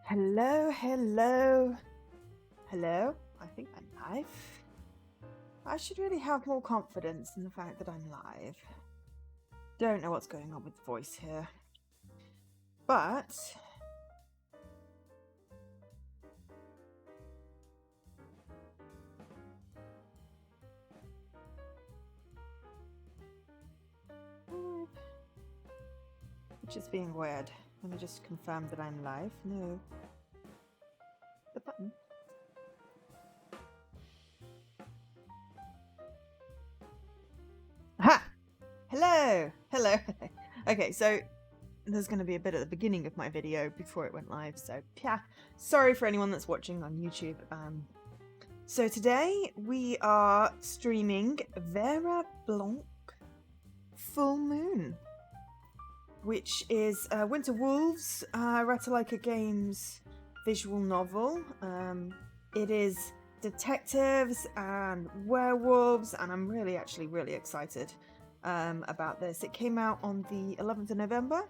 Hello, hello, hello. I think I'm live. I should really have more confidence in the fact that I'm live. Don't know what's going on with the voice here. But which is being weird. Let me just confirm that I'm live. No. The button. Aha! Hello! Hello! Okay, so there's going to be a bit at the beginning of my video before it went live, so yeah. Sorry for anyone that's watching on YouTube. So today we are streaming Vera Blanc Full Moon, which is Winter Wolves, Ratalaika Games visual novel. It is detectives and werewolves, and I'm really excited about this. It came out on the 11th of November.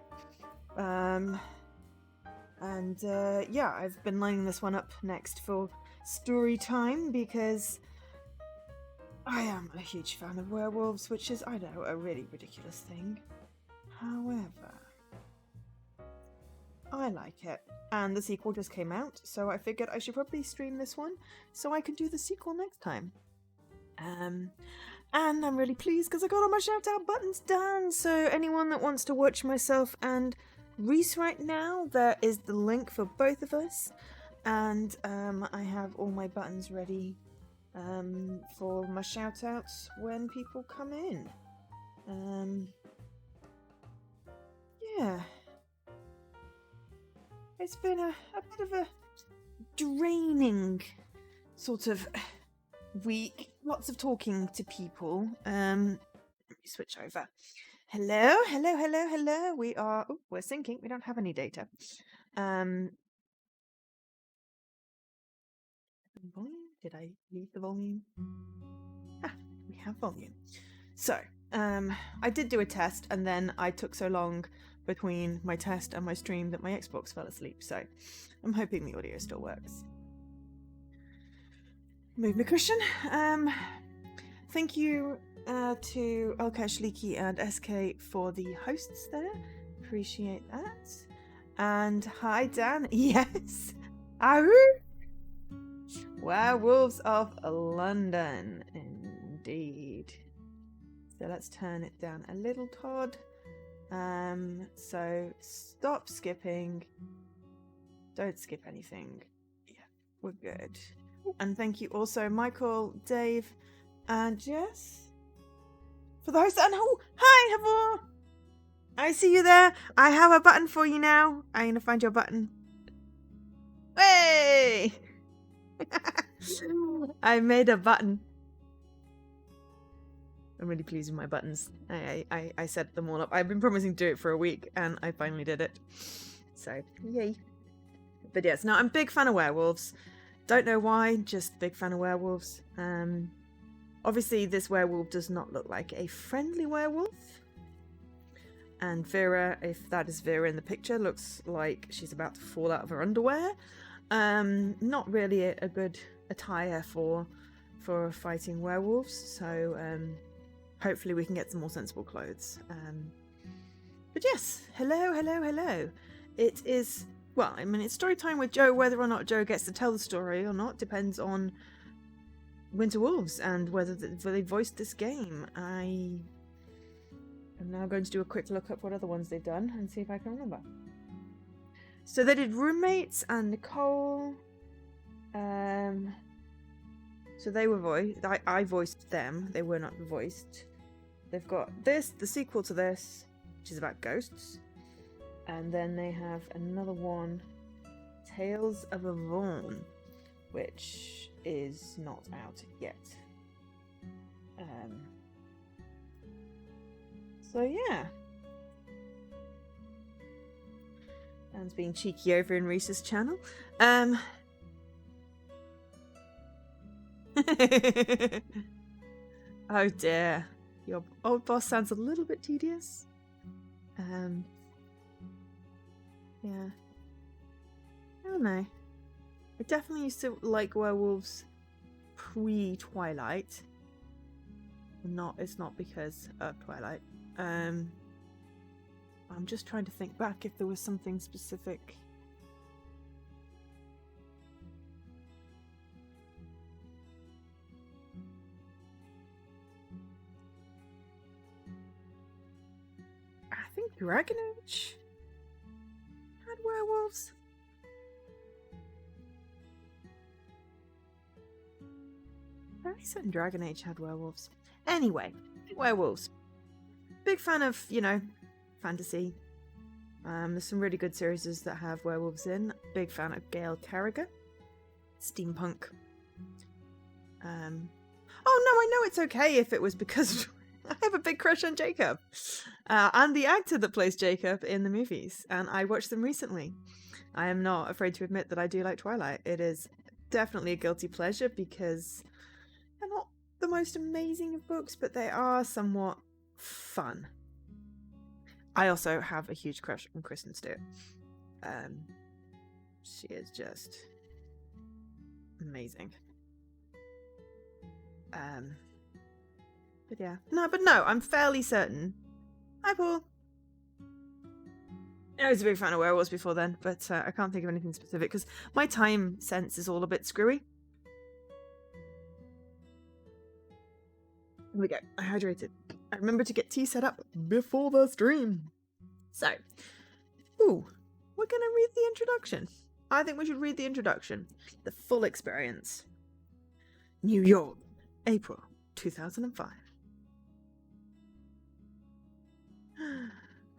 Yeah, I've been lining this one up next for story time because I am a huge fan of werewolves, which is, I know, a really ridiculous thing. However, I like it. And the sequel just came out, so I figured I should probably stream this one so I can do the sequel next time. And I'm really pleased because I got all my shout out buttons done. So anyone that wants to watch myself and Reese right now, there is the link for both of us. And I have all my buttons ready for my shout outs when people come in. Yeah. It's been a bit of a draining sort of week. Lots of talking to people. Let me switch over. Hello, hello, hello, hello. We're syncing. We don't have any data. Volume? Did I leave the volume? We have volume. So, I did do a test, and then I took so long between my test and my stream that my Xbox fell asleep, so I'm hoping the audio still works. Move my cushion. Thank you to Alkash, Leaky, and SK for the hosts there. Appreciate that. And hi, Dan. Yes. Ahoo! Werewolves of London. Indeed. So let's turn it down a little, Todd. So stop skipping. Don't skip anything. Yeah, we're good. And thank you also, Michael, Dave, and Jess for the host. And hi, Havor! I see you there. I have a button for you now. I'm gonna find your button. Hey! I made a button. I'm really pleased with my buttons. I set them all up. I've been promising to do it for a week, and I finally did it. So, yay. But yes, no, I'm a big fan of werewolves. Don't know why, just big fan of werewolves. Obviously, this werewolf does not look like a friendly werewolf. And Vera, if that is Vera in the picture, looks like she's about to fall out of her underwear. Not really a good attire for fighting werewolves. So, hopefully we can get some more sensible clothes. But yes, hello, hello, hello. It is, well, I mean, it's story time with Joe. Whether or not Joe gets to tell the story or not depends on Winter Wolves and whether they voiced this game. I am now going to do a quick look up what other ones they've done and see if I can remember. So they did Roommates and Nicole. So they were voiced. I voiced them. They were not voiced. They've got this, the sequel to this, which is about ghosts. And then they have another one, Tales of Avon, which is not out yet. So yeah. Dan's being cheeky over in Reese's channel. Oh dear. Your old boss sounds a little bit tedious. Yeah. don't know. I definitely used to like werewolves pre-Twilight. It's not because of Twilight. I'm just trying to think back if there was something specific. I think Dragon Age had werewolves. Very certain Dragon Age had werewolves. Anyway, werewolves. Big fan of, fantasy. There's some really good series that have werewolves in. Big fan of Gail Carriger. Steampunk. Oh no, I know it's okay if it was because I have a big crush on Jacob. And the actor that plays Jacob in the movies. And I watched them recently. I am not afraid to admit that I do like Twilight. It is definitely a guilty pleasure because they're not the most amazing of books, but they are somewhat fun. I also have a huge crush on Kristen Stewart. She is just amazing. But yeah. No, I'm fairly certain. Hi, Paul. I was a big fan of werewolves before then, but I can't think of anything specific because my time sense is all a bit screwy. Here we go. I hydrated. I remember to get tea set up before the stream. So, we're going to read the introduction. I think we should read the introduction. The full experience. New York, April 2005.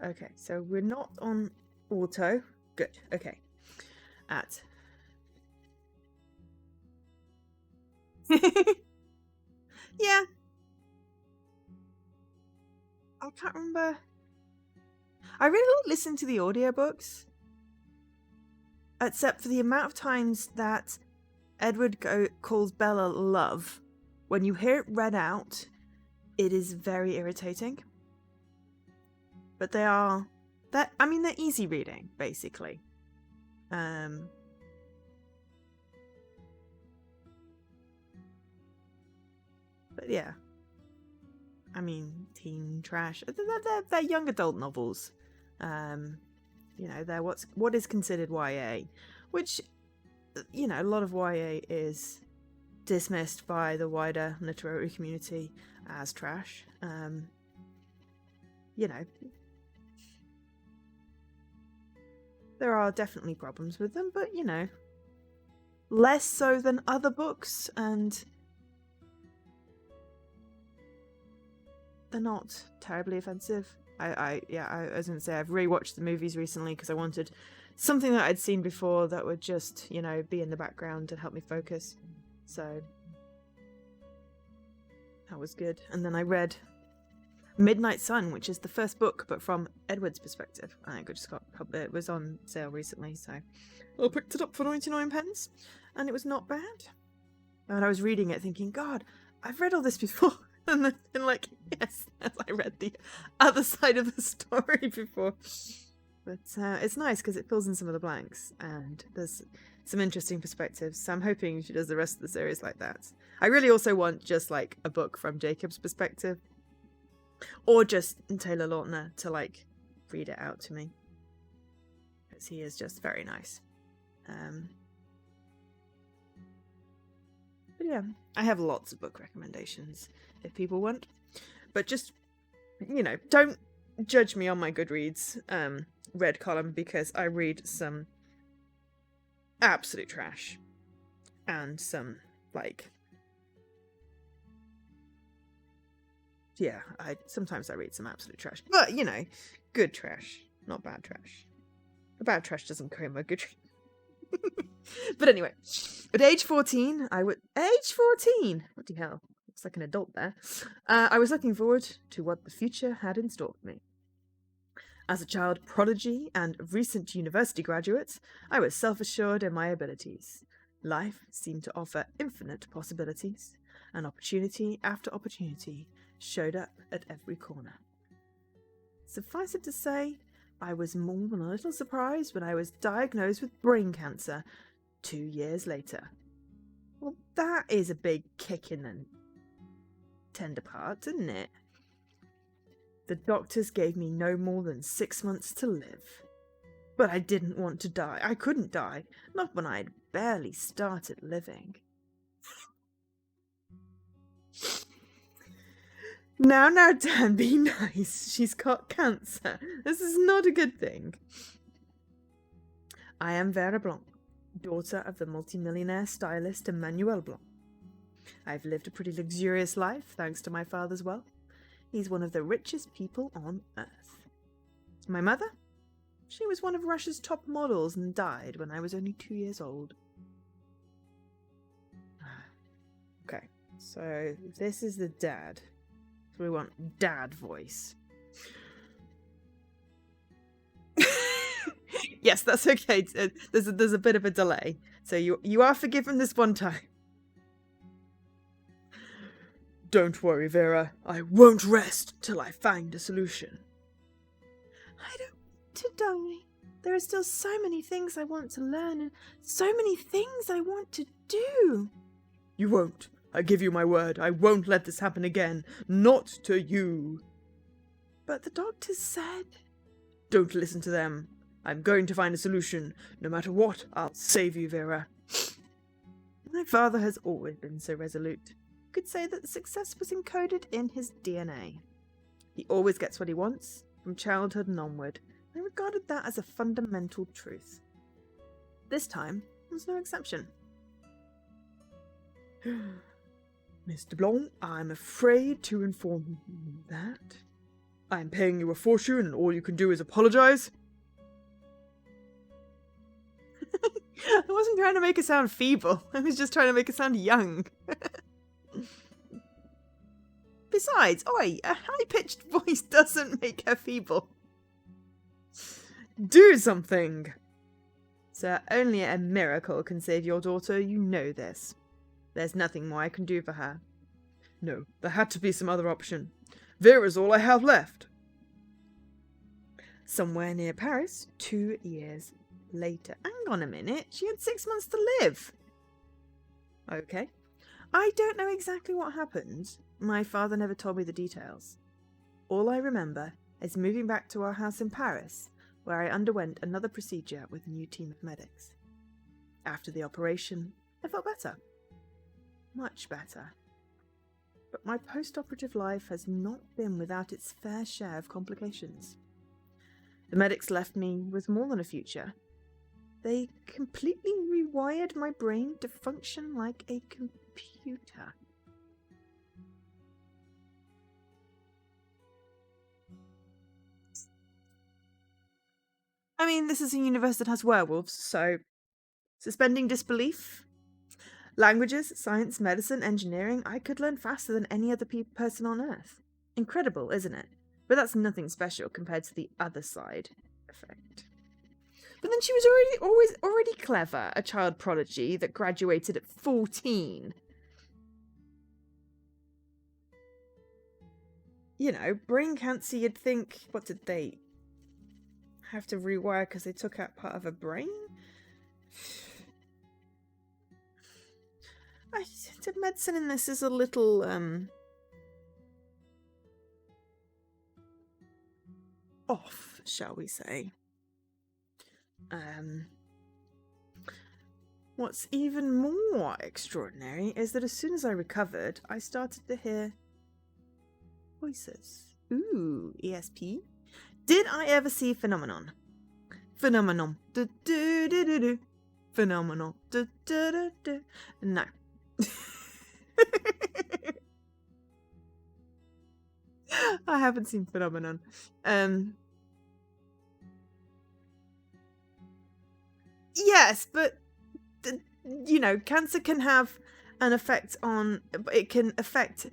Okay, so we're not on auto. Good, okay. Yeah. I can't remember. I really like listening to the audiobooks. Except for the amount of times that Edward calls Bella love. When you hear it read out, it is very irritating. But they're easy reading, basically. But yeah. Teen trash. They're young adult novels. They're what is considered YA, which, a lot of YA is dismissed by the wider literary community as trash. There are definitely problems with them, but, less so than other books, and they're not terribly offensive. I was going to say, I've rewatched the movies recently because I wanted something that I'd seen before that would just, be in the background and help me focus. So that was good. And then I read Midnight Sun, which is the first book, but from Edward's perspective. I think it was on sale recently, so I picked it up for 99p, and it was not bad. And I was reading it thinking, God, I've read all this before. And then yes, as I read the other side of the story before. But it's nice because it fills in some of the blanks and there's some interesting perspectives. So I'm hoping she does the rest of the series like that. I really also want just a book from Jacob's perspective. Or just Taylor Lautner to read it out to me. Because he is just very nice. But yeah, I have lots of book recommendations if people want. But just, don't judge me on my Goodreads read column because I read some absolute trash. And some, sometimes I read some absolute trash. But, good trash, not bad trash. The bad trash doesn't go in my Goodreads. But anyway, at age 14, age 14? What the hell? Looks like an adult there. I was looking forward to what the future had in store for me. As a child prodigy and recent university graduate, I was self-assured in my abilities. Life seemed to offer infinite possibilities, and opportunity after opportunity showed up at every corner. Suffice it to say, I was more than a little surprised when I was diagnosed with brain cancer 2 years later. Well, that is a big kick in the tender part, isn't it? The doctors gave me no more than 6 months to live. But I didn't want to die. I couldn't die. Not when I'd barely started living. Now, Dan, be nice. She's got cancer. This is not a good thing. I am Vera Blanc, daughter of the multimillionaire stylist Emmanuel Blanc. I've lived a pretty luxurious life, thanks to my father's wealth. He's one of the richest people on Earth. My mother? She was one of Russia's top models and died when I was only 2 years old. Okay, so this is the dad. So we want dad voice. Yes, that's okay. There's a bit of a delay. So you are forgiven this one time. Don't worry, Vera. I won't rest till I find a solution. I don't want to die. There are still so many things I want to learn and so many things I want to do. You won't. I give you my word. I won't let this happen again. Not to you. But the doctors said... Don't listen to them. I'm going to find a solution. No matter what, I'll save you, Vera. My father has always been so resolute. You could say that success was encoded in his DNA. He always gets what he wants, from childhood and onward. I regarded that as a fundamental truth. This time was no exception. Mr. Blanc, I'm afraid to inform you that I'm paying you a fortune and all you can do is apologize. I wasn't trying to make it sound feeble. I was just trying to make it sound young. Besides, oi, a high-pitched voice doesn't make her feeble. Do something! Sir, only a miracle can save your daughter, you know this. There's nothing more I can do for her. No, there had to be some other option. Vera's all I have left. Somewhere near Paris, 2 years later. Hang on a minute, she had 6 months to live. Okay. I don't know exactly what happened. My father never told me the details. All I remember is moving back to our house in Paris, where I underwent another procedure with a new team of medics. After the operation, I felt better. Much better. But my post-operative life has not been without its fair share of complications. The medics left me with more than a future. They completely rewired my brain to function like a computer. I mean, this is a universe that has werewolves, so suspending disbelief. Languages, science, medicine, engineering, I could learn faster than any other person on Earth. Incredible, isn't it? But that's nothing special compared to the other side effect. But then she was already clever, a child prodigy that graduated at 14. You know, brain cancer, you'd think, what did they have to rewire because they took out part of a brain? The medicine in this is a little, off, shall we say. What's even more extraordinary is that as soon as I recovered, I started to hear voices. Ooh, ESP. Did I ever see Phenomenon? Phenomenon. Do, do, do, do, do. Phenomenal. Do, do, do, do. No. I haven't seen Phenomenon. Yes, but you know, cancer can have an effect on. It can affect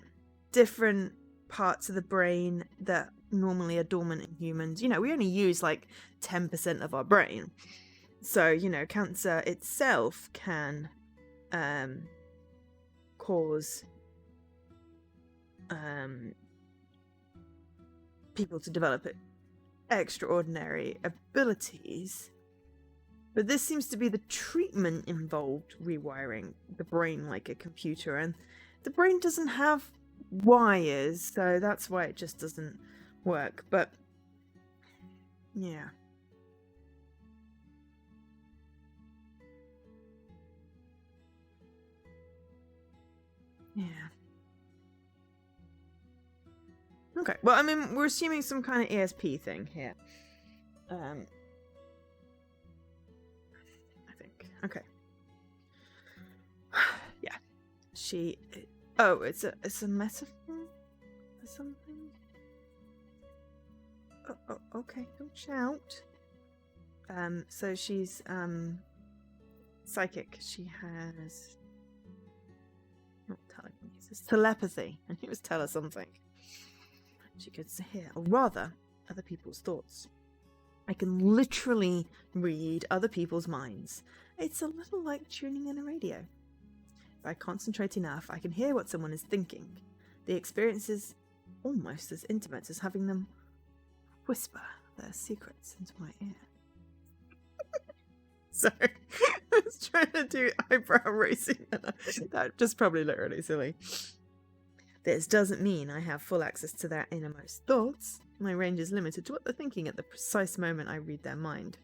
different parts of the brain that normally are dormant in humans. You know, we only use like 10% of our brain, so you know, cancer itself can cause people to develop it extraordinary abilities, but this seems to be the treatment involved rewiring the brain like a computer, and the brain doesn't have wires, so that's why it just doesn't work. But yeah. Yeah. Okay, well, I mean, we're assuming some kind of ESP thing here. I think. Okay. Yeah. She... Oh, it's a metaphor or something? Oh, okay, don't shout. So she's, psychic. She has... Not telekinesis. Telepathy. And he was tell her something. She could hear, or rather, other people's thoughts. I can literally read other people's minds. It's a little like tuning in a radio. If I concentrate enough, I can hear what someone is thinking. The experience is almost as intimate as having them whisper their secrets into my ear. Sorry, I was trying to do eyebrow raising, and that just probably looked really silly. This doesn't mean I have full access to their innermost thoughts. My range is limited to what they're thinking at the precise moment I read their mind.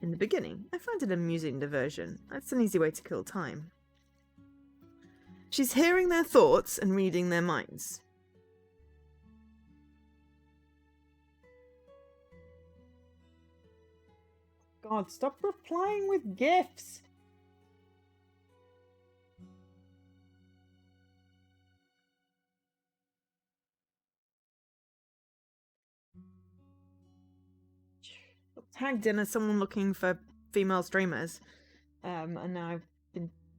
In the beginning, I find it an amusing diversion. It's an easy way to kill time. She's hearing their thoughts and reading their minds. God, stop replying with gifs! Tagged in as someone looking for female streamers, and now I've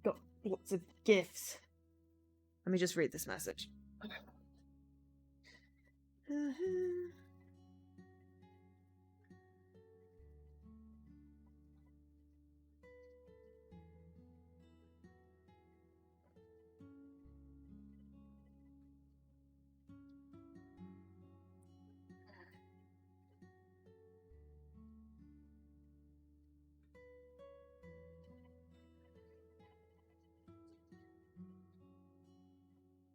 got lots of gifs. Let me just read this message.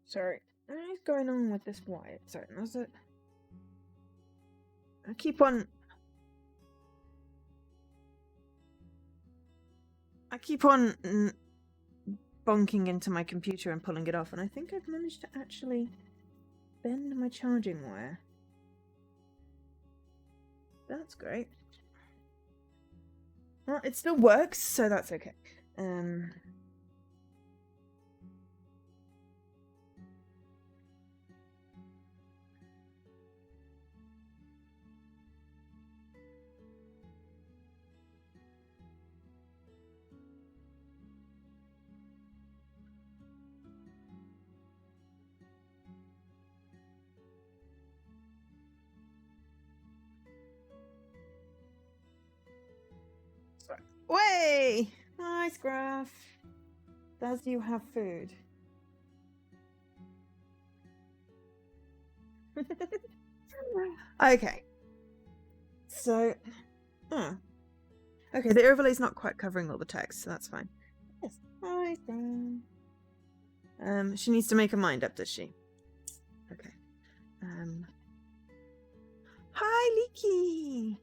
Sorry, what is going on with this wire? Sorry, was it? I keep on bonking into my computer and pulling it off, and I think I've managed to actually bend my charging wire. That's great. Well, it still works, so that's okay. Way! Nice graph. Does you have food? Okay. So, okay, the overlay's not quite covering all the text, so that's fine. Yes. Nice graph. She needs to make her mind up, does she? Okay. Hi, Leaky!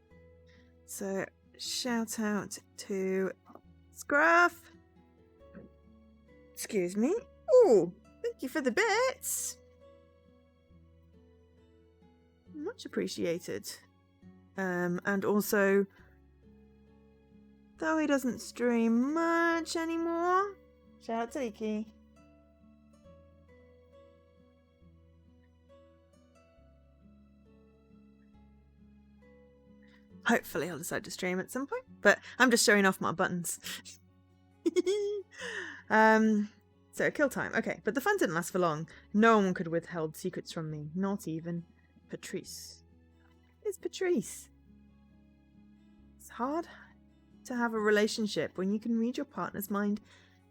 So, shout out to Scruff. Excuse me. Oh, thank you for the bits. Much appreciated. And also, though he doesn't stream much anymore, shout out to Leaky. Hopefully I'll decide to stream at some point, but I'm just showing off my buttons. So kill time. Okay, but the fun didn't last for long. No one could withhold secrets from me, not even Patrice. It's Patrice. It's hard to have a relationship when you can read your partner's mind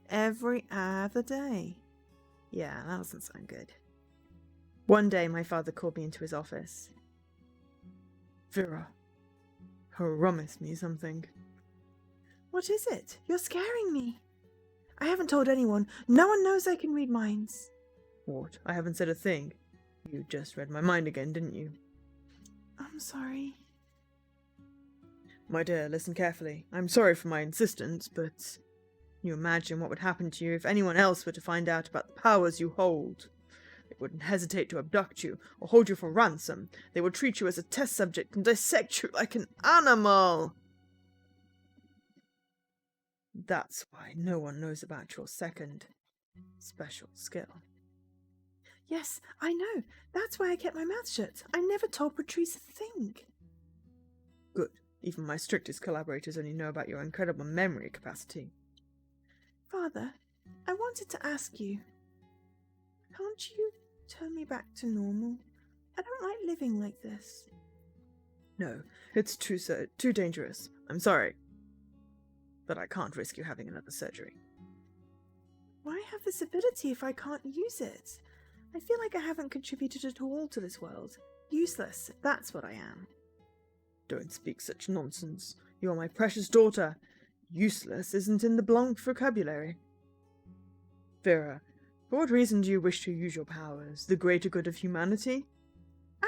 every hour of the day. Yeah, that doesn't sound good. One day my father called me into his office. Vera, promise me something. What is it? You're scaring me. I haven't told anyone. No one knows I can read minds. What? I haven't said a thing. You just read my mind again, didn't you? I'm sorry. My dear, listen carefully. I'm sorry for my insistence, but can you imagine what would happen to you if anyone else were to find out about the powers you hold? They wouldn't hesitate to abduct you or hold you for ransom. They would treat you as a test subject and dissect you like an animal. That's why no one knows about your second special skill. Yes, I know. That's why I kept my mouth shut. I never told Patrice a thing. Good. Even my strictest collaborators only know about your incredible memory capacity. Father, I wanted to ask you. Can't you turn me back to normal? I don't like living like this. No, it's too dangerous. I'm sorry. But I can't risk you having another surgery. Why have this ability if I can't use it? I feel like I haven't contributed at all to this world. Useless, if that's what I am. Don't speak such nonsense. You are my precious daughter. Useless isn't in the Blanc vocabulary. Vera, for what reason do you wish to use your powers? The greater good of humanity?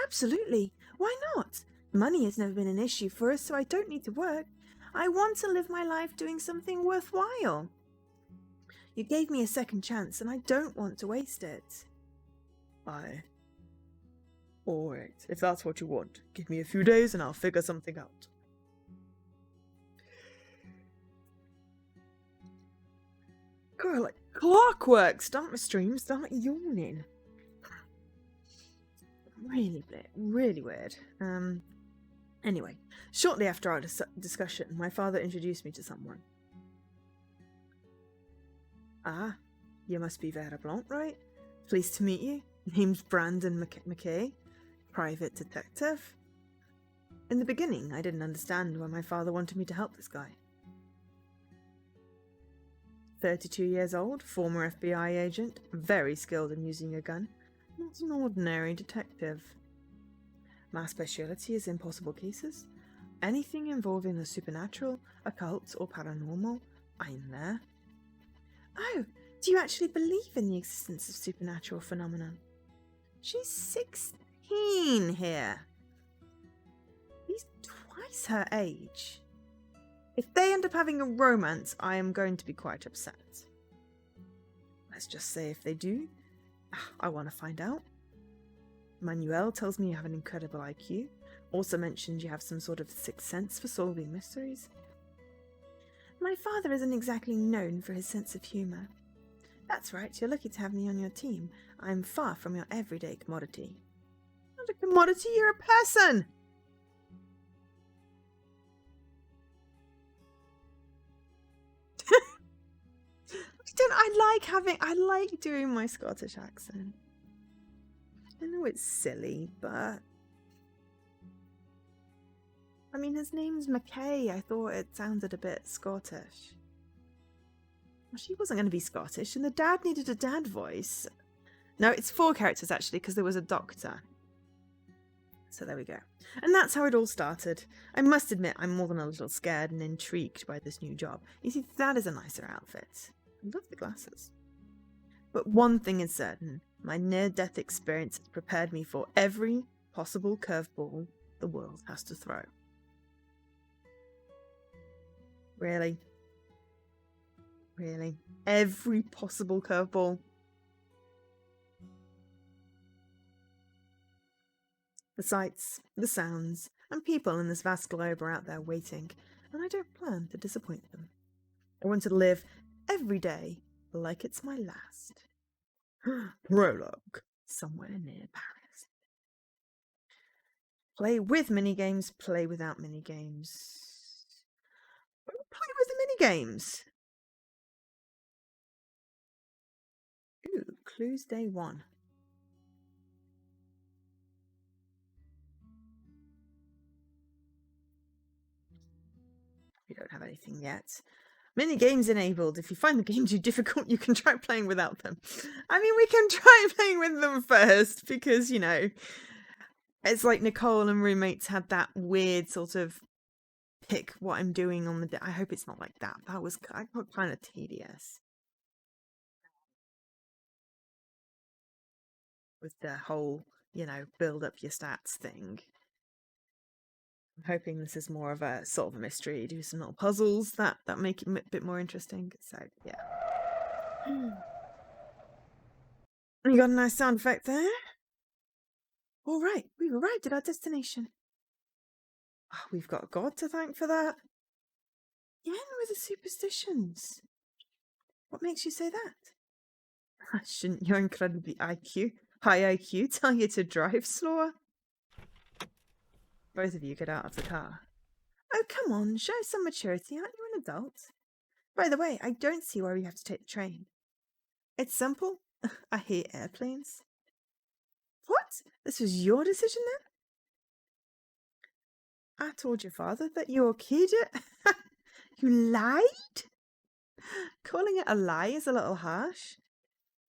Absolutely. Why not? Money has never been an issue for us, so I don't need to work. I want to live my life doing something worthwhile. You gave me a second chance, and I don't want to waste it. All right, if that's what you want, give me a few days and I'll figure something out. God, like clockwork! Start my stream, start yawning. Really weird. Anyway, shortly after our discussion, my father introduced me to someone. Ah, you must be Vera Blanc, right? Pleased to meet you. Name's Brandon McKay, private detective. In the beginning, I didn't understand why my father wanted me to help this guy. 32 years old, former FBI agent, very skilled in using a gun, not an ordinary detective. My speciality is impossible cases. Anything involving the supernatural, occult, or paranormal, I'm there. Oh, do you actually believe in the existence of supernatural phenomena? She's 16 here. He's twice her age. If they end up having a romance, I am going to be quite upset. Let's just say if they do, I want to find out. Manuel tells me you have an incredible IQ. Also mentioned you have some sort of sixth sense for solving mysteries. My father isn't exactly known for his sense of humour. That's right, you're lucky to have me on your team. I'm far from your everyday commodity. Not a commodity, you're a person! I like doing my Scottish accent. I know it's silly, but... I mean, his name's McKay. I thought it sounded a bit Scottish. Well, she wasn't going to be Scottish, and the dad needed a dad voice. No, it's 4 characters, actually, because there was a doctor. So there we go. And that's how it all started. I must admit, I'm more than a little scared and intrigued by this new job. You see, that is a nicer outfit. I love the glasses. But one thing is certain. My near-death experience has prepared me for every possible curveball the world has to throw. Really? Really? Every possible curveball? The sights, the sounds, and people in this vast globe are out there waiting, and I don't plan to disappoint them. I want to live every day like it's my last. Prologue, somewhere near Paris. Play with minigames, play without minigames. Play with the minigames. Ooh, clues day 1. We don't have anything yet. Mini-games enabled. If you find the game too difficult, you can try playing without them. I mean, we can try playing with them first, because, you know, It's like Nicole and roommates had that weird sort of pick what I'm doing on the day. I hope it's not like that. That was kind of tedious. With the whole, build up your stats thing. I'm hoping this is more of a solve a mystery, do some little puzzles that make it a bit more interesting. So, yeah. You got a nice sound effect there. All right, we've arrived at our destination. Oh, we've got God to thank for that. Again with the superstitions. What makes you say that? Shouldn't your incredibly high IQ tell you to drive slower? Both of you get out of the car. Oh, come on, show some maturity. Aren't you an adult? By the way, I don't see why we have to take the train. It's simple. I hate airplanes. What? This was your decision then? I told your father that you okayed it. You lied? Calling it a lie is a little harsh.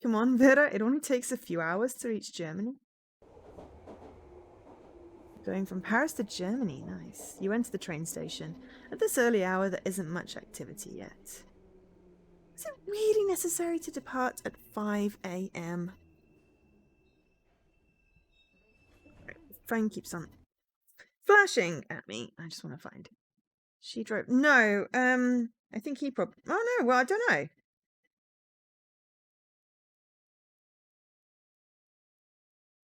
Come on, Vera, it only takes a few hours to reach Germany. Going from Paris to Germany, nice. You went to the train station. At this early hour, there isn't much activity yet. Is it really necessary to depart at 5 a.m.? Phone keeps on flashing at me. I just want to find. She drove. No, I think he probably. Oh no, well, I don't know.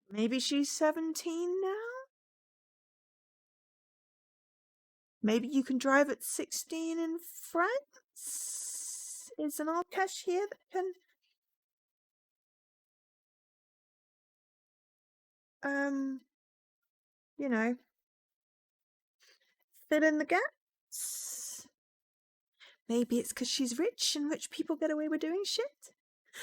Maybe she's 17 now? Maybe you can drive at 16 in France? Is an old cash here that can. You know, fill in the gaps. Maybe it's because she's rich and rich people get away with doing shit.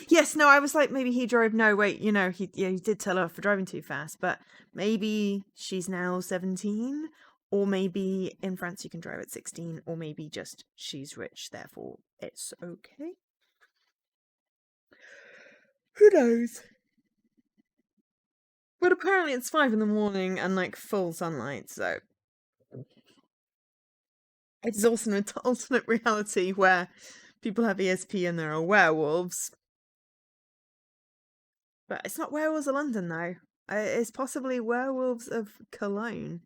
Yes, no, I was like, maybe he drove. No, wait, he did tell her for driving too fast, but maybe she's now 17, or maybe in France you can drive at 16, or maybe just she's rich, therefore it's okay. Who knows? But apparently it's 5 in the morning and like full sunlight, so it's also an alternate reality where people have ESP and there are werewolves. But it's not werewolves of London, though. It's possibly werewolves of Cologne.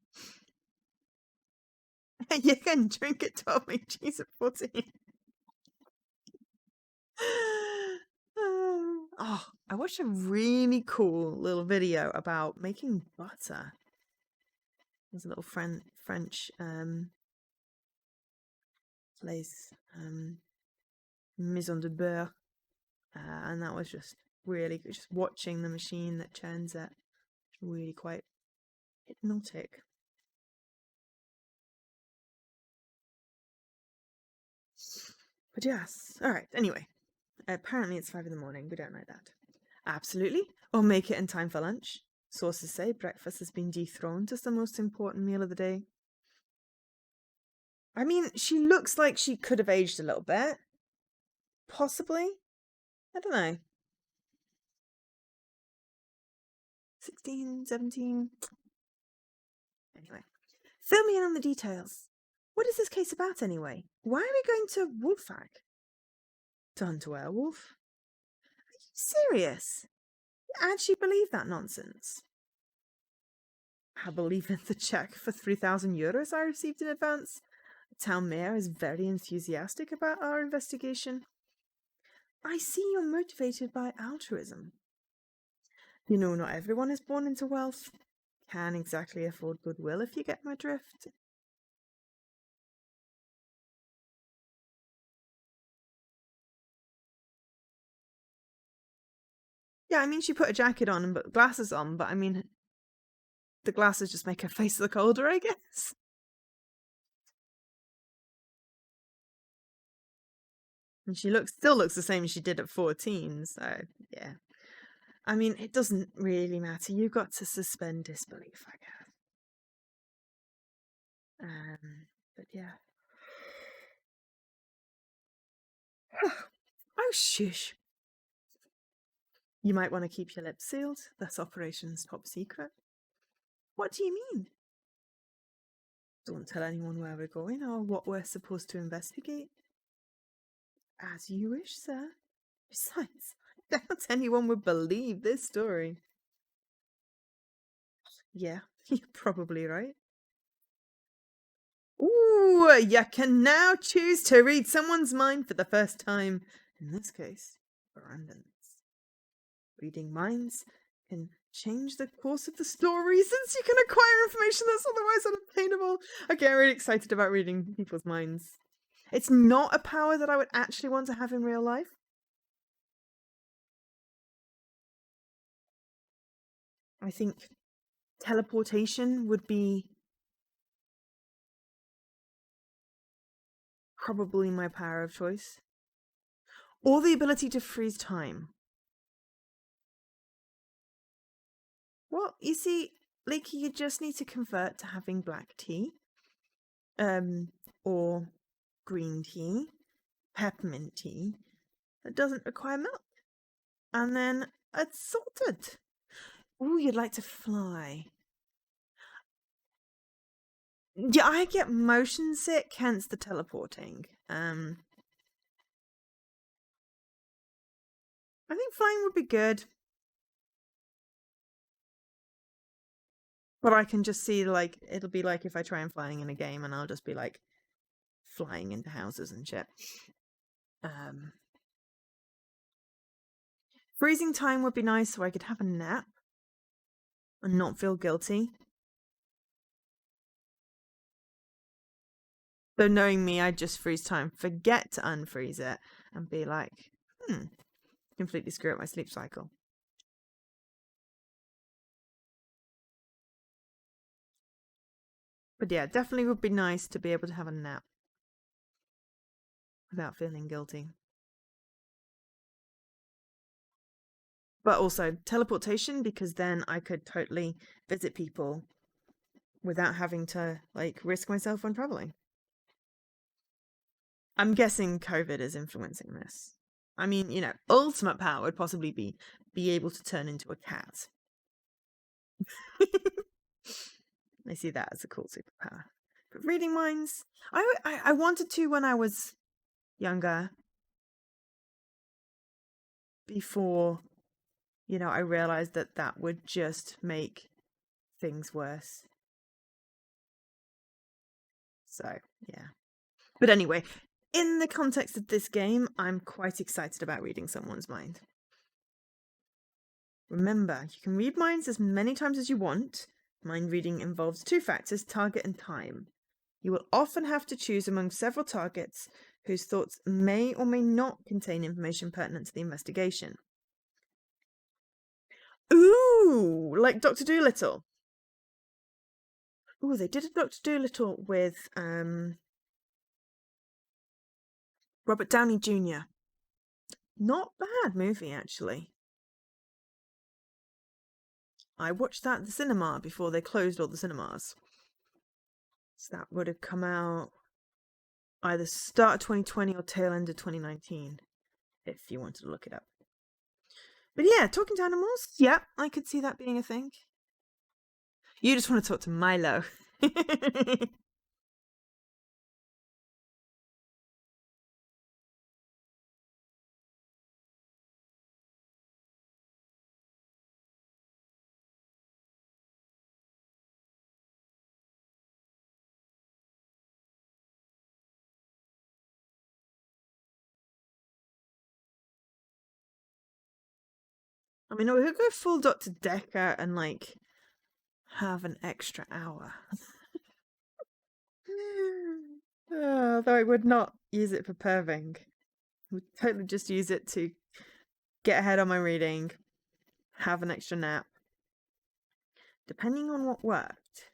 You can drink at 12, make cheese at 14. Oh, I watched a really cool little video about making butter. There's a little French place, Maison de Beurre, and that was just really good. Just watching the machine that churns it, really quite hypnotic. But yes, all right. Anyway, apparently it's 5 in the morning. We don't know that. Absolutely. Or make it in time for lunch. Sources say breakfast has been dethroned as the most important meal of the day. I mean, she looks like she could have aged a little bit. Possibly. I don't know. 16, 17. Anyway. Fill me in on the details. What is this case about anyway? Why are we going to Wolfag? To hunt a werewolf? Are you serious? You actually believe that nonsense? I believe in the check for 3,000 euros I received in advance. The town mayor is very enthusiastic about our investigation. I see you're motivated by altruism. You know, not everyone is born into wealth. Can't exactly afford goodwill, if you get my drift. Yeah, I mean, she put a jacket on and put glasses on, but I mean, the glasses just make her face look older, I guess. And she still looks the same as she did at 14, so yeah. I mean, it doesn't really matter. You've got to suspend disbelief, I guess. But yeah. Oh, shush. You might want to keep your lips sealed. That's operation's top secret. What do you mean? Don't tell anyone where we're going or what we're supposed to investigate. As you wish, sir. Besides, I doubt anyone would believe this story. Yeah, you're probably right. Ooh, you can now choose to read someone's mind for the first time. In this case, Brandon's. Reading minds can change the course of the story since you can acquire information that's otherwise unobtainable. Okay, I'm really excited about reading people's minds. It's not a power that I would actually want to have in real life. I think teleportation would be probably my power of choice. Or the ability to freeze time. Well, you see, like, you just need to convert to having black tea. Or green tea, peppermint tea, that doesn't require milk. And then it's sorted. Ooh, you'd like to fly. Yeah, I get motion sick, hence the teleporting. I think flying would be good. But I can just see, like, it'll be like if I try and flying in a game and I'll just be, like, flying into houses and shit. Freezing time would be nice so I could have a nap and not feel guilty. So knowing me, I'd just freeze time, forget to unfreeze it, and be like, completely screw up my sleep cycle. But yeah, definitely would be nice to be able to have a nap without feeling guilty. But also teleportation, because then I could totally visit people without having to, like, risk myself when traveling. I'm guessing COVID is influencing this. I mean, you know, ultimate power would possibly be able to turn into a cat. I see that as a cool superpower. But reading minds, I wanted to when I was younger. Before, you know, I realized that that would just make things worse. So, yeah. But anyway, in the context of this game, I'm quite excited about reading someone's mind. Remember, you can read minds as many times as you want. Mind reading involves two factors, target and time. You will often have to choose among several targets whose thoughts may or may not contain information pertinent to the investigation. Ooh, like Dr. Dolittle. Ooh, they did a Dr. Dolittle with Robert Downey Jr. Not bad movie, actually. I watched that at the cinema before they closed all the cinemas. So that would have come out either start of 2020 or tail end of 2019, if you wanted to look it up. But yeah, talking to animals, yeah, I could see that being a thing. You just want to talk to Milo. I mean, we could go full Dr. Decker and, like, have an extra hour. Though I would not use it for perving. I would totally just use it to get ahead on my reading, have an extra nap, depending on what worked.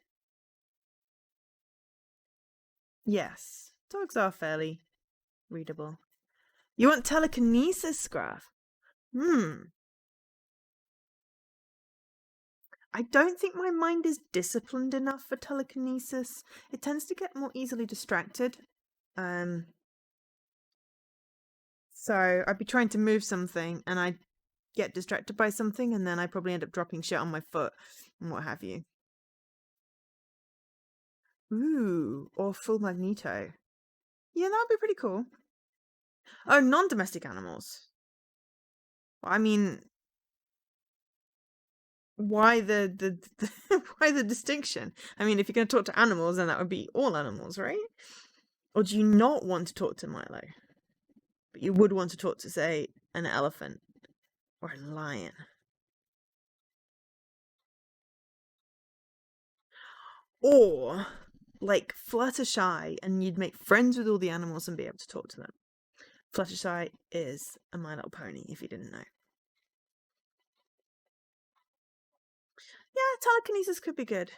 Yes, dogs are fairly readable. You want telekinesis, Graph? I don't think my mind is disciplined enough for telekinesis. It tends to get more easily distracted. So I'd be trying to move something and I'd get distracted by something and then I probably end up dropping shit on my foot and what have you. Ooh, or full Magneto. Yeah, that'd be pretty cool. Oh, non-domestic animals. I mean, why the why the distinction? I mean, if you're going to talk to animals, then that would be all animals, right? Or do you not want to talk to Milo, but you would want to talk to, say, an elephant or a lion? Or like Fluttershy, and you'd make friends with all the animals and be able to talk to them. Fluttershy is a My Little Pony, if you didn't know. Yeah, telekinesis could be good.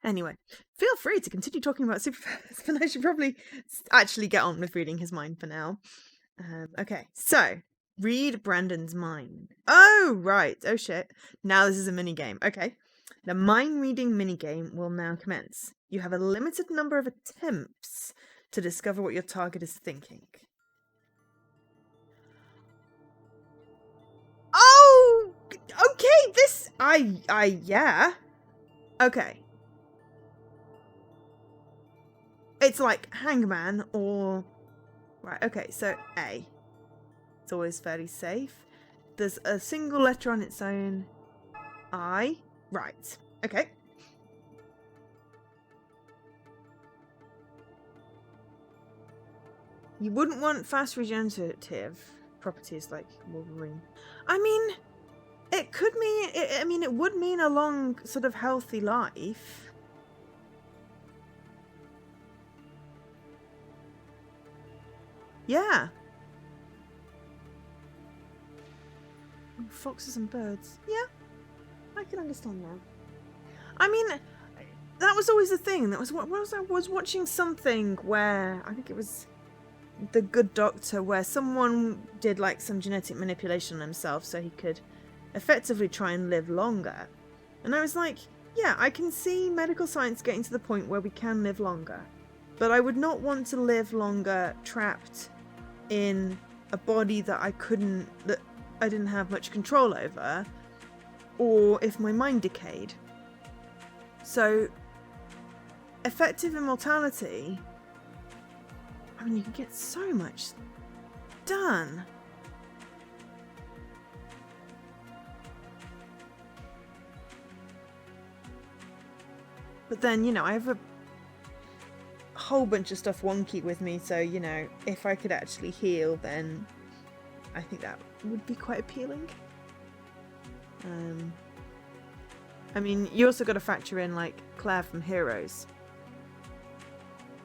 Anyway, feel free to continue talking about superpowers, but I should probably actually get on with reading his mind for now. Okay, so read Brandon's mind. Oh, right. Oh, shit. Now this is a mini game. Okay. The mind reading mini game will now commence. You have a limited number of attempts to discover what your target is thinking. Oh, okay. Yeah. Okay. It's like Hangman or... Right, okay, so A. It's always fairly safe. There's a single letter on its own. I. Right. Okay. You wouldn't want fast regenerative properties like Wolverine. I mean, it could mean... it would mean a long, sort of healthy life. Yeah. Foxes and birds. Yeah, I can understand that. I mean, that was always the thing. That was what was I was watching something where I think it was The Good Doctor, where someone did like some genetic manipulation on himself so he could effectively try and live longer. And I was like, yeah, I can see medical science getting to the point where we can live longer. But I would not want to live longer trapped in a body that I didn't have much control over, or if my mind decayed. So, effective immortality, I mean, you can get so much done. But then, you know, I have a whole bunch of stuff wonky with me, so, you know, if I could actually heal, then I think that would be quite appealing. I mean, you also got to factor in, like, Claire from Heroes.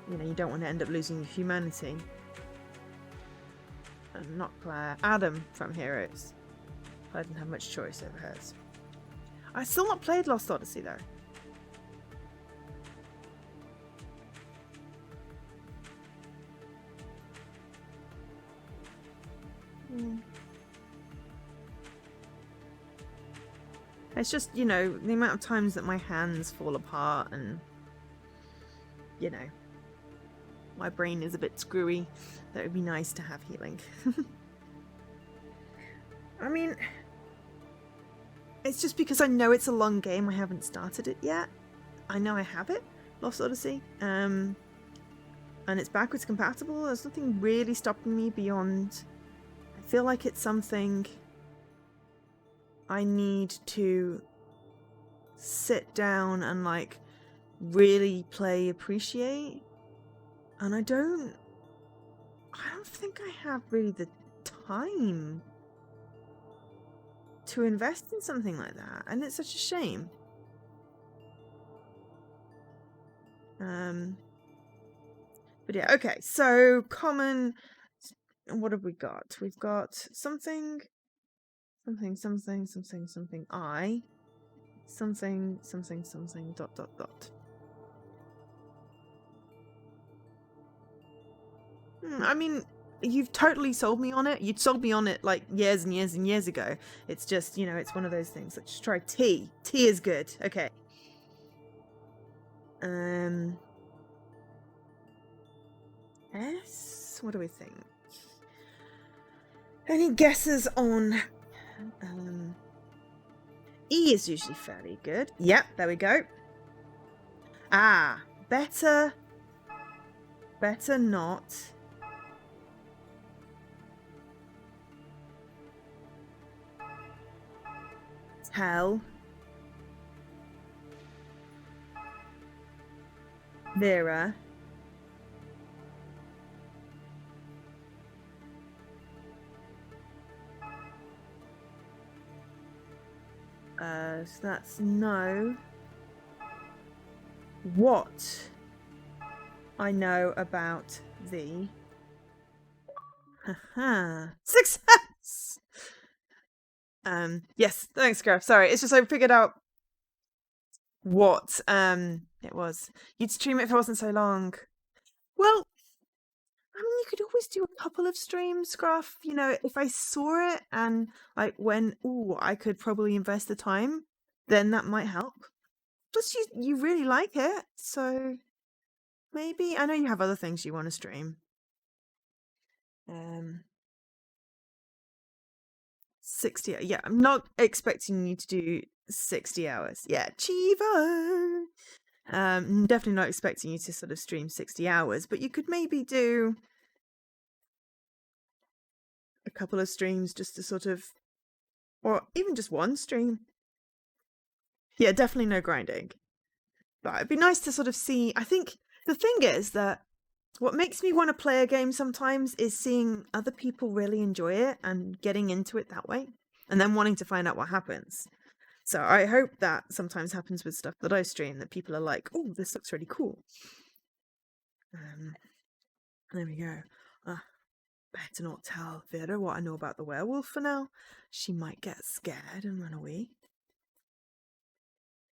You know, you don't want to end up losing your humanity. And not Claire. Adam from Heroes. I didn't have much choice over hers. I still not played Lost Odyssey, though. It's just, you know, the amount of times that my hands fall apart and, you know, my brain is a bit screwy. That would be nice to have healing. I mean, it's just because I know it's a long game. I haven't started it yet. I know I have it, Lost Odyssey. And it's backwards compatible. There's nothing really stopping me beyond... I feel like it's something I need to sit down and, like, really appreciate. And I don't think I have really the time to invest in something like that. And it's such a shame. But yeah, okay. So, common... What have we got? We've got something... Something, something, something, something, I. Something, something, something, ... I mean, you've totally sold me on it. You'd sold me on it like years and years and years ago. It's just, you know, it's one of those things. Let's just try T. T is good. Okay. S. What do we think? Any guesses on... E is usually fairly good. Yep, there we go. Ah, better not tell Vera so that's no. What I know about thee. Haha. Success! Yes, thanks, Graf. Sorry, it's just I figured out what it was. You'd stream it if it wasn't so long. Well, I mean, you could always do a couple of streams, Graf. You know, if I saw it and like when, I could probably invest the time, then that might help. Plus, you really like it, so maybe. I know you have other things you want to stream. 60. Yeah, I'm not expecting you to do 60 hours. Yeah, Chivo. Definitely not expecting you to sort of stream 60 hours, but you could maybe do a couple of streams just to sort of, or even just one stream. Yeah, definitely no grinding. But it'd be nice to sort of see. I think the thing is that what makes me want to play a game sometimes is seeing other people really enjoy it and getting into it that way, and then wanting to find out what happens. So I hope that sometimes happens with stuff that I stream, that people are like, oh, this looks really cool. There we go. Better not tell Vera what I know about the werewolf for now. She might get scared and run away.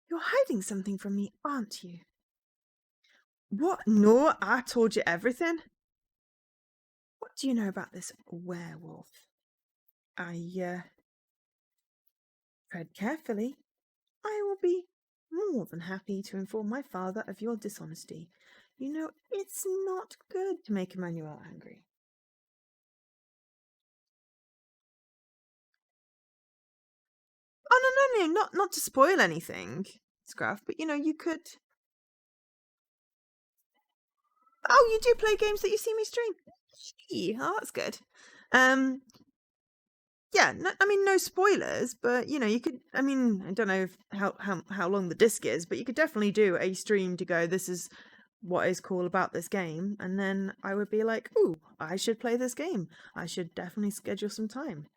You're hiding something from me, aren't you? What? No, I told you everything. What do you know about this werewolf? I tread carefully. I will be more than happy to inform my father of your dishonesty. You know, it's not good to make Emmanuel angry. Oh, no, not to spoil anything, Scruff, but you know, you could... Oh, you do play games that you see me stream? Oh, that's good. Yeah, no, I mean, no spoilers, but you know, you could. I mean, I don't know how long the disc is, but you could definitely do a stream to go, this is what is cool about this game, and then I would be like, ooh, I should play this game. I should definitely schedule some time.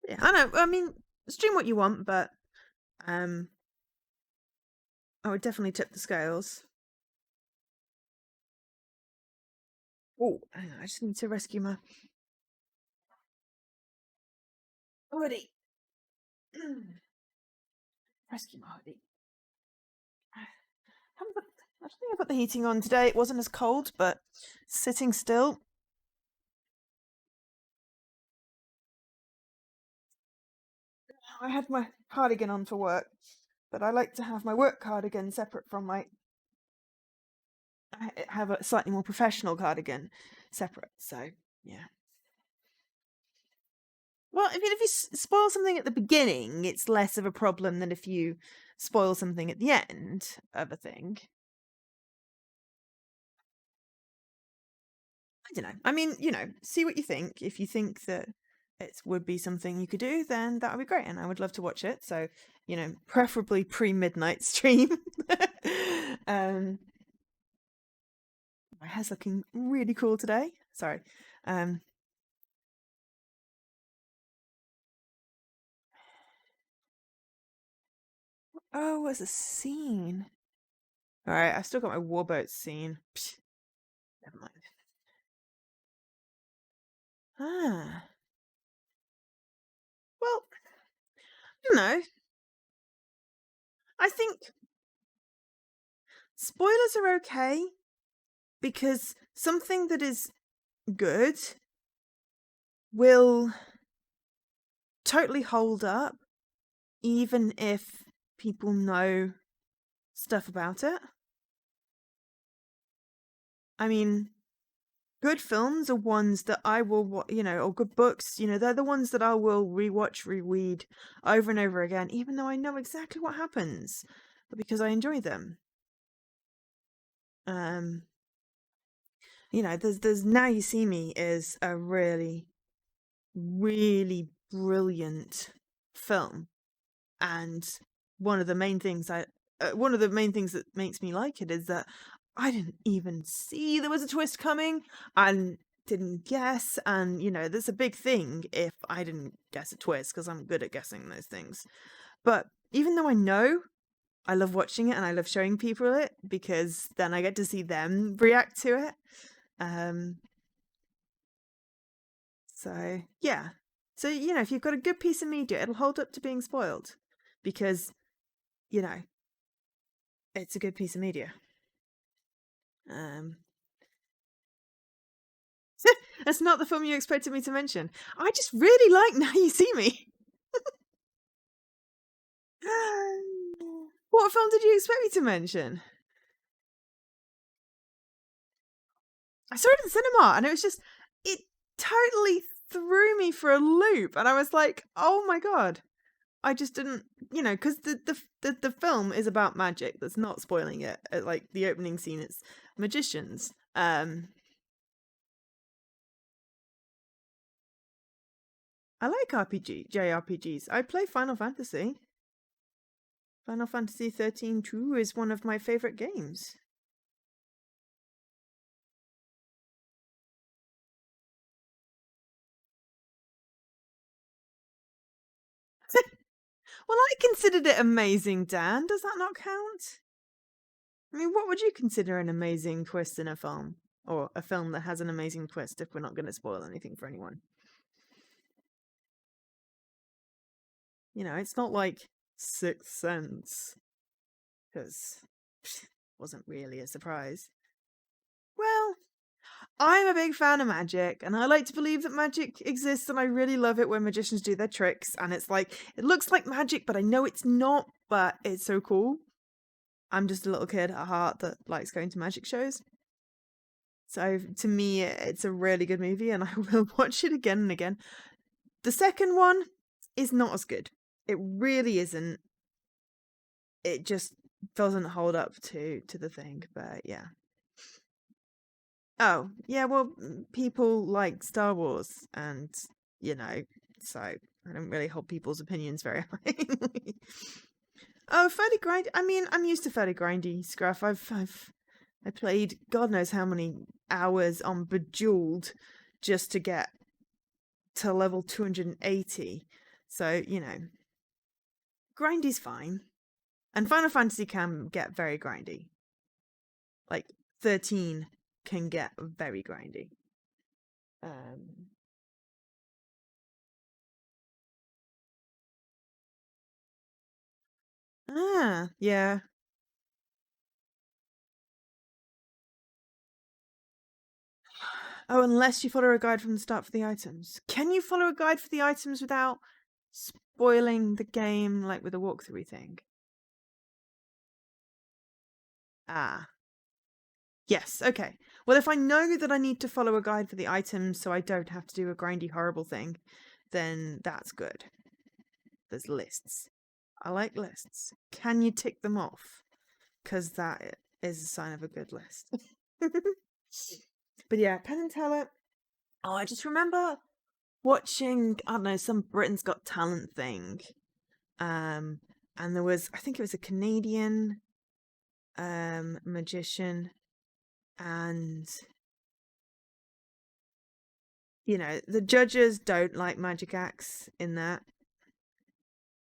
Yeah, I know. I mean, stream what you want, but I would definitely tip the scales. Oh, hang on, I just need to rescue my hoodie. Rescue my hoodie. I don't think I put the heating on today. It wasn't as cold, but sitting still. I had my cardigan on for work, but I like to have my work cardigan separate from my... I have a slightly more professional cardigan separate, so yeah. Well, if you spoil something at the beginning, it's less of a problem than if you spoil something at the end of a thing. I don't know. I mean, you know, see what you think. If you think that it would be something you could do, then that would be great, and I would love to watch it. So, you know, preferably pre-midnight stream. My hair's looking really cool today. Sorry. Oh, what's a scene? All right, I've still got my warboat scene. Psh, never mind. Ah. Well, you know, I think spoilers are okay because something that is good will totally hold up even if people know stuff about it. I mean, good films are ones that I will, or good books, they're the ones that I will rewatch, reread over and over again, even though I know exactly what happens, but because I enjoy them. There's Now You See Me is a really, really brilliant film, and one of the main things that makes me like it is that I didn't even see there was a twist coming and didn't guess. And that's a big thing if I didn't guess a twist, because I'm good at guessing those things. But even though I know, I love watching it and I love showing people it, because then I get to see them react to it. So yeah. So if you've got a good piece of media, it'll hold up to being spoiled, because it's a good piece of media. That's not the film you expected me to mention. I just really like Now You See Me. What film did you expect me to mention? I saw it in the cinema, and it totally threw me for a loop, and I was like, oh my god. I just didn't, because the film is about magic. That's not spoiling it. Like the opening scene, it's magicians. I like JRPGs. I play Final Fantasy. Final Fantasy 13 2 is one of my favorite games. Well, I considered it amazing, Dan. Does that not count? I mean, what would you consider an amazing twist in a film? Or a film that has an amazing twist, if we're not going to spoil anything for anyone? It's not like Sixth Sense, because wasn't really a surprise. Well, I'm a big fan of magic, and I like to believe that magic exists, and I really love it when magicians do their tricks, and it's like, it looks like magic, but I know it's not, but it's so cool. I'm just a little kid at heart that likes going to magic shows. So to me, it's a really good movie, and I will watch it again and again. The second one is not as good. It really isn't. It just doesn't hold up to the thing, but yeah. Oh, yeah, well, people like Star Wars, and, so I don't really hold people's opinions very highly. Oh, fairly grindy. I mean, I'm used to fairly grindy scruff. I played God knows how many hours on Bejeweled just to get to level 280. So, grindy's fine. And Final Fantasy can get very grindy. Like 13 can get very grindy. Yeah. Oh, unless you follow a guide from the start for the items. Can you follow a guide for the items without spoiling the game, like with a walkthrough thing? Ah. Yes, okay. Well, if I know that I need to follow a guide for the items so I don't have to do a grindy horrible thing, then that's good. There's lists. I like lists. Can you tick them off? Because that is a sign of a good list. But yeah, Penn and Teller. Oh, I just remember watching, I don't know, some Britain's Got Talent thing. And there was, I think it was a Canadian magician, and the judges don't like magic acts in that.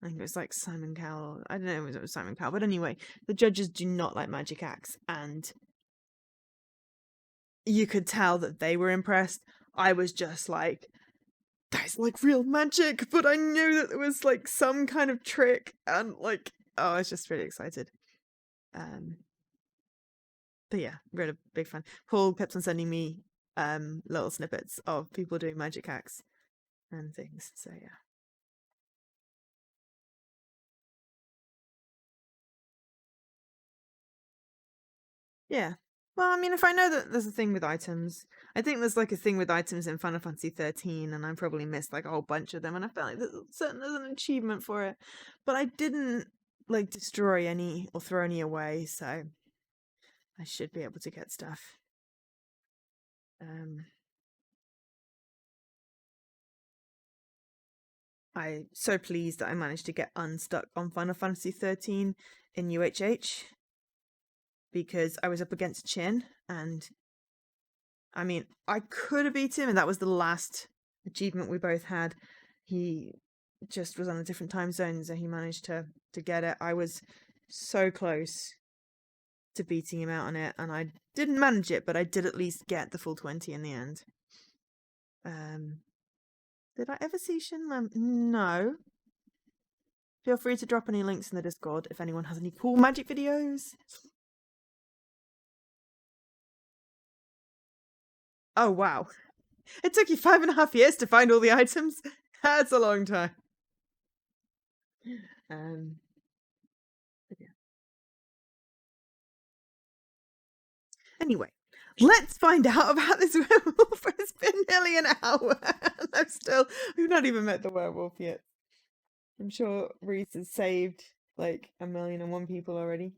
I think it was like Simon Cowell. I don't know if it was Simon Cowell, but anyway, the judges do not like magic acts, and you could tell that they were impressed. I was just like, that's like real magic, but I knew that there was like some kind of trick, and like, oh, I was just really excited. But yeah, really big fan. Paul kept on sending me little snippets of people doing magic acts and things. So yeah. Yeah. Well, I mean, if I know that there's a thing with items, I think there's like a thing with items in Final Fantasy 13, and I probably missed like a whole bunch of them, and I felt like there's an achievement for it, but I didn't like destroy any or throw any away, so I should be able to get stuff. I'm so pleased that I managed to get unstuck on Final Fantasy 13 in UHH because I was up against Chin, and I mean, I could have beat him, and that was the last achievement we both had. He just was on a different time zone, so he managed to get it. I was so close to beating him out on it, and I didn't manage it, but I did at least get the full 20 in the end. Did I ever see Shinlam? No. Feel free to drop any links in the Discord if anyone has any cool magic videos. Oh, wow. It took you 5.5 years to find all the items? That's a long time. Yeah. Anyway, let's find out about this werewolf. It's been nearly an hour, and we've not even met the werewolf yet. I'm sure Reese has saved like 1,000,001 people already.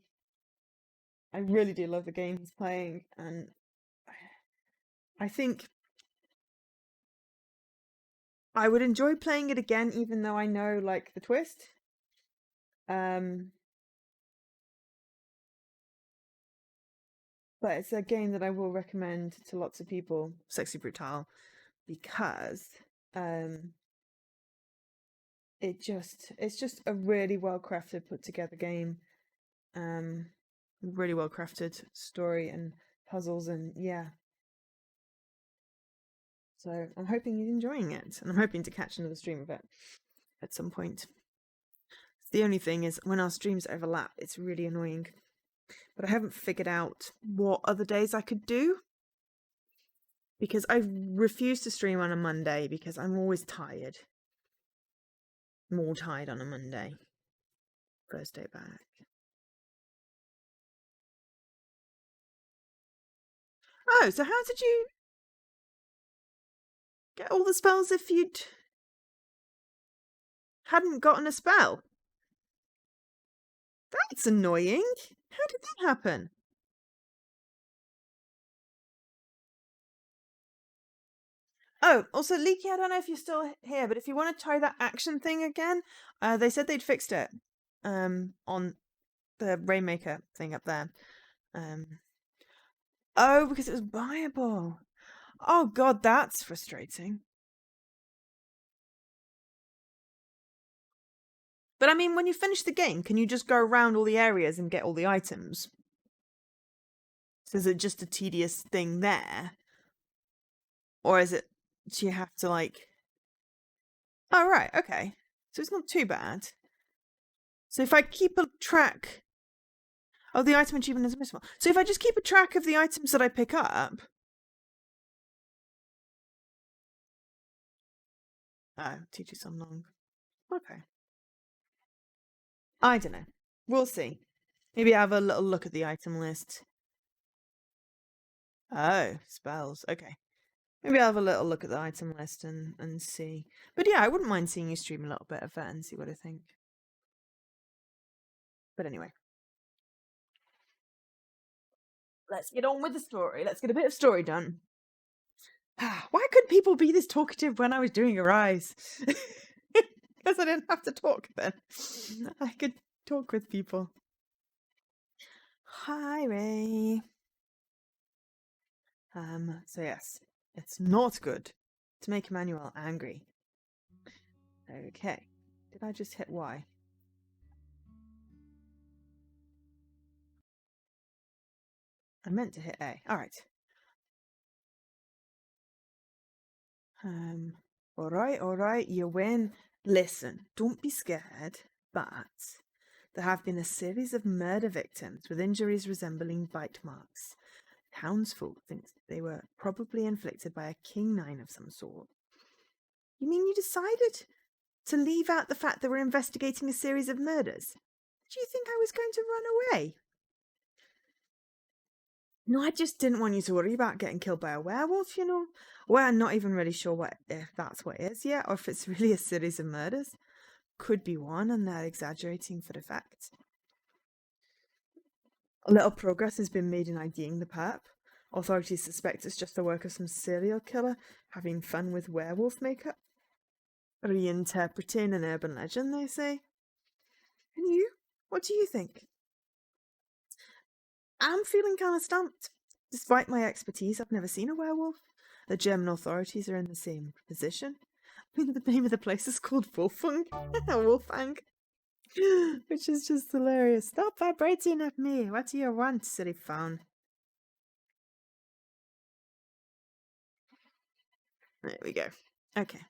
I really do love the game he's playing, and I think I would enjoy playing it again, even though I know like the twist. But it's a game that I will recommend to lots of people, Sexy Brutale, because it's just a really well crafted, put together game. Really well crafted story and puzzles, and yeah. So I'm hoping you're enjoying it, and I'm hoping to catch another stream of it at some point. The only thing is, when our streams overlap, it's really annoying. But I haven't figured out what other days I could do, because I refuse to stream on a Monday because I'm always tired. More tired on a Monday. First day back. Oh, so how did you get all the spells if you'd hadn't gotten a spell? That's annoying. How did that happen? Oh, also, Leaky, I don't know if you're still here, but if you want to try that action thing again, they said they'd fixed it on the Rainmaker thing up there. Oh, because it was buyable. Oh, God, that's frustrating. But I mean, when you finish the game, can you just go around all the areas and get all the items? So is it just a tedious thing there? Or is it, do you have to like... Oh, right, okay. So it's not too bad. So if I keep a track... Oh, the item achievement is missable. So if I just keep a track of the items that I pick up... Oh, teach you some long. Okay. I don't know. We'll see. Maybe have a little look at the item list. Oh, spells. Okay. Maybe I'll have a little look at the item list and see. But yeah, I wouldn't mind seeing you stream a little bit of that and see what I think. But anyway. Let's get on with the story. Let's get a bit of story done. Why couldn't people be this talkative when I was doing Arise? Because I didn't have to talk then. I could talk with people. Hi, Ray. So yes, it's not good to make Emmanuel angry. Okay. Did I just hit Y? I meant to hit A. Alright. Alright, you win. Listen, don't be scared, but there have been a series of murder victims with injuries resembling bite marks. Townsfolk think they were probably inflicted by a king9 of some sort. You mean you decided to leave out the fact that we're investigating a series of murders? Did you think I was going to run away? No, I just didn't want you to worry about getting killed by a werewolf, you know. We're not even really sure if that's what it is yet, or if it's really a series of murders. Could be one, and they're exaggerating for effect. A little progress has been made in IDing the perp. Authorities suspect it's just the work of some serial killer having fun with werewolf makeup. Reinterpreting an urban legend, they say. And you? What do you think? I'm feeling kind of stumped. Despite my expertise, I've never seen a werewolf. The German authorities are in the same position. I mean, the name of the place is called Wolfgang. Wolfgang. Which is just hilarious. Stop vibrating at me. What do you want, silly phone? There we go. Okay.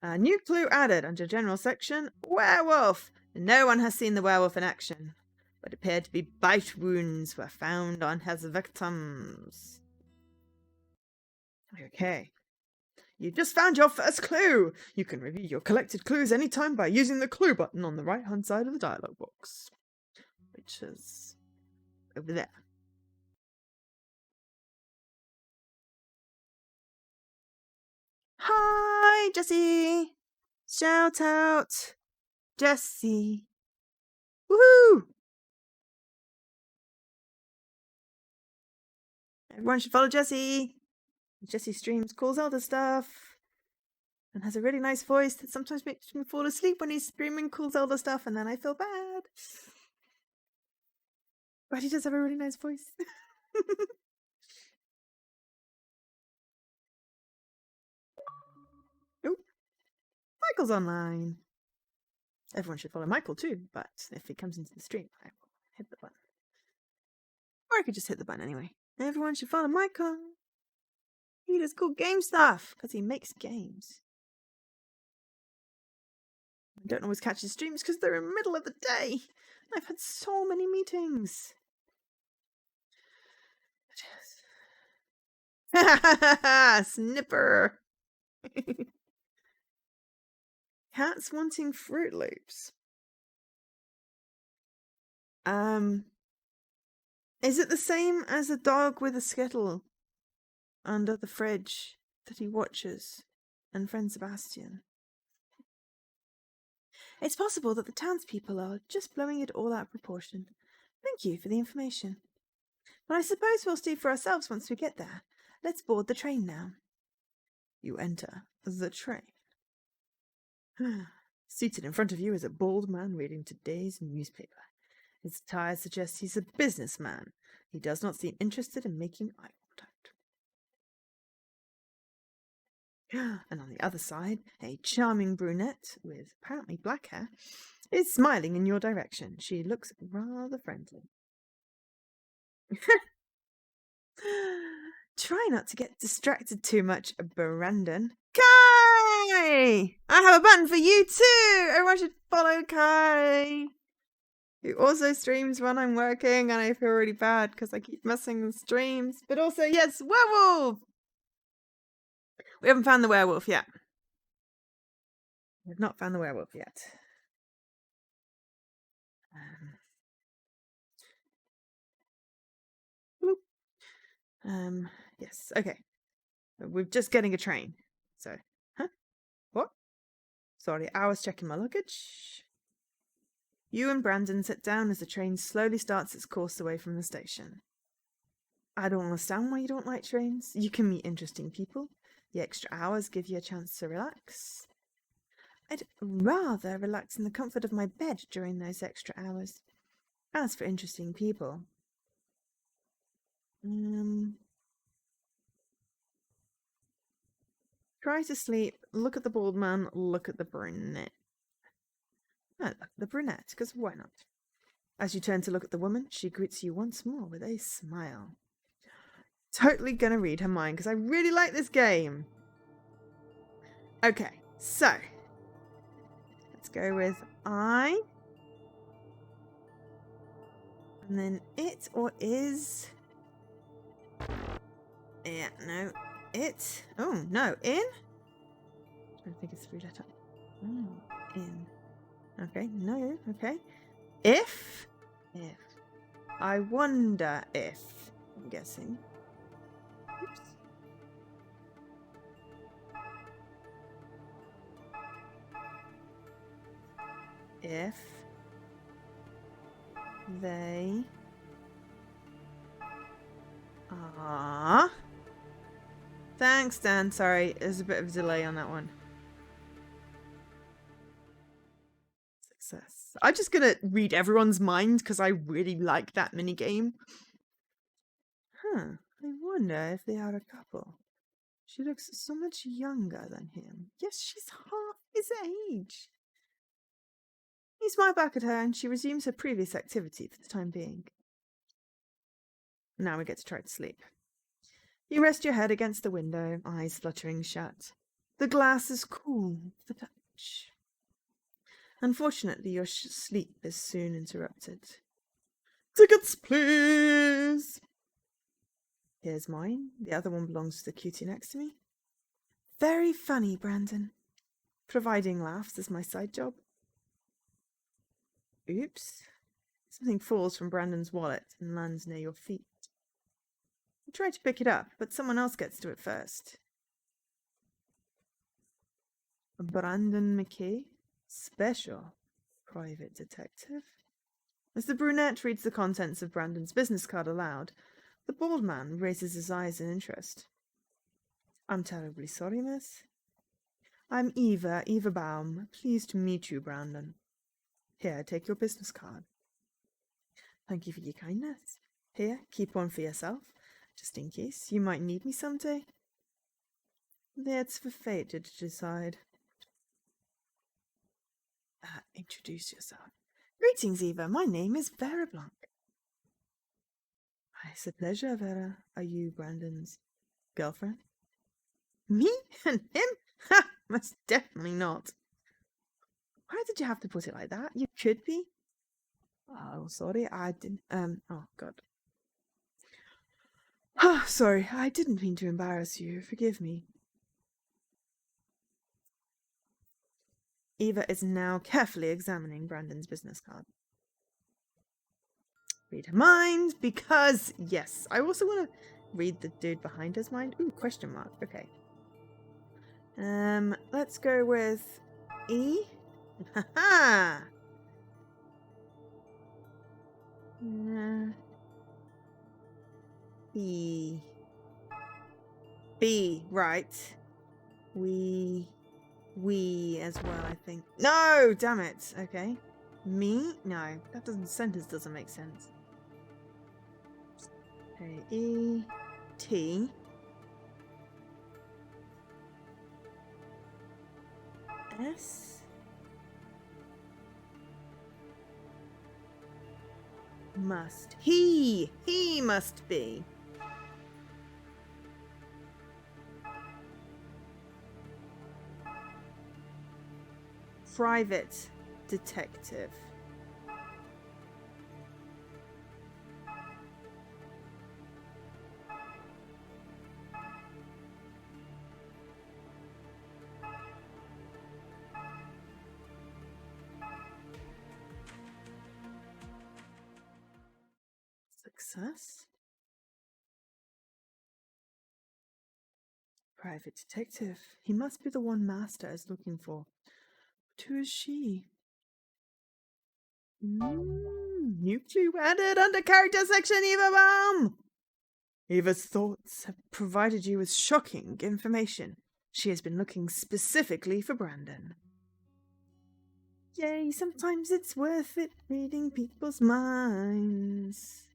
A new clue added under general section, werewolf. No one has seen the werewolf in action, but appeared to be bite wounds were found on his victims. Okay. You've just found your first clue. You can review your collected clues anytime by using the clue button on the right-hand side of the dialog box, which is over there. Hi, Jessie! Shout out! Jessie! Woohoo! Everyone should follow Jessie! Jessie streams cool Zelda stuff and has a really nice voice that sometimes makes me fall asleep when he's screaming cool Zelda stuff, and then I feel bad. But he does have a really nice voice. Oh, Michael's online. Everyone should follow Michael too, but if he comes into the stream, I will hit the button. Or I could just hit the button anyway. Everyone should follow Michael. He does cool game stuff, because he makes games. I don't always catch his streams because they're in the middle of the day. I've had so many meetings. Snipper. Cats wanting Fruit Loops. Is it the same as a dog with a skittle under the fridge that he watches and friend Sebastian? It's possible that the townspeople are just blowing it all out of proportion. Thank you for the information. But I suppose we'll see for ourselves once we get there. Let's board the train now. You enter the train. Seated in front of you is a bald man reading today's newspaper. His attire suggests he's a businessman. He does not seem interested in making eye contact. And on the other side, a charming brunette with apparently black hair is smiling in your direction. She looks rather friendly. Try not to get distracted too much, Brandon. Kai! I have a button for you too! Everyone should follow Kai! Who also streams when I'm working, and I feel really bad because I keep missing the streams. But also, yes, werewolf! We haven't found the werewolf yet. We have not found the werewolf yet. Yes, okay. We're just getting a train. So, huh? What? Sorry, I was checking my luggage. You and Brandon sit down as the train slowly starts its course away from the station. I don't understand why you don't like trains. You can meet interesting people. The extra hours give you a chance to relax. I'd rather relax in the comfort of my bed during those extra hours. As for interesting people... Try to sleep, look at the bald man, look at the brunette. I like the brunette, because why not? As you turn to look at the woman, she greets you once more with a smile. Totally gonna read her mind, because I really like this game. Okay, so. Let's go with I. And then it or is. Yeah, no. It. Oh, no. In? I don't think it's 3-letter. Oh, in. Okay, no. Okay. If. I wonder if. I'm guessing. Oops. If they are... Thanks, Dan. Sorry, there's a bit of a delay on that one. Success. I'm just gonna read everyone's mind because I really like that minigame. Huh. I wonder if they are a couple. She looks so much younger than him. Yes, she's half his age. He smiles back at her and she resumes her previous activity for the time being. Now we get to try to sleep. You rest your head against the window, eyes fluttering shut. The glass is cool for the touch. Unfortunately, your sleep is soon interrupted. Tickets, please! Here's mine. The other one belongs to the cutie next to me. Very funny, Brandon. Providing laughs is my side job. Oops. Something falls from Brandon's wallet and lands near your feet. You try to pick it up, but someone else gets to it first. Brandon McKay, special private detective. As the brunette reads the contents of Brandon's business card aloud, the bald man raises his eyes in interest. I'm terribly sorry, miss. I'm Eva Baum. Pleased to meet you, Brandon. Here, take your business card. Thank you for your kindness. Here, keep one for yourself, just in case you might need me someday. That's for fate to decide. Introduce yourself. Greetings, Eva. My name is Vera Blanc. It's a pleasure, Vera. Are you Brandon's girlfriend? Me and him? Ha! Most definitely not. Why did you have to put it like that? You could be. Oh, sorry, I didn't. Oh, God. Ah, sorry, I didn't mean to embarrass you. Forgive me. Eva is now carefully examining Brandon's business card. Read her mind, because, yes, I also want to read the dude behind his mind. Ooh, question mark. Okay. Let's go with E. Haha! E. B, right. We as well, I think. No, damn it. Okay. Me? No, that sentence doesn't make sense. Okay, E, T. S. Must. He must be. Private detective. Success. Private detective. He must be the one Master is looking for. But who is she? New clue added under character section, Eva Baum! Eva's thoughts have provided you with shocking information. She has been looking specifically for Brandon. Yay, sometimes it's worth it reading people's minds.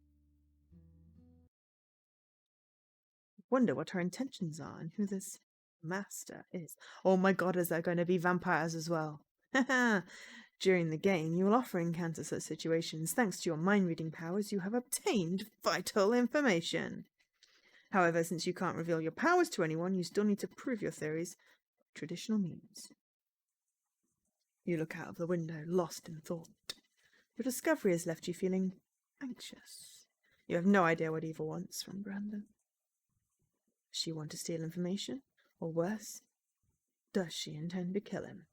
Wonder what her intentions are and who this Master is. Oh my god, is there going to be vampires as well? Haha! During the game, you will often encounter such situations. Thanks to your mind-reading powers, you have obtained vital information. However, since you can't reveal your powers to anyone, you still need to prove your theories by traditional means. You look out of the window, lost in thought. Your discovery has left you feeling anxious. You have no idea what Eva wants from Brandon. Does she want to steal information? Or worse, does she intend to kill him?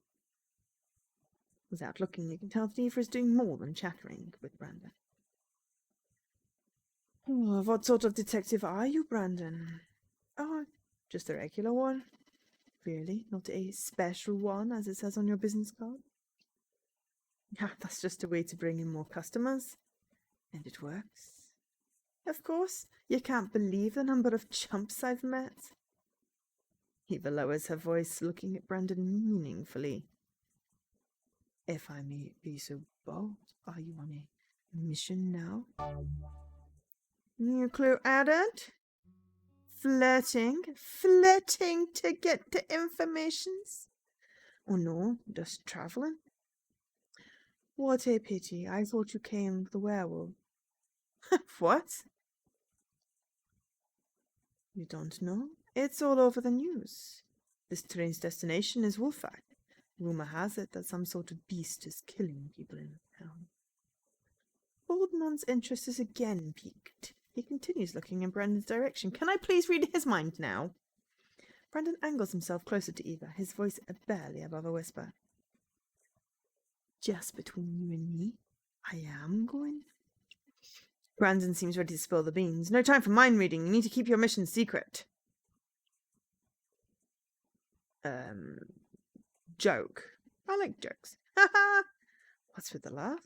Without looking, you can tell that Eva is doing more than chattering with Brandon. Oh, what sort of detective are you, Brandon? Oh, just a regular one. Really? Not a special one, as it says on your business card? Yeah, that's just a way to bring in more customers. And it works. Of course. You can't believe the number of chumps I've met. Eva lowers her voice, looking at Brandon meaningfully. If I may be so bold, are you on a mission now? New clue added? Flirting to get the informations? Oh no, just traveling? What a pity. I thought you came with the werewolf. What? You don't know? It's all over the news. This train's destination is Wolfak. Rumor has it that some sort of beast is killing people in town. Oldman's interest is again piqued. He continues looking in Brandon's direction. Can I please read his mind now? Brandon angles himself closer to Eva, his voice barely above a whisper. Just between you and me, I am going. Brandon seems ready to spill the beans. No time for mind reading. You need to keep your mission secret. Joke. I like jokes. Haha. What's with the laugh?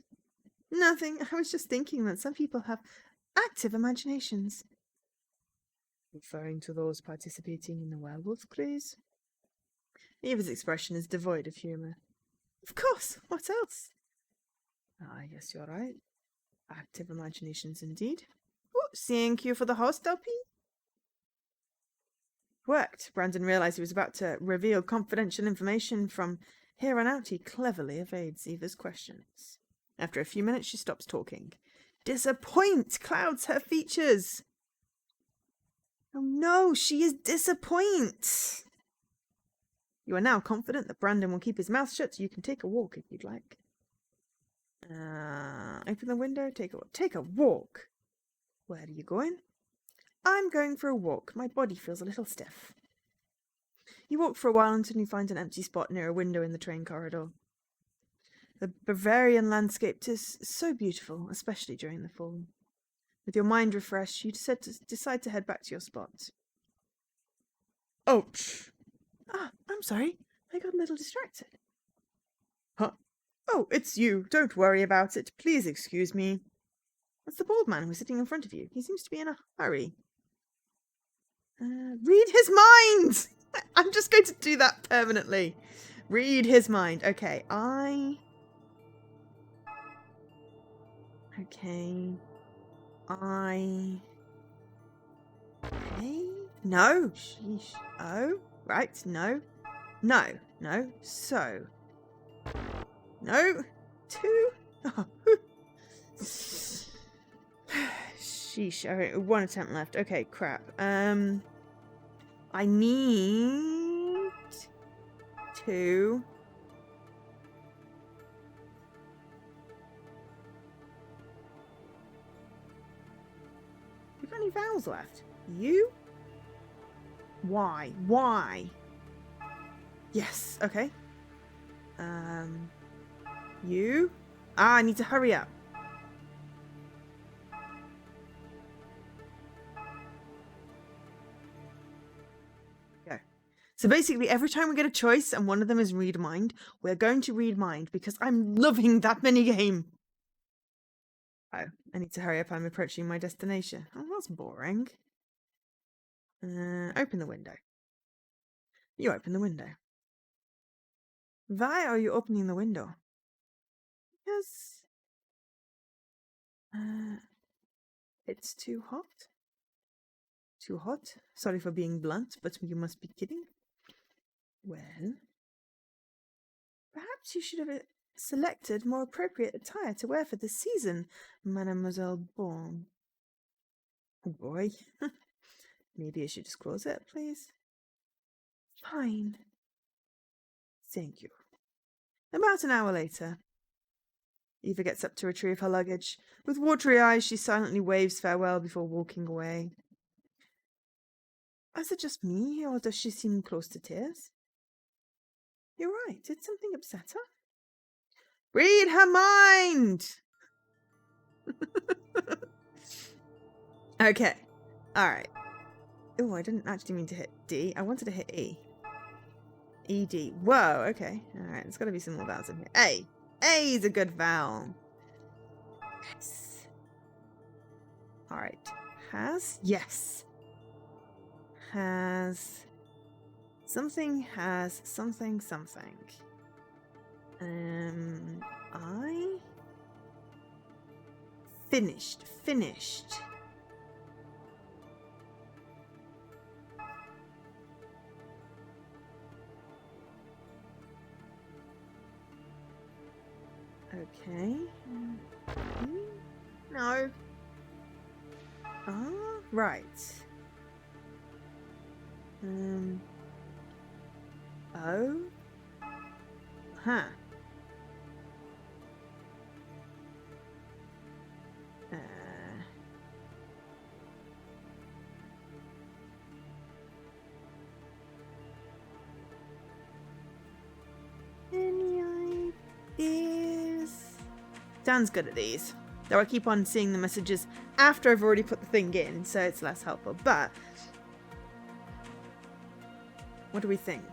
Nothing. I was just thinking that some people have active imaginations. Referring to those participating in the werewolf craze? Eva's expression is devoid of humour. Of course. What else? Ah, yes, you're right. Active imaginations indeed. Oh, seeing cue for the host, LP? Worked. Brandon realised he was about to reveal confidential information. From here on out, he cleverly evades Eva's questions. After a few minutes, she stops talking. Disappoint clouds her features. Oh no, she is disappoint. You are now confident that Brandon will keep his mouth shut, so you can take a walk if you'd like. Open the window, take a walk. Where are you going? I'm going for a walk. My body feels a little stiff. You walk for a while until you find an empty spot near a window in the train corridor. The Bavarian landscape is so beautiful, especially during the fall. With your mind refreshed, you decide to head back to your spot. Ouch! Ah, I'm sorry. I got a little distracted. Huh? Oh, it's you. Don't worry about it. Please excuse me. That's the bald man who was sitting in front of you. He seems to be in a hurry. Read his mind! I'm just going to do that permanently. Read his mind. Okay, Okay. No. Sheesh. Oh. Right. No. No. No. So. No. Two. Oh. Sheesh. Okay, one attempt left. Okay, crap. I need to... You've got any vowels left? You? Why? Why? Yes, okay. You? Ah, I need to hurry up. Go. So basically, every time we get a choice and one of them is read mind, we're going to read mind because I'm loving that minigame. Oh, I need to hurry up. I'm approaching my destination. Oh, that's boring. Open the window. You open the window. Why are you opening the window? Because it's too hot. Too hot? Sorry for being blunt, but you must be kidding. Well, perhaps you should have selected more appropriate attire to wear for the season, Mademoiselle Bon. Oh boy. Maybe I should just close it, please. Fine. Thank you. About an hour later, Eva gets up to retrieve her luggage. With watery eyes, she silently waves farewell before walking away. Is it just me, or does she seem close to tears? You're right. Did something upset her? Read her mind! Okay. Alright. Oh, I didn't actually mean to hit D. I wanted to hit E. ED. Whoa, okay. Alright, there's got to be some more vowels in here. A. A is a good vowel. Yes. Alright. Has? Yes. Has. Something has something something. I. Finished. Finished. Okay. No. Ah, right. Oh. Huh. Any ideas? Dan's good at these. Though I keep on seeing the messages after I've already put the thing in, so it's less helpful. But what do we think?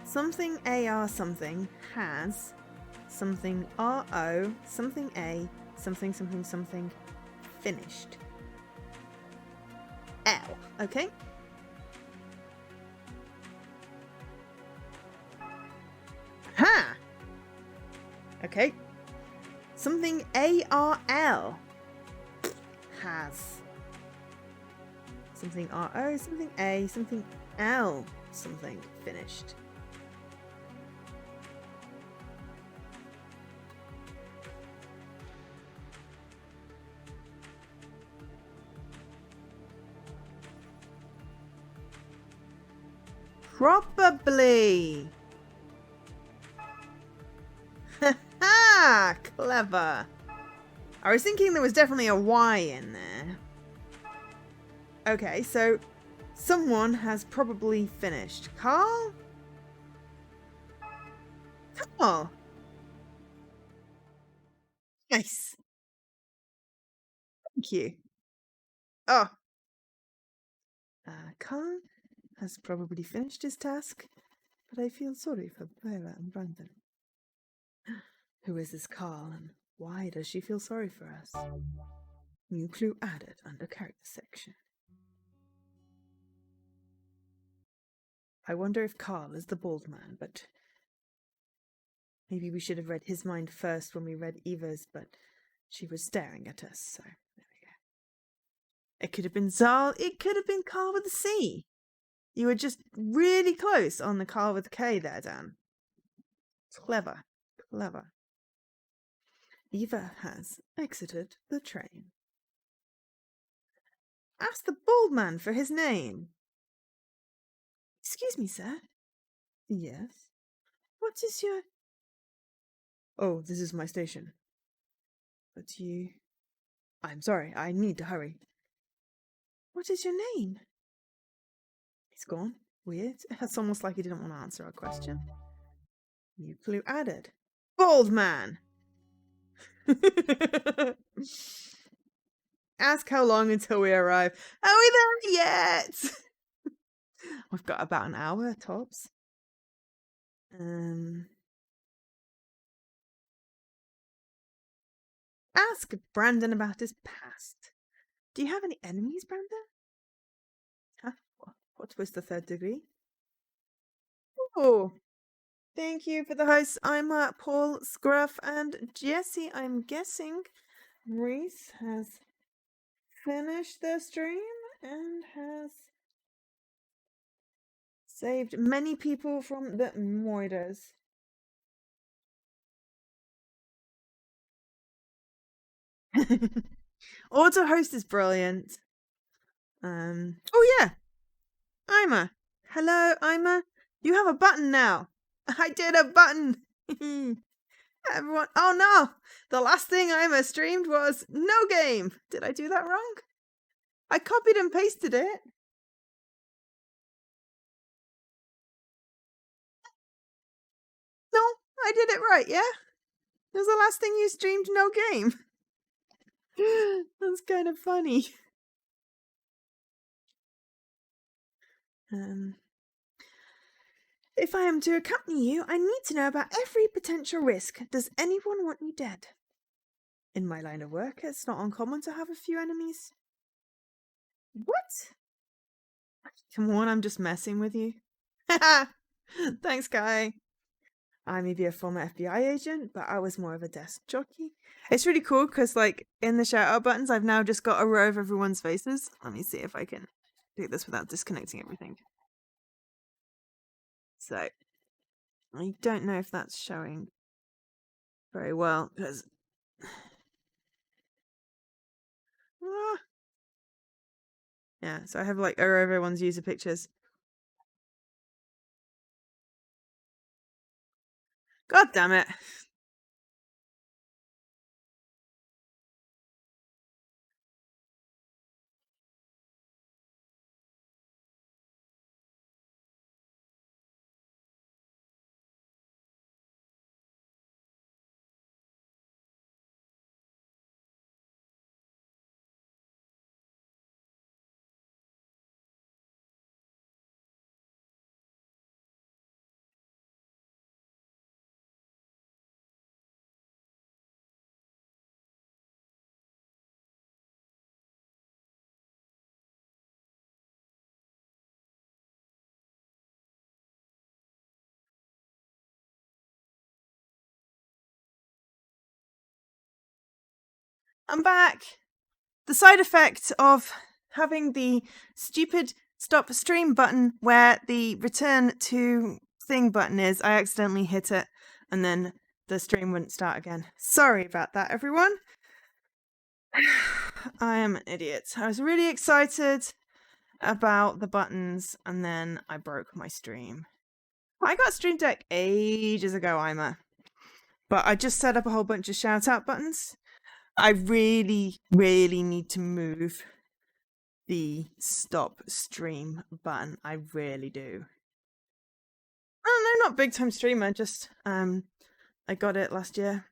Something AR something has something RO something A something something something finished. L. Okay. Ha! Okay. Something ARL has something RO, something A, something L, something finished. Probably. Ha! Clever. I was thinking there was definitely a Y in there. Okay, so someone has probably finished. Carl? Carl. Nice. Thank you. Oh. Carl has probably finished his task, but I feel sorry for Vera and Brandon. Who is this Carl, and why does she feel sorry for us? New clue added under character section. I wonder if Carl is the bald man, but maybe we should have read his mind first when we read Eva's, but she was staring at us, so there we go. It could have been Zal, it could have been Carl with a C. You were just really close on the Carl with a K there, Dan. Clever. Clever. Eva has exited the train. Ask the bald man for his name. Excuse me, sir. Yes? What is your... Oh, this is my station. But you... I'm sorry, I need to hurry. What is your name? He's gone. Weird. It's almost like he didn't want to answer our question. New clue added. Bald man! Ask how long until we arrive. Are we there yet? We've got about an hour, tops. Ask Brandon about his past. Do you have any enemies, Brandon? Huh? What was the third degree? Oh, thank you for the hosts. I'm Paul, Scruff, and Jesse. I'm guessing Reese has finished the stream and has saved many people from the moiders. Auto host is brilliant. Oh yeah, Ima. Hello, Ima. You have a button now. I did a button. Everyone. Oh no, the last thing Ima streamed was no game. Did I do that wrong? I copied and pasted it. No, I did it right, yeah? It was the last thing you streamed, no game. That's kind of funny. If I am to accompany you, I need to know about every potential risk. Does anyone want you dead? In my line of work, it's not uncommon to have a few enemies. What? Come on, I'm just messing with you. Thanks, guy. I may be a former FBI agent, but I was more of a desk jockey. It's really cool because, like, in the shout out buttons, I've now just got a row of everyone's faces. Let me see if I can do this without disconnecting everything. So, I don't know if that's showing very well because. Yeah, so I have like a row of everyone's user pictures. God damn it. I'm back. The side effect of having the stupid stop stream button where the return to thing button is, I accidentally hit it and then the stream wouldn't start again. Sorry about that, everyone. I am an idiot. I was really excited about the buttons and then I broke my stream. I got Stream Deck ages ago, Ima. But I just set up a whole bunch of shout out buttons. I really, really need to move the stop stream button. I really do. Oh no, not big time streamer, just I got it last year.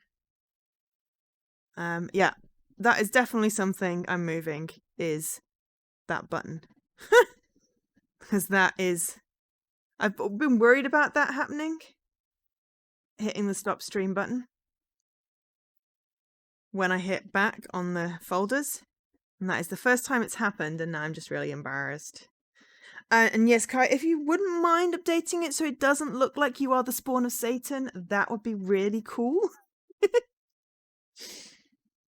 Yeah. That is definitely something I'm moving, is that button. Because that is, I've been worried about that happening. Hitting the stop stream button when I hit back on the folders. And that is the first time it's happened, and now I'm just really embarrassed. And yes, Kai, if you wouldn't mind updating it so it doesn't look like you are the spawn of Satan, that would be really cool.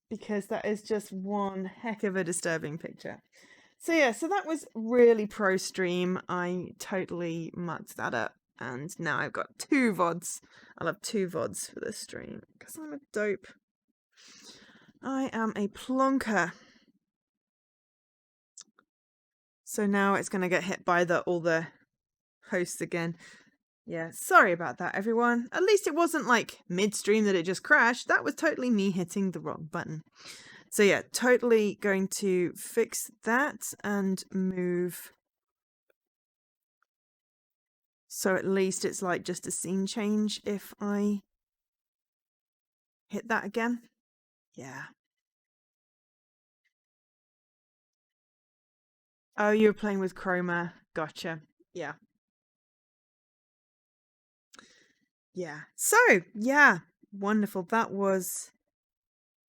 Because that is just one heck of a disturbing picture. So yeah, so that was really pro stream. I totally mucked that up. And now I've got 2 VODs. I'll have 2 VODs for this stream. Because I'm a dope. I am a plonker. So now it's going to get hit by all the hosts again. Yeah, sorry about that, everyone. At least it wasn't like midstream that it just crashed. That was totally me hitting the wrong button. So yeah, totally going to fix that and move. So at least it's like just a scene change if I hit that again. Yeah. Oh, you were playing with Chroma. Gotcha. Yeah. Yeah. So, yeah. Wonderful. That was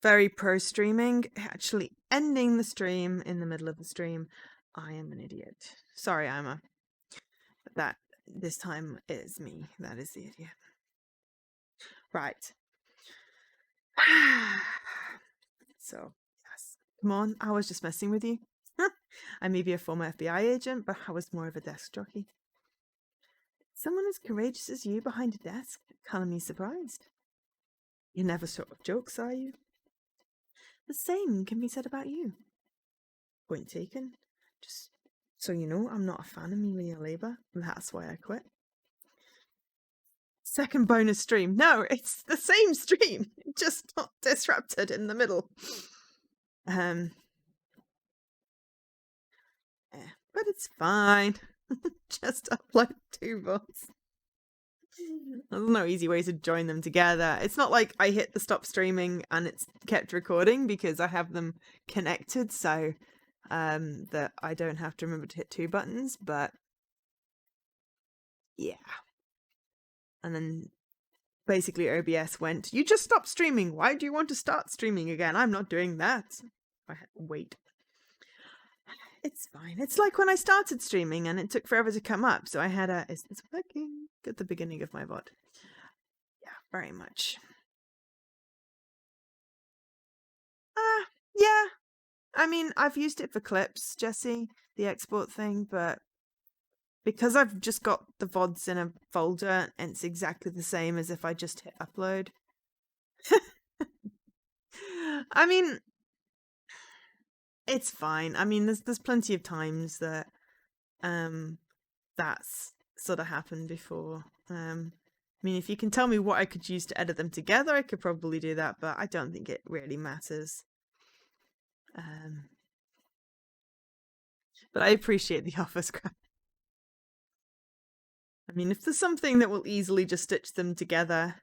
very pro streaming. Actually ending the stream in the middle of the stream. I am an idiot. Sorry, Emma. That this time is me. That is the idiot. Right. So, yes. Come on. I was just messing with you. I may be a former FBI agent, but I was more of a desk jockey. Someone as courageous as you behind a desk? Color me surprised. You never sort of jokes, are you? The same can be said about you. Point taken. Just so you know, I'm not a fan of Amelia Labour. That's why I quit. Second bonus stream. No, it's the same stream, just not disrupted in the middle. Yeah, but it's fine. Just upload 2 votes. There's no easy way to join them together. It's not like I hit the stop streaming and it's kept recording because I have them connected, so that I don't have to remember to hit 2 buttons, but Yeah. And then basically OBS went, "You just stopped streaming. Why do you want to start streaming again? I'm not doing that." I had to wait. It's fine. It's like when I started streaming and it took forever to come up. So I had is this working? At the beginning of my VOD. Yeah, very much. Yeah. I mean, I've used it for clips, Jesse, the export thing, but because I've just got the VODs in a folder, and it's exactly the same as if I just hit upload. I mean, it's fine. I mean, there's plenty of times that that's sort of happened before. I mean, if you can tell me what I could use to edit them together, I could probably do that, but I don't think it really matters. But I appreciate the offer, Scrap. I mean, if there's something that will easily just stitch them together.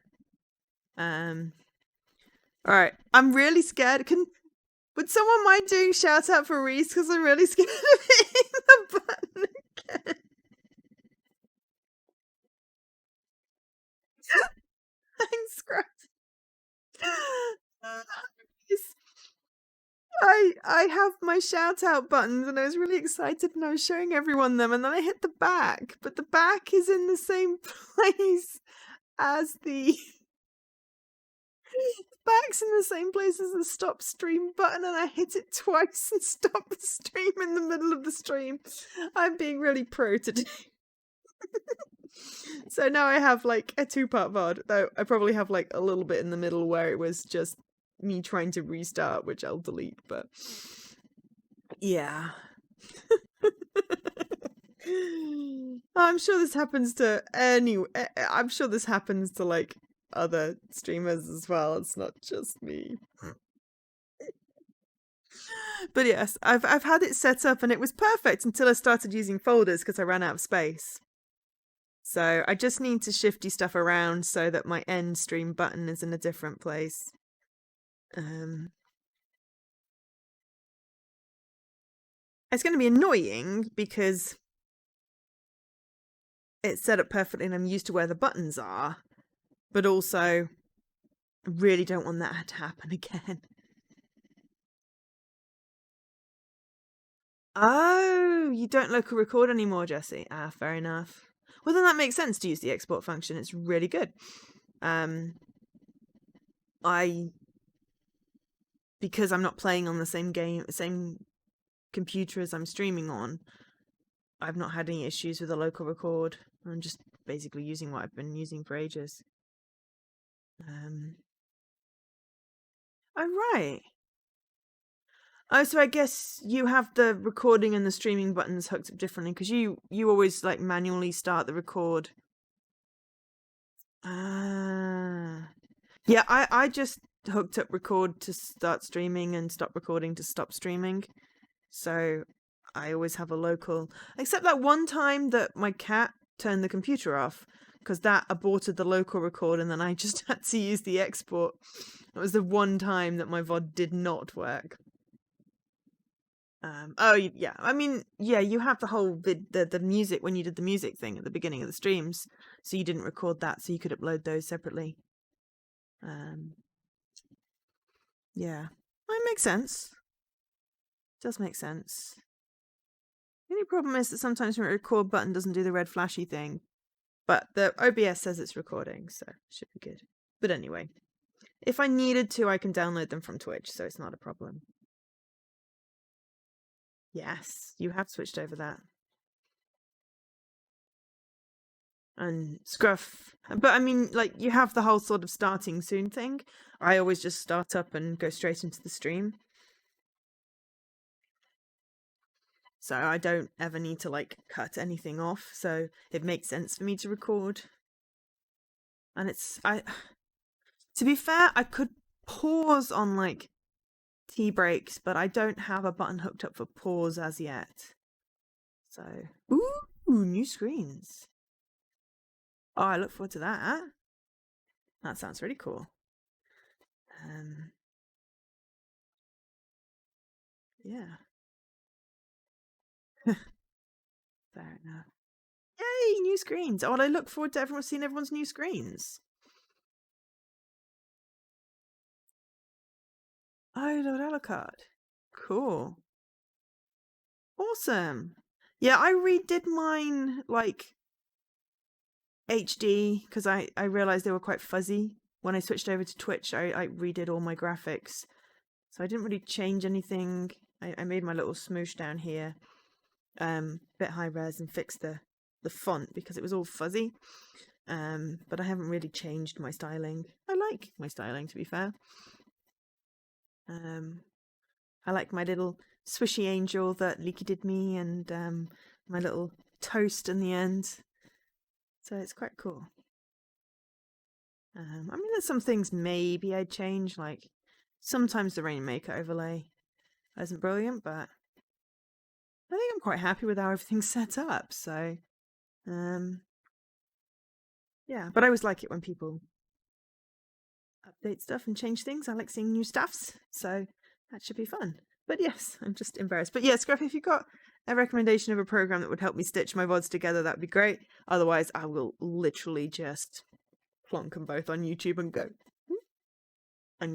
Alright, I'm really scared. Would someone mind doing shout out for Reese? Because I'm really scared of hitting the button again. Thanks, Scrap. I have my shout out buttons and I was really excited and I was showing everyone them and then I hit the back, but the back is in the same place as the back's in the same place as the stop stream button and I hit it twice and stopped the stream in the middle of the stream. I'm being really pro today. So now I have like a 2-part VOD, though I probably have like a little bit in the middle where it was just me trying to restart, which I'll delete, but yeah. I'm sure this happens to I'm sure this happens to like other streamers as well. It's not just me. But yes, I've had it set up and it was perfect until I started using folders because I ran out of space. So I just need to shifty stuff around so that my end stream button is in a different place. It's going to be annoying because it's set up perfectly and I'm used to where the buttons are, but also I really don't want that to happen again. Oh, you don't local record anymore, Jesse. Ah, fair enough. Well, then that makes sense to use the export function. It's really good. Because I'm not playing on the same computer as I'm streaming on, I've not had any issues with the local record. I'm just basically using what I've been using for ages. Oh, right. Oh, so I guess you have the recording and the streaming buttons hooked up differently because you always like manually start the record. Ah. Yeah, I just hooked up record to start streaming and stop recording to stop streaming. So I always have a local, except that one time that my cat turned the computer off because that aborted the local record and then I just had to use the export. It was the one time that my VOD did not work. Oh yeah, I mean, yeah, you have the whole the music when you did the music thing at the beginning of the streams, so you didn't record that, so you could upload those separately. Yeah, that makes sense. Does make sense. The only problem is that sometimes my record button doesn't do the red flashy thing, but the OBS says it's recording, so it should be good. But anyway, if I needed to, I can download them from Twitch, so it's not a problem. Yes, you have switched over that. And Scruff. But I mean, like, you have the whole sort of starting soon thing. I always just start up and go straight into the stream. So I don't ever need to, like, cut anything off. So it makes sense for me to record. And to be fair, I could pause on, like, tea breaks, but I don't have a button hooked up for pause as yet. So, ooh, new screens. Oh, I look forward to that. That sounds really cool. Yeah. Fair enough. Yay, new screens. Oh, and I look forward to seeing everyone's new screens. Oh, Lord Alucard. Cool. Awesome. Yeah, I redid mine, like, HD, because I realized they were quite fuzzy. When I switched over to Twitch, I redid all my graphics. So I didn't really change anything. I made my little smoosh down here, bit high res, and fixed the font because it was all fuzzy. But I haven't really changed my styling. I like my styling, to be fair. I like my little swishy angel that Leaky did me, and my little toast in the end. So it's quite cool. I mean, there's some things maybe I'd change, like sometimes the Rainmaker overlay isn't brilliant, but I think I'm quite happy with how everything's set up. So, yeah, but I always like it when people update stuff and change things. I like seeing new stuffs, so that should be fun. But yes, I'm just embarrassed. But yeah, Scruff, if you've got a recommendation of a program that would help me stitch my VODs together, that'd be great. Otherwise, I will literally just plonk them both on YouTube and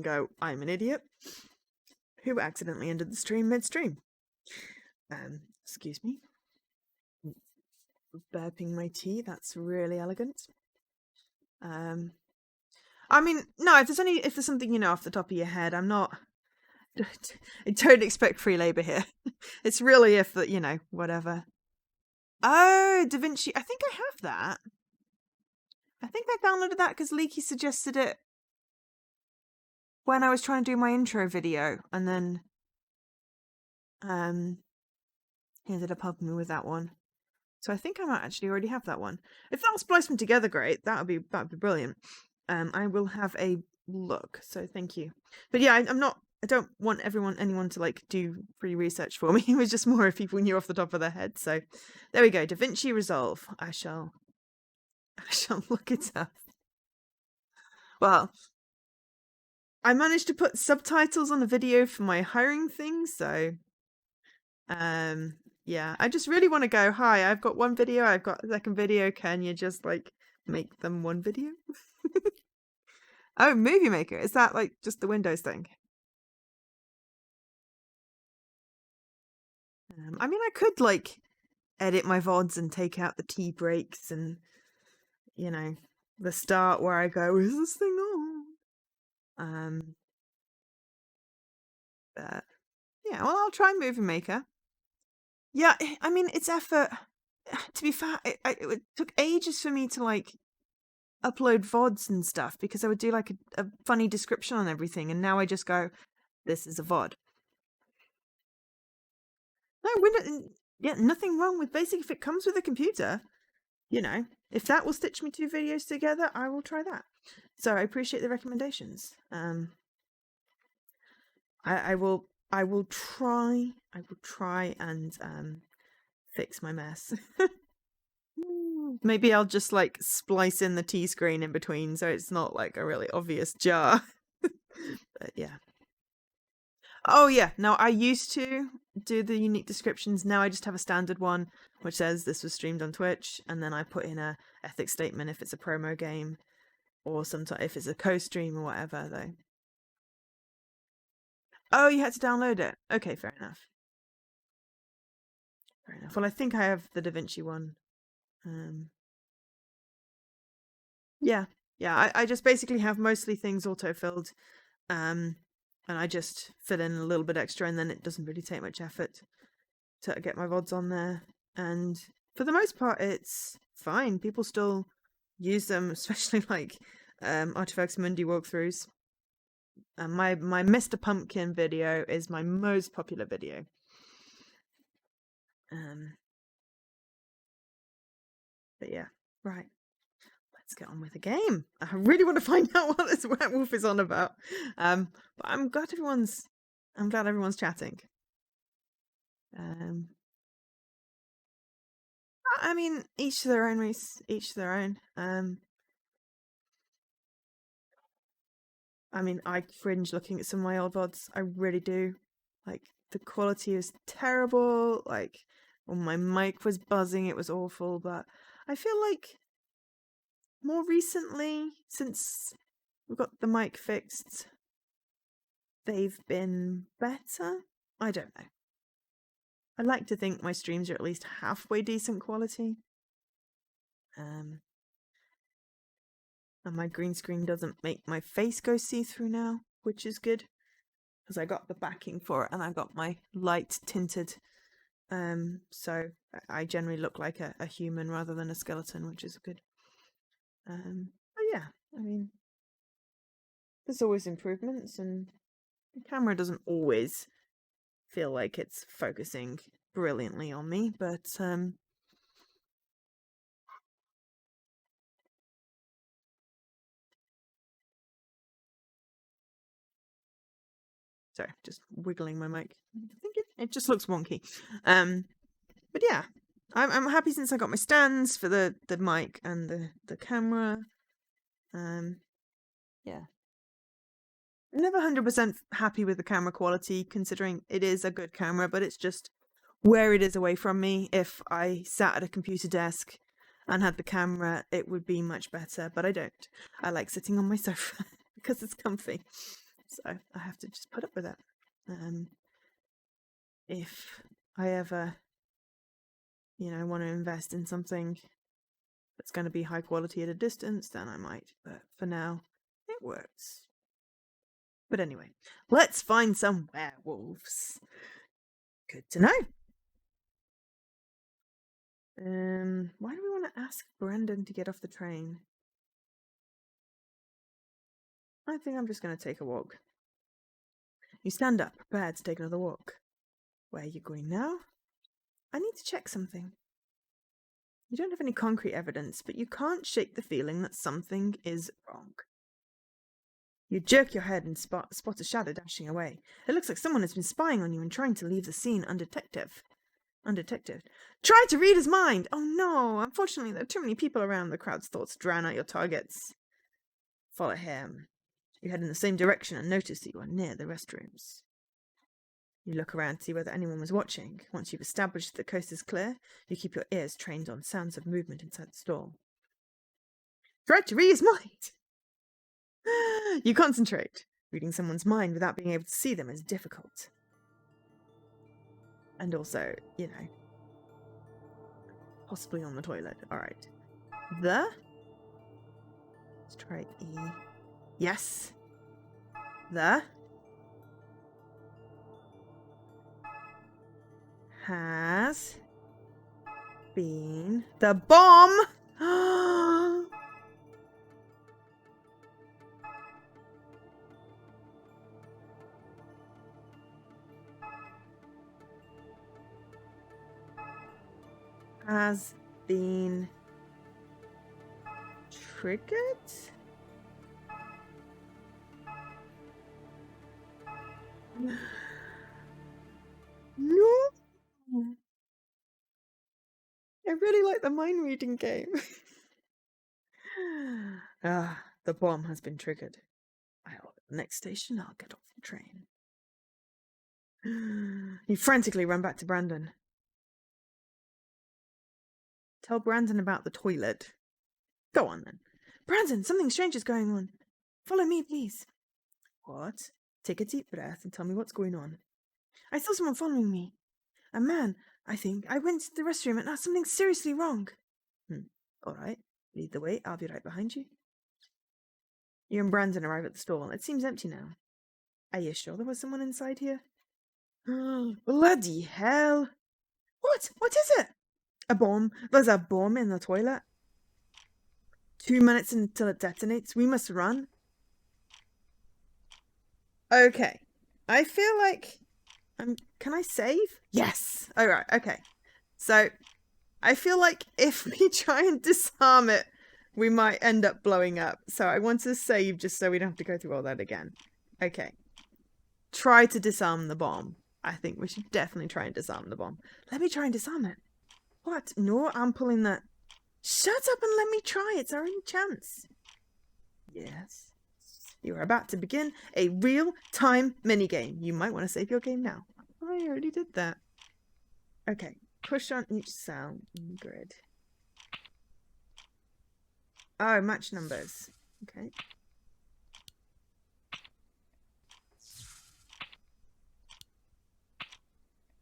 go, I'm an idiot who accidentally ended the stream midstream. Excuse me. Burping my tea, that's really elegant. I mean, no, if there's something you know off the top of your head, I don't expect free labor here. It's really if that, whatever. Oh, DaVinci, I think I have that. I think I downloaded that because Leaky suggested it when I was trying to do my intro video, and then he ended up helping me with that one. So I think I might actually already have that one. If that'll splice them together, great. That'd be brilliant. I will have a look. So thank you. But yeah, I don't want anyone to like do free research for me. It was just more if people knew off the top of their head. So there we go. DaVinci Resolve. I shall look it up. Well, I managed to put subtitles on the video for my hiring thing, so yeah, I just really want to go, hi, I've got one video, I've got a second video, can you just like make them one video? Oh, Movie Maker, is that like just the Windows thing? I mean, I could like edit my VODs and take out the tea breaks and the start where I go, is this thing on? But yeah, well, I'll try Movie Maker. Yeah, I mean, it's effort. To be fair, it took ages for me to like upload VODs and stuff because I would do like a funny description on everything, and now I just go, this is a VOD. No, yeah, nothing wrong with Basic if it comes with a computer. If that will stitch me 2 videos together, I will try that. So I appreciate the recommendations. I will try and fix my mess. Maybe I'll just like splice in the T screen in between so it's not like a really obvious jar. But yeah. Oh yeah, no, I used to do the unique descriptions. Now I just have a standard one which says this was streamed on Twitch, and then I put in a ethics statement if it's a promo game or sometimes if it's a co-stream or whatever though. Oh, you had to download it. Okay, fair enough. Fair enough. Well, I think I have the DaVinci one. Yeah. I just basically have mostly things auto-filled, and I just fill in a little bit extra, and then it doesn't really take much effort to get my VODs on there. And for the most part, it's fine. People still use them, especially like Artifacts Mundi walkthroughs. And my Mr. Pumpkin video is my most popular video. But yeah, right. Let's get on with the game. I really want to find out what this werewolf is on about. But I'm glad everyone's chatting. I mean, each to their own, Reese. Each to their own. I mean, I cringe looking at some of my old VODs. I really do. Like, the quality is terrible. Like, when my mic was buzzing, it was awful. But I feel like more recently, since we've got the mic fixed, they've been better. I don't know. I like to think my streams are at least halfway decent quality. And my green screen doesn't make my face go see-through now, which is good. Because I got the backing for it and I got my light tinted. So I generally look like a human rather than a skeleton, which is good. But yeah, I mean, there's always improvements, and the camera doesn't always feel like it's focusing brilliantly on me, but sorry, just wiggling my mic. I think it just looks wonky. But yeah, I'm happy since I got my stands for the mic and the camera. Yeah. I'm never 100% happy with the camera quality, considering it is a good camera, but it's just where it is away from me. If I sat at a computer desk and had the camera, it would be much better, but I don't. I like sitting on my sofa because it's comfy. So I have to just put up with it. If I ever, want to invest in something that's going to be high quality at a distance, then I might. But for now, it works. But anyway, let's find some werewolves. Good to know. Why do we want to ask Brandon to get off the train? I think I'm just going to take a walk. You stand up, prepared to take another walk. Where are you going now? I need to check something. You don't have any concrete evidence, but you can't shake the feeling that something is wrong. You jerk your head and spot a shadow dashing away. It looks like someone has been spying on you and trying to leave the scene undetected. Try to read his mind! Oh no! Unfortunately, there are too many people around. The crowd's thoughts drown out your targets. Follow him. You head in the same direction and notice that you are near the restrooms. You look around to see whether anyone was watching. Once you've established that the coast is clear, you keep your ears trained on sounds of movement inside the stall. Try to read his mind! You concentrate. Reading someone's mind without being able to see them is difficult. And also, possibly on the toilet. Alright. Let's try E. Yes. Has been the bomb. Has been triggered? No. I really like the mind reading game. The bomb has been triggered. At the next station, I'll get off the train. You frantically run back to Brandon. Tell Brandon about the toilet. Go on then. Brandon, something strange is going on. Follow me, please. What? Take a deep breath and tell me what's going on. I saw someone following me. A man, I think. I went to the restroom and now something's seriously wrong. All right. Lead the way. I'll be right behind you. You and Brandon arrive at the stall. It seems empty now. Are you sure there was someone inside here? Bloody hell. What? What is it? A bomb. There's a bomb in the toilet. 2 minutes until it detonates. We must run. Okay. I feel like... can I save? Yes. Alright, okay. So, I feel like if we try and disarm it, we might end up blowing up. So I want to save just so we don't have to go through all that again. Okay. Try to disarm the bomb. I think we should definitely try and disarm the bomb. Let me try and disarm it. What? No, I'm pulling that. Shut up and let me try. It's our only chance. Yes. You are about to begin a real-time minigame. You might want to save your game now. I already did that. Okay. Push on each sound grid. Oh, match numbers. Okay.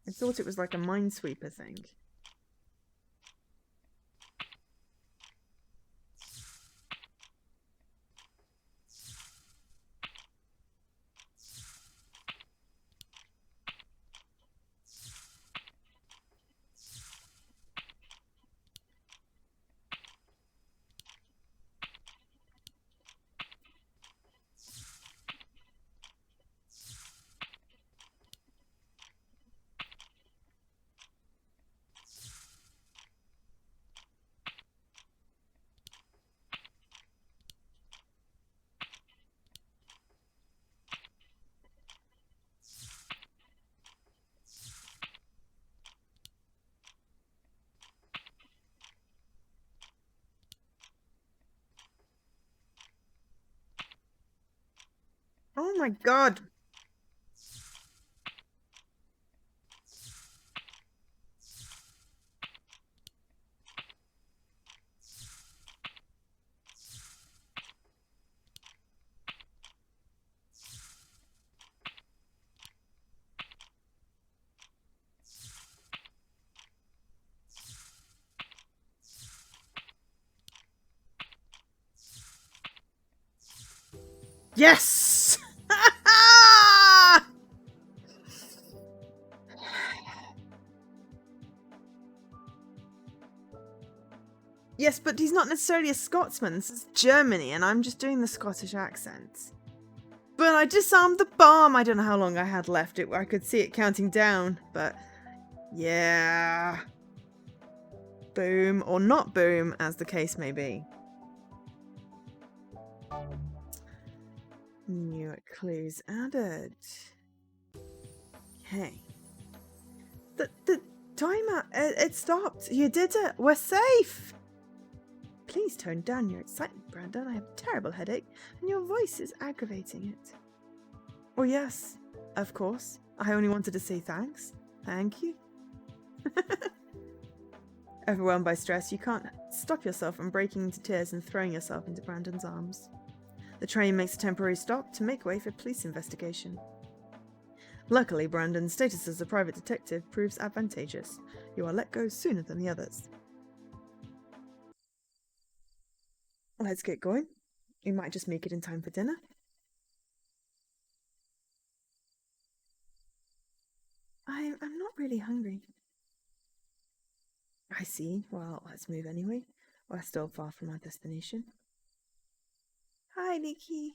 I thought it was like a minesweeper thing. Oh my god. Yes! Yes, but he's not necessarily a Scotsman. This is Germany, and I'm just doing the Scottish accent. But I disarmed the bomb. I don't know how long I had left. I could see it counting down, but yeah. Boom, or not boom, as the case may be. New clues added. Okay. The timer, it stopped. You did it. We're safe. Please tone down your excitement, Brandon. I have a terrible headache, and your voice is aggravating it. Oh yes, of course. I only wanted to say thanks. Thank you. Overwhelmed by stress, you can't stop yourself from breaking into tears and throwing yourself into Brandon's arms. The train makes a temporary stop to make way for police investigation. Luckily, Brandon's status as a private detective proves advantageous. You are let go sooner than the others. Let's get going. We might just make it in time for dinner. I'm not really hungry. I see. Well, let's move anyway. We're still far from our destination. Hi, Leaky.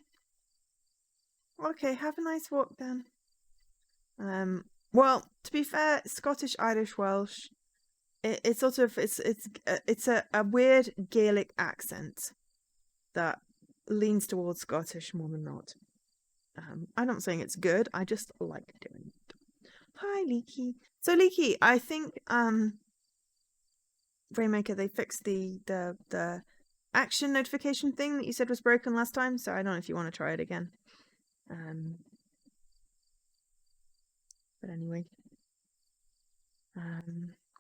Okay, have a nice walk then. Well, to be fair, Scottish, Irish, Welsh, it's sort of it's a weird Gaelic accent that leans towards Scottish more than not. I'm not saying it's good. I just like doing it. Hi, Leaky. So, Leaky, I think Rainmaker, they fixed the action notification thing that you said was broken last time. So I don't know if you want to try it again. But anyway,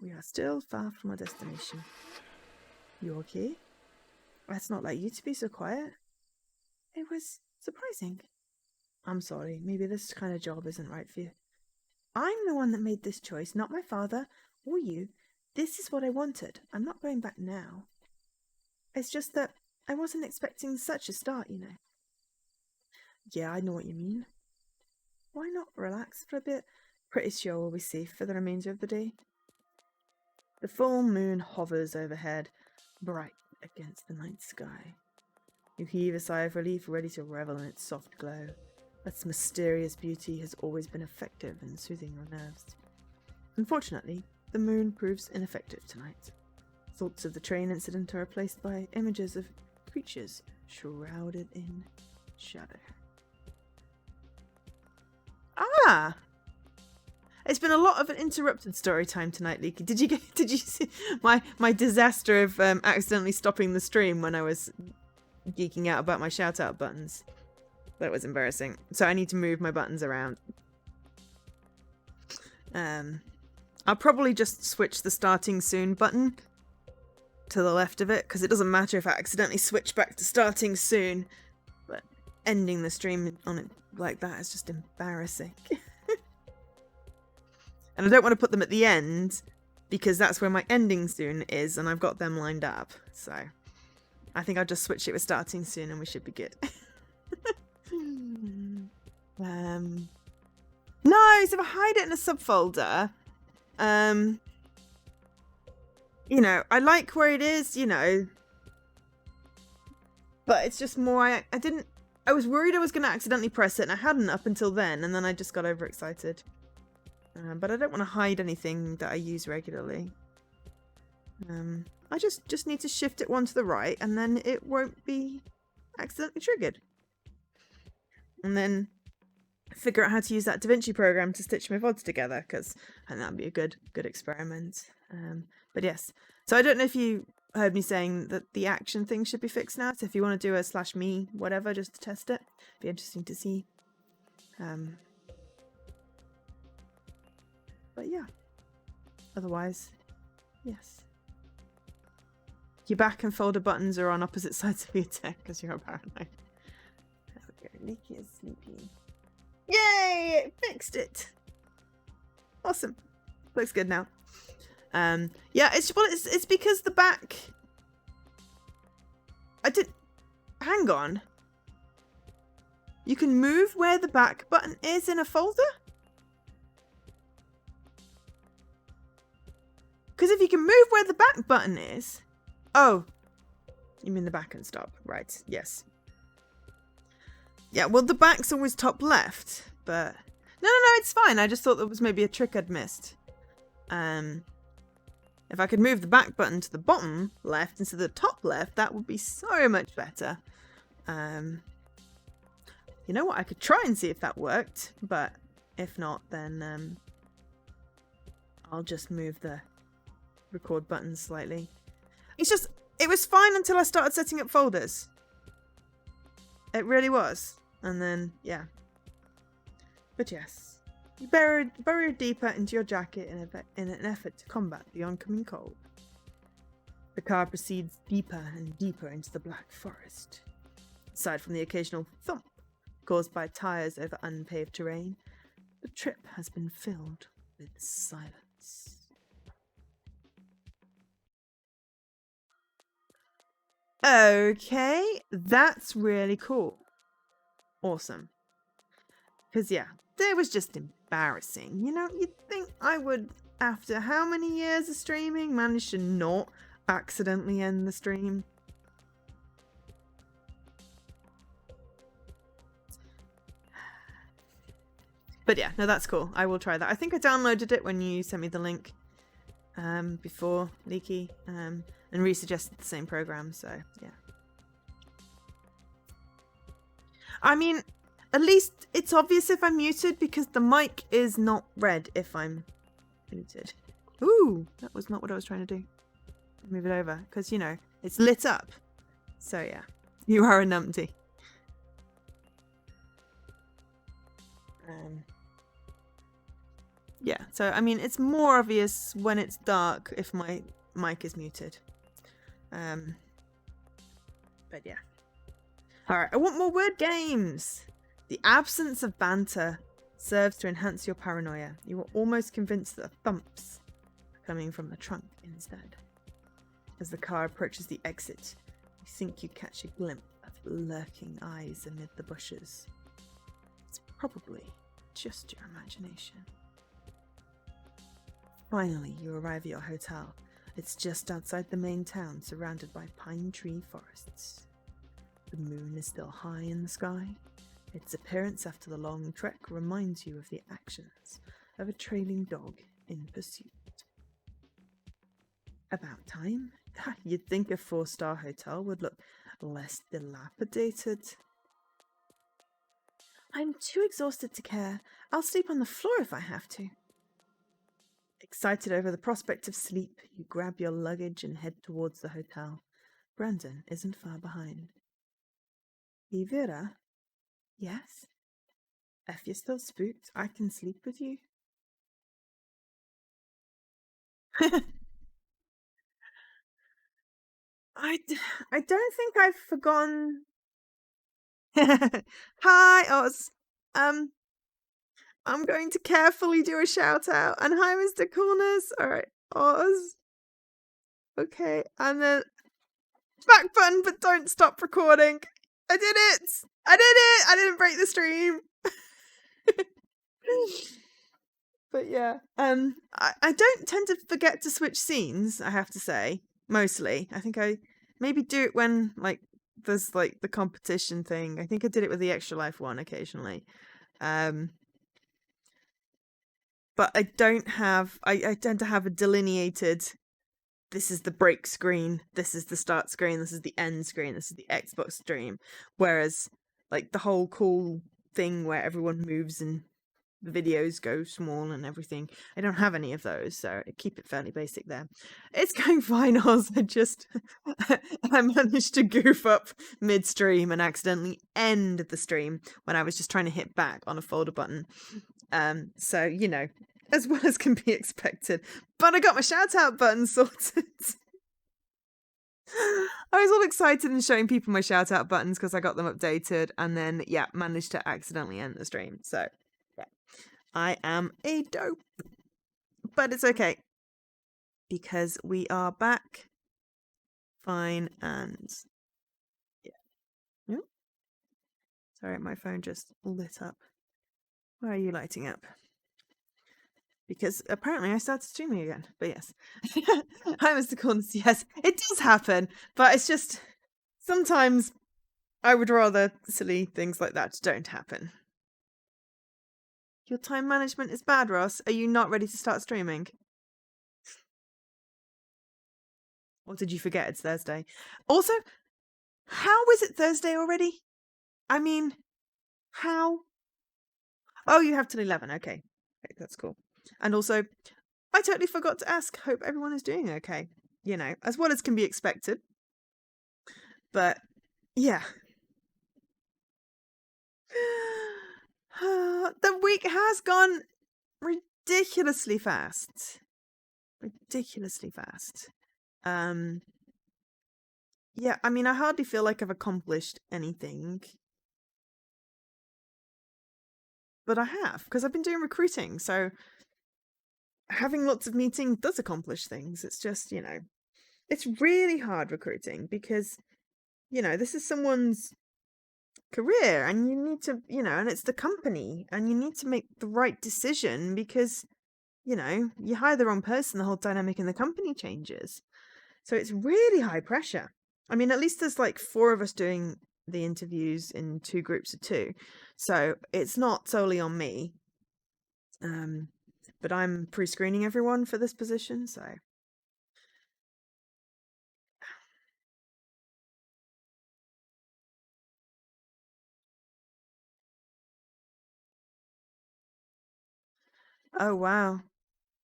we are still far from our destination. You okay? It's not like you to be so quiet. It was surprising. I'm sorry, maybe this kind of job isn't right for you. I'm the one that made this choice, not my father or you. This is what I wanted. I'm not going back now. It's just that I wasn't expecting such a start, you know. Yeah, I know what you mean. Why not relax for a bit? Pretty sure we'll be safe for the remainder of the day. The full moon hovers overhead, bright against the night sky. You heave a sigh of relief, ready to revel in its soft glow. Its mysterious beauty has always been effective in soothing your nerves. Unfortunately, the moon proves ineffective tonight. Thoughts of the train incident are replaced by images of creatures shrouded in shadow. Ah! It's been a lot of an interrupted story time tonight, Leaky. Did you see my disaster of accidentally stopping the stream when I was geeking out about my shout out buttons? That was embarrassing. So I need to move my buttons around. I'll probably just switch the starting soon button to the left of it, because it doesn't matter if I accidentally switch back to starting soon, but ending the stream on it like that is just embarrassing. And I don't want to put them at the end, because that's where my ending soon is, and I've got them lined up. So I think I'll just switch it with starting soon and we should be good. No, so if I hide it in a subfolder, you know, I like where it is, you know, but it's just more, I was worried I was going to accidentally press it, and I hadn't up until then, and then I just got overexcited. But I don't want to hide anything that I use regularly. I just need to shift it one to the right, and then it won't be accidentally triggered. And then figure out how to use that DaVinci program to stitch my VODs together, because I think that'd be a good experiment. But yes, so I don't know if you heard me saying that the action thing should be fixed now. So if you want to do a /me whatever just to test it, be interesting to see. But yeah, otherwise, yes. Your back and folder buttons are on opposite sides of your deck because you're paranoid. Okay, Nikki is sleepy. Yay! It fixed it. Awesome. Looks good now. Yeah, it's because the back. Hang on. You can move where the back button is in a folder? Because if you can move where the back button is... Oh. You mean the back and stop. Right. Yes. Yeah, well, the back's always top left, but... No, it's fine. I just thought there was maybe a trick I'd missed. If I could move the back button to the bottom left instead of the top left, that would be so much better. You know what? I could try and see if that worked, but if not, then I'll just move the record button slightly. It's just, it was fine until I started setting up folders. It really was. And then, yeah. But yes, you burrow deeper into your jacket in an effort to combat the oncoming cold. The car proceeds deeper and deeper into the black forest. Aside from the occasional thump caused by tires over unpaved terrain, the trip has been filled with silence. Okay, that's really cool. Awesome. Because, yeah, it was just embarrassing. You know, you'd think I would, after how many years of streaming, manage to not accidentally end the stream. But yeah, no, that's cool. I will try that. I think I downloaded it when you sent me the link before, Leaky, and resuggested the same program, so yeah. I mean, at least it's obvious if I'm muted because the mic is not red if I'm muted. Ooh, that was not what I was trying to do. Move it over, because, you know, it's lit up. So yeah, you are a numpty. Yeah, so I mean, it's more obvious when it's dark if my mic is muted. But yeah. Alright, I want more word games! The absence of banter serves to enhance your paranoia. You are almost convinced that the thumps are coming from the trunk instead. As the car approaches the exit, you think you catch a glimpse of lurking eyes amid the bushes. It's probably just your imagination. Finally, you arrive at your hotel. It's just outside the main town, surrounded by pine tree forests. The moon is still high in the sky. Its appearance after the long trek reminds you of the actions of a trailing dog in pursuit. About time. You'd think a 4-star hotel would look less dilapidated. I'm too exhausted to care. I'll sleep on the floor if I have to. Excited over the prospect of sleep, you grab your luggage and head towards the hotel. Brandon isn't far behind. Vera? Yes? If you're still spooked, I can sleep with you. I don't think I've forgotten. Hi, Oz. I'm going to carefully do a shout out. And hi, Mr. Corners. All right, Oz. Okay, and then back button, but don't stop recording. I did it. I did it. I didn't break the stream. But yeah, I don't tend to forget to switch scenes. I have to say, mostly. I think I maybe do it when like there's like the competition thing. I think I did it with the Extra Life one occasionally. But I don't have. I tend to have a delineated. This is the break screen. This is the start screen. This is the end screen. This is the Xbox stream. Whereas, like the whole cool thing where everyone moves and the videos go small and everything, I don't have any of those, so I keep it fairly basic there. It's going fine, Oz. I managed to goof up midstream and accidentally end the stream when I was just trying to hit back on a folder button. So, you know, as well as can be expected. But I got my shout out button sorted. I was all excited and showing people my shout out buttons because I got them updated, and then yeah, managed to accidentally end the stream. So yeah, I am a dope. But it's okay. Because we are back. Fine and yeah. Sorry, my phone just lit up. Why are you lighting up? Because apparently I started streaming again. But yes. Hi, Mr. Corns. Yes, it does happen. But it's just sometimes I would rather silly things like that don't happen. Your time management is bad, Ross. Are you not ready to start streaming? Or did you forget it's Thursday? Also, how is it Thursday already? I mean, how? Oh, you have till 11. Okay, that's cool. And also, I totally forgot to ask. Hope everyone is doing okay. You know, as well as can be expected. But, yeah. The week has gone ridiculously fast. Ridiculously fast. Yeah, I mean, I hardly feel like I've accomplished anything. But I have, because I've been doing recruiting, so having lots of meetings does accomplish things. It's just, you know, it's really hard recruiting because, you know, this is someone's career and you need to, you know, and it's the company and you need to make the right decision because, you know, you hire the wrong person, the whole dynamic in the company changes. So it's really high pressure. I mean, at least there's like 4 of us doing the interviews in 2 groups of 2. So it's not solely on me. But I'm pre-screening everyone for this position, so. Oh, wow.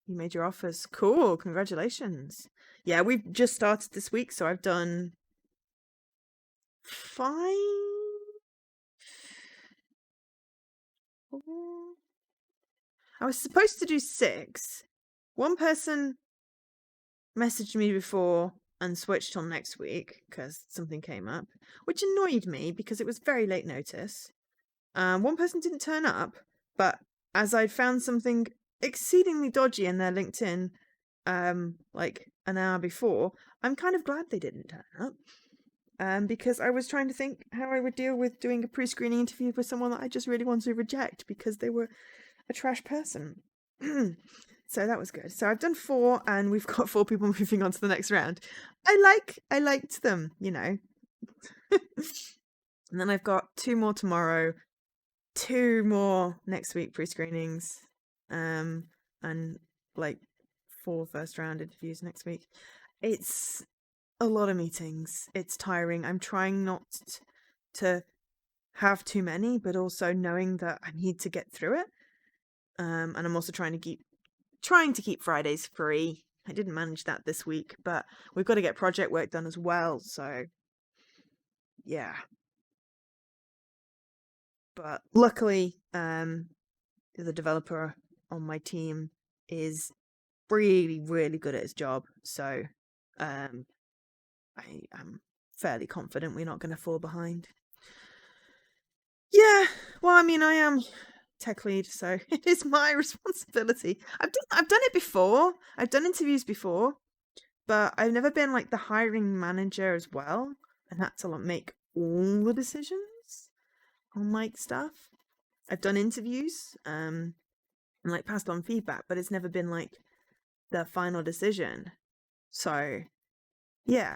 You made your offers. Cool. Congratulations. Yeah, we've just started this week, so I've done 5. I was supposed to do 6. One person messaged me before and switched on next week because something came up, which annoyed me because it was very late notice. One person didn't turn up, but as I'd found something exceedingly dodgy in their LinkedIn, like an hour before, I'm kind of glad they didn't turn up. Because I was trying to think how I would deal with doing a pre-screening interview with someone that I just really wanted to reject because they were a trash person. So that was good. So I've done 4 and we've got 4 people moving on to the next round. I liked them, you know. And then I've got 2 more tomorrow, 2 more next week pre-screenings, and like 4 first round interviews next week. It's a lot of meetings. It's tiring. I'm trying not to have too many, but also knowing that I need to get through it. And I'm also trying to keep Fridays free. I didn't manage that this week, but we've got to get project work done as well, so yeah. But luckily, the developer on my team is really, really good at his job. So I am fairly confident we're not going to fall behind. Yeah, well, I mean, I am tech lead, so it is my responsibility. I've done it before. I've done interviews before, but I've never been like the hiring manager as well, and had to like make all the decisions on like stuff. I've done interviews, and like passed on feedback, but it's never been like the final decision. So yeah,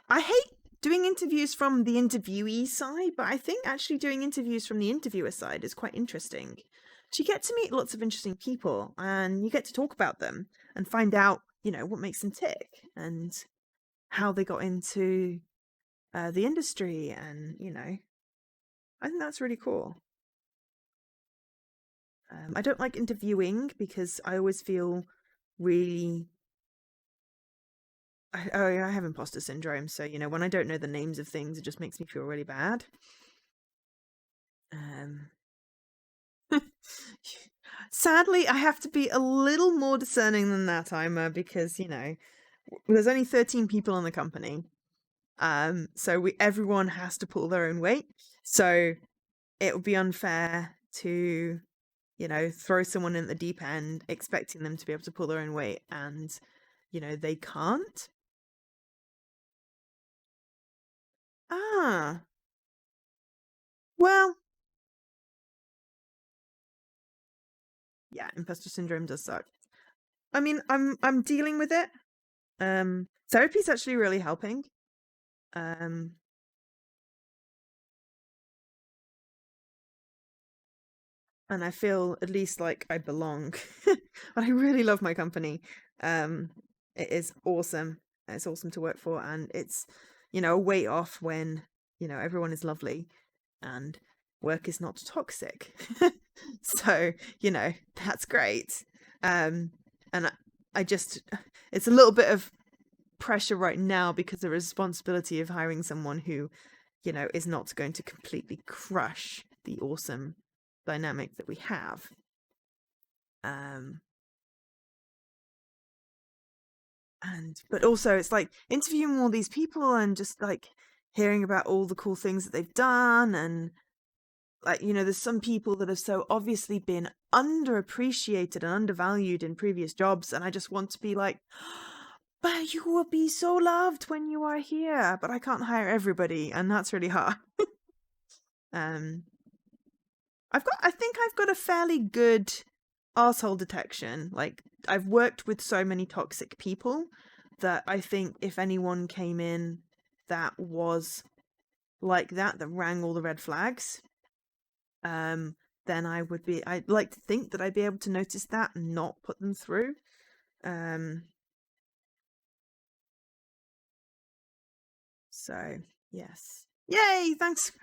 I hate doing interviews from the interviewee side, but I think actually doing interviews from the interviewer side is quite interesting. So you get to meet lots of interesting people and you get to talk about them and find out, you know, what makes them tick and how they got into the industry. And, you know, I think that's really cool. I don't like interviewing because I always feel really I have imposter syndrome, so you know when I don't know the names of things, it just makes me feel really bad. Um, sadly, I have to be a little more discerning than that, Ima, because you know there's only 13 people in the company, so everyone has to pull their own weight. So it would be unfair to you know throw someone in the deep end expecting them to be able to pull their own weight, and you know they can't. Ah, well, yeah, imposter syndrome does suck. I mean, I'm dealing with it. Therapy's actually really helping. Um, and I feel at least like I belong. But I really love my company. Um, it is awesome. It's awesome to work for, and it's you know a weight off when you know everyone is lovely and work is not toxic. So you know that's great. And I just it's a little bit of pressure right now because the responsibility of hiring someone who you know is not going to completely crush the awesome dynamic that we have. um and but also it's like interviewing all these people and just like hearing about all the cool things that they've done, and like you know there's some people that have so obviously been underappreciated and undervalued in previous jobs, and I just want to be like, but you will be so loved when you are here, but I can't hire everybody, and that's really hard. um I think I've got a fairly good arsehole detection. Like I've worked with so many toxic people that I think if anyone came in that was like that rang all the red flags, then I'd like to think that I'd be able to notice that and not put them through. Um so yes. Yay, thanks.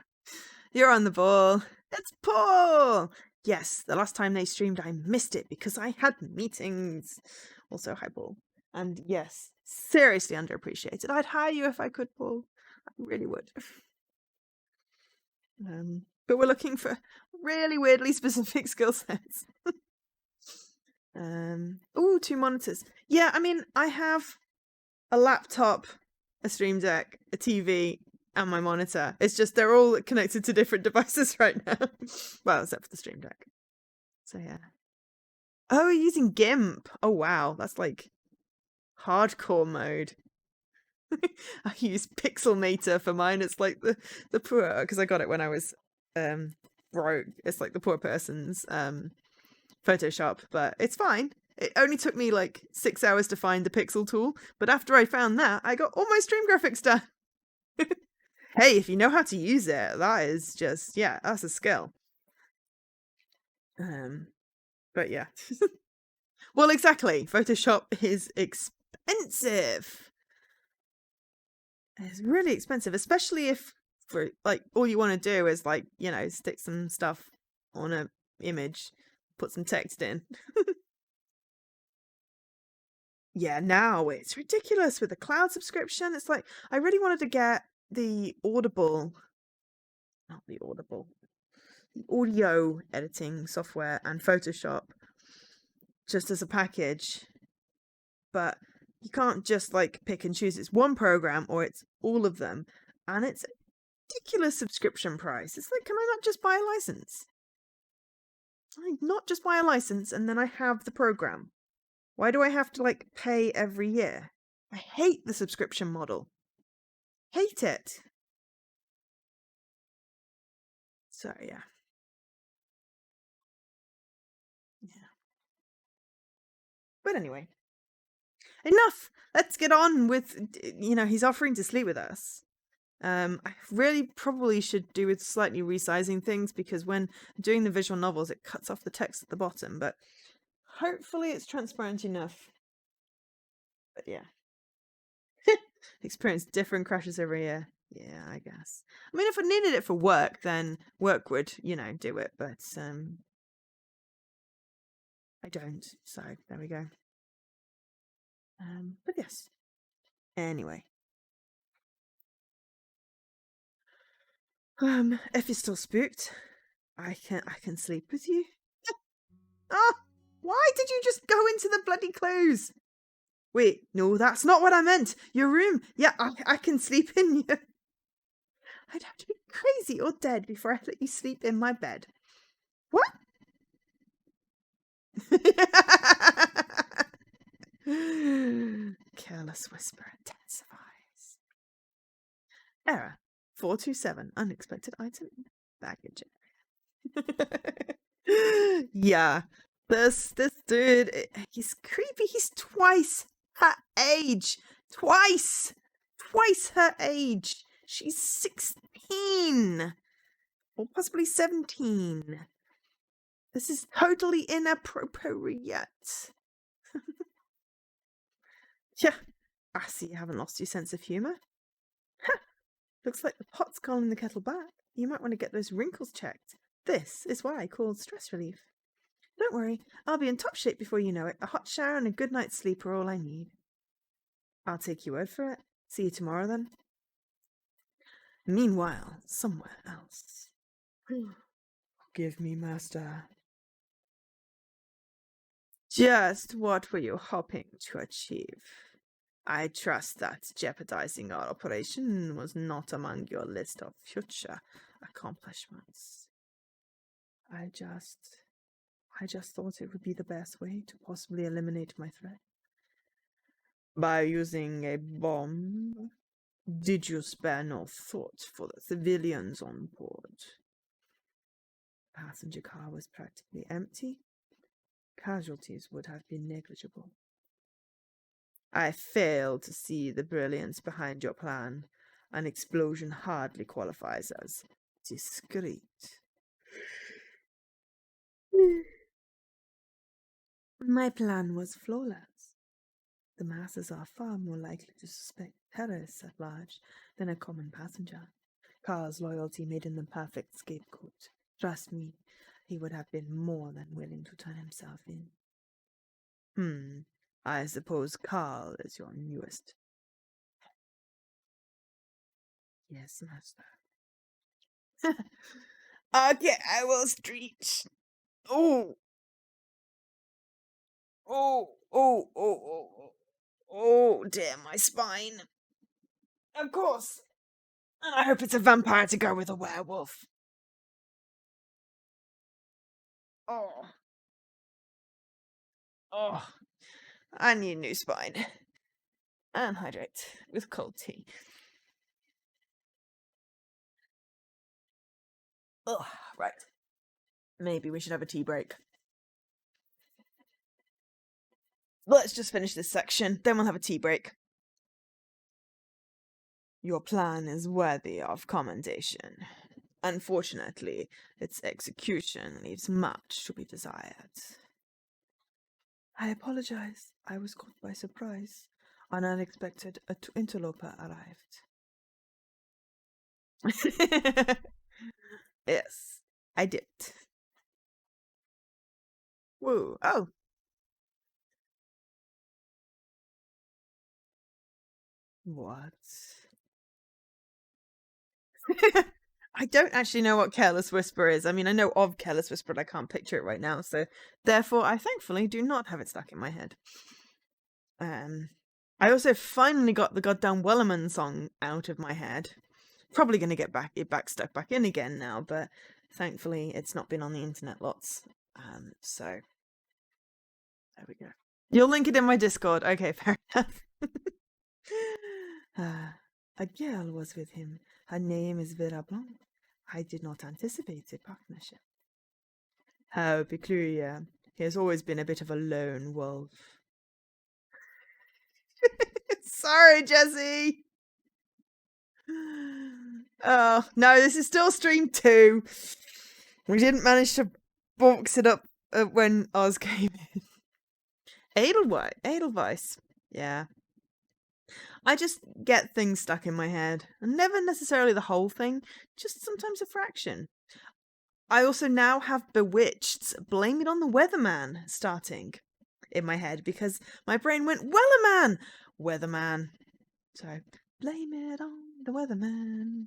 You're on the ball. It's Paul! Yes, the last time they streamed, I missed it because I had meetings. Also, hi, Paul. And yes, seriously underappreciated. I'd hire you if I could, Paul. I really would. But we're looking for really weirdly specific skill sets. Oh, 2 monitors. Yeah, I mean, I have a laptop, a Stream Deck, a TV, and my monitor. It's just they're all connected to different devices right now. Well, except for the Stream Deck. So yeah. Oh, you're using GIMP. Oh wow, that's like hardcore mode. I use Pixelmator for mine. It's like the poor, because I got it when I was broke. It's like the poor person's Photoshop, but it's fine. It only took me like 6 hours to find the pixel tool, but after I found that, I got all my stream graphics done. Hey, if you know how to use it, that is just yeah, that's a skill. But yeah. Well, exactly. Photoshop is expensive. It's really expensive, especially if for like all you want to do is like, you know, stick some stuff on a image, put some text in. Yeah, now it's ridiculous with the cloud subscription. It's like I really wanted to get the Audible, not the Audible, the audio editing software and Photoshop just as a package. But You can't just like pick and choose. It's one program or it's all of them, and it's a ridiculous subscription price. It's like, can I not just buy a license? I not just buy a license and then I have the program. Why do I have to like pay every year? I hate the subscription model. Hate it. So yeah. But anyway, enough. Let's get on with, he's offering to sleep with us. I really probably should do with slightly resizing things, because when doing the visual novels, it cuts off the text at the bottom, but hopefully it's transparent enough. But yeah. Experience different crashes every year. Yeah, I guess. I mean, if I needed it for work, then work would, do it, but I don't, so there we go. But yes. Anyway. If you're still spooked, I can sleep with you. Ah, why did you just go into the bloody clothes? Wait, no, that's not what I meant. Your room. Yeah, I can sleep in you. I'd have to be crazy or dead before I let you sleep in my bed. What? Careless whisper intensifies. Error 427. Unexpected item baggage area. Yeah. This dude, he's creepy. He's twice her age. Twice her age. She's 16. Or possibly 17. This is totally inappropriate. Yeah, I see you haven't lost your sense of humour. Looks like the pot's calling the kettle back. You might want to get those wrinkles checked. This is what I call stress relief. Don't worry, I'll be in top shape before you know it. A hot shower and a good night's sleep are all I need. I'll take your word for it. See you tomorrow then. Meanwhile, somewhere else. Give me, master. Just what were you hoping to achieve? I trust that jeopardizing our operation was not among your list of future accomplishments. I just thought it would be the best way to possibly eliminate my threat. By using a bomb? Did you spare no thought for the civilians on board? The passenger car was practically empty. Casualties would have been negligible. I fail to see the brilliance behind your plan. An explosion hardly qualifies as discreet. My plan was flawless. The masses are far more likely to suspect terrorists at large than a common passenger. Carl's loyalty made him the perfect scapegoat. Trust me, he would have been more than willing to turn himself in. I suppose Carl is your newest. Yes, master. Okay, I will stretch. Oh, damn my spine. Of course. And I hope it's a vampire to go with a werewolf. Oh, I need a new spine. And hydrate with cold tea. Ugh, right. Maybe we should have a tea break. Let's just finish this section, then we'll have a tea break. Your plan is worthy of commendation. Unfortunately, its execution leaves much to be desired. I apologize. I was caught by surprise. An unexpected interloper arrived. Yes, I did. Whoa, oh. What? I don't actually know what Careless Whisper is. I mean, I know of Careless Whisper, but I can't picture it right now, so therefore I thankfully do not have it stuck in my head. I also finally got the goddamn Wellerman song out of my head. Probably going to get back stuck back in again now, but thankfully it's not been on the internet lots. So there we go. You'll link it in my Discord. Okay, fair enough. A girl was with him. Her name is Vera Blanc. I did not anticipate a partnership. How peculiar. He has always been a bit of a lone wolf. Sorry, Jesse. Oh, no, this is still stream 2. We didn't manage to box it up when Oz came in. Edelweiss. Yeah. I just get things stuck in my head. And never necessarily the whole thing, just sometimes a fraction. I also now have Bewitched, Blame It on the Weatherman starting in my head because my brain went, Weatherman. So, blame it on the Weatherman.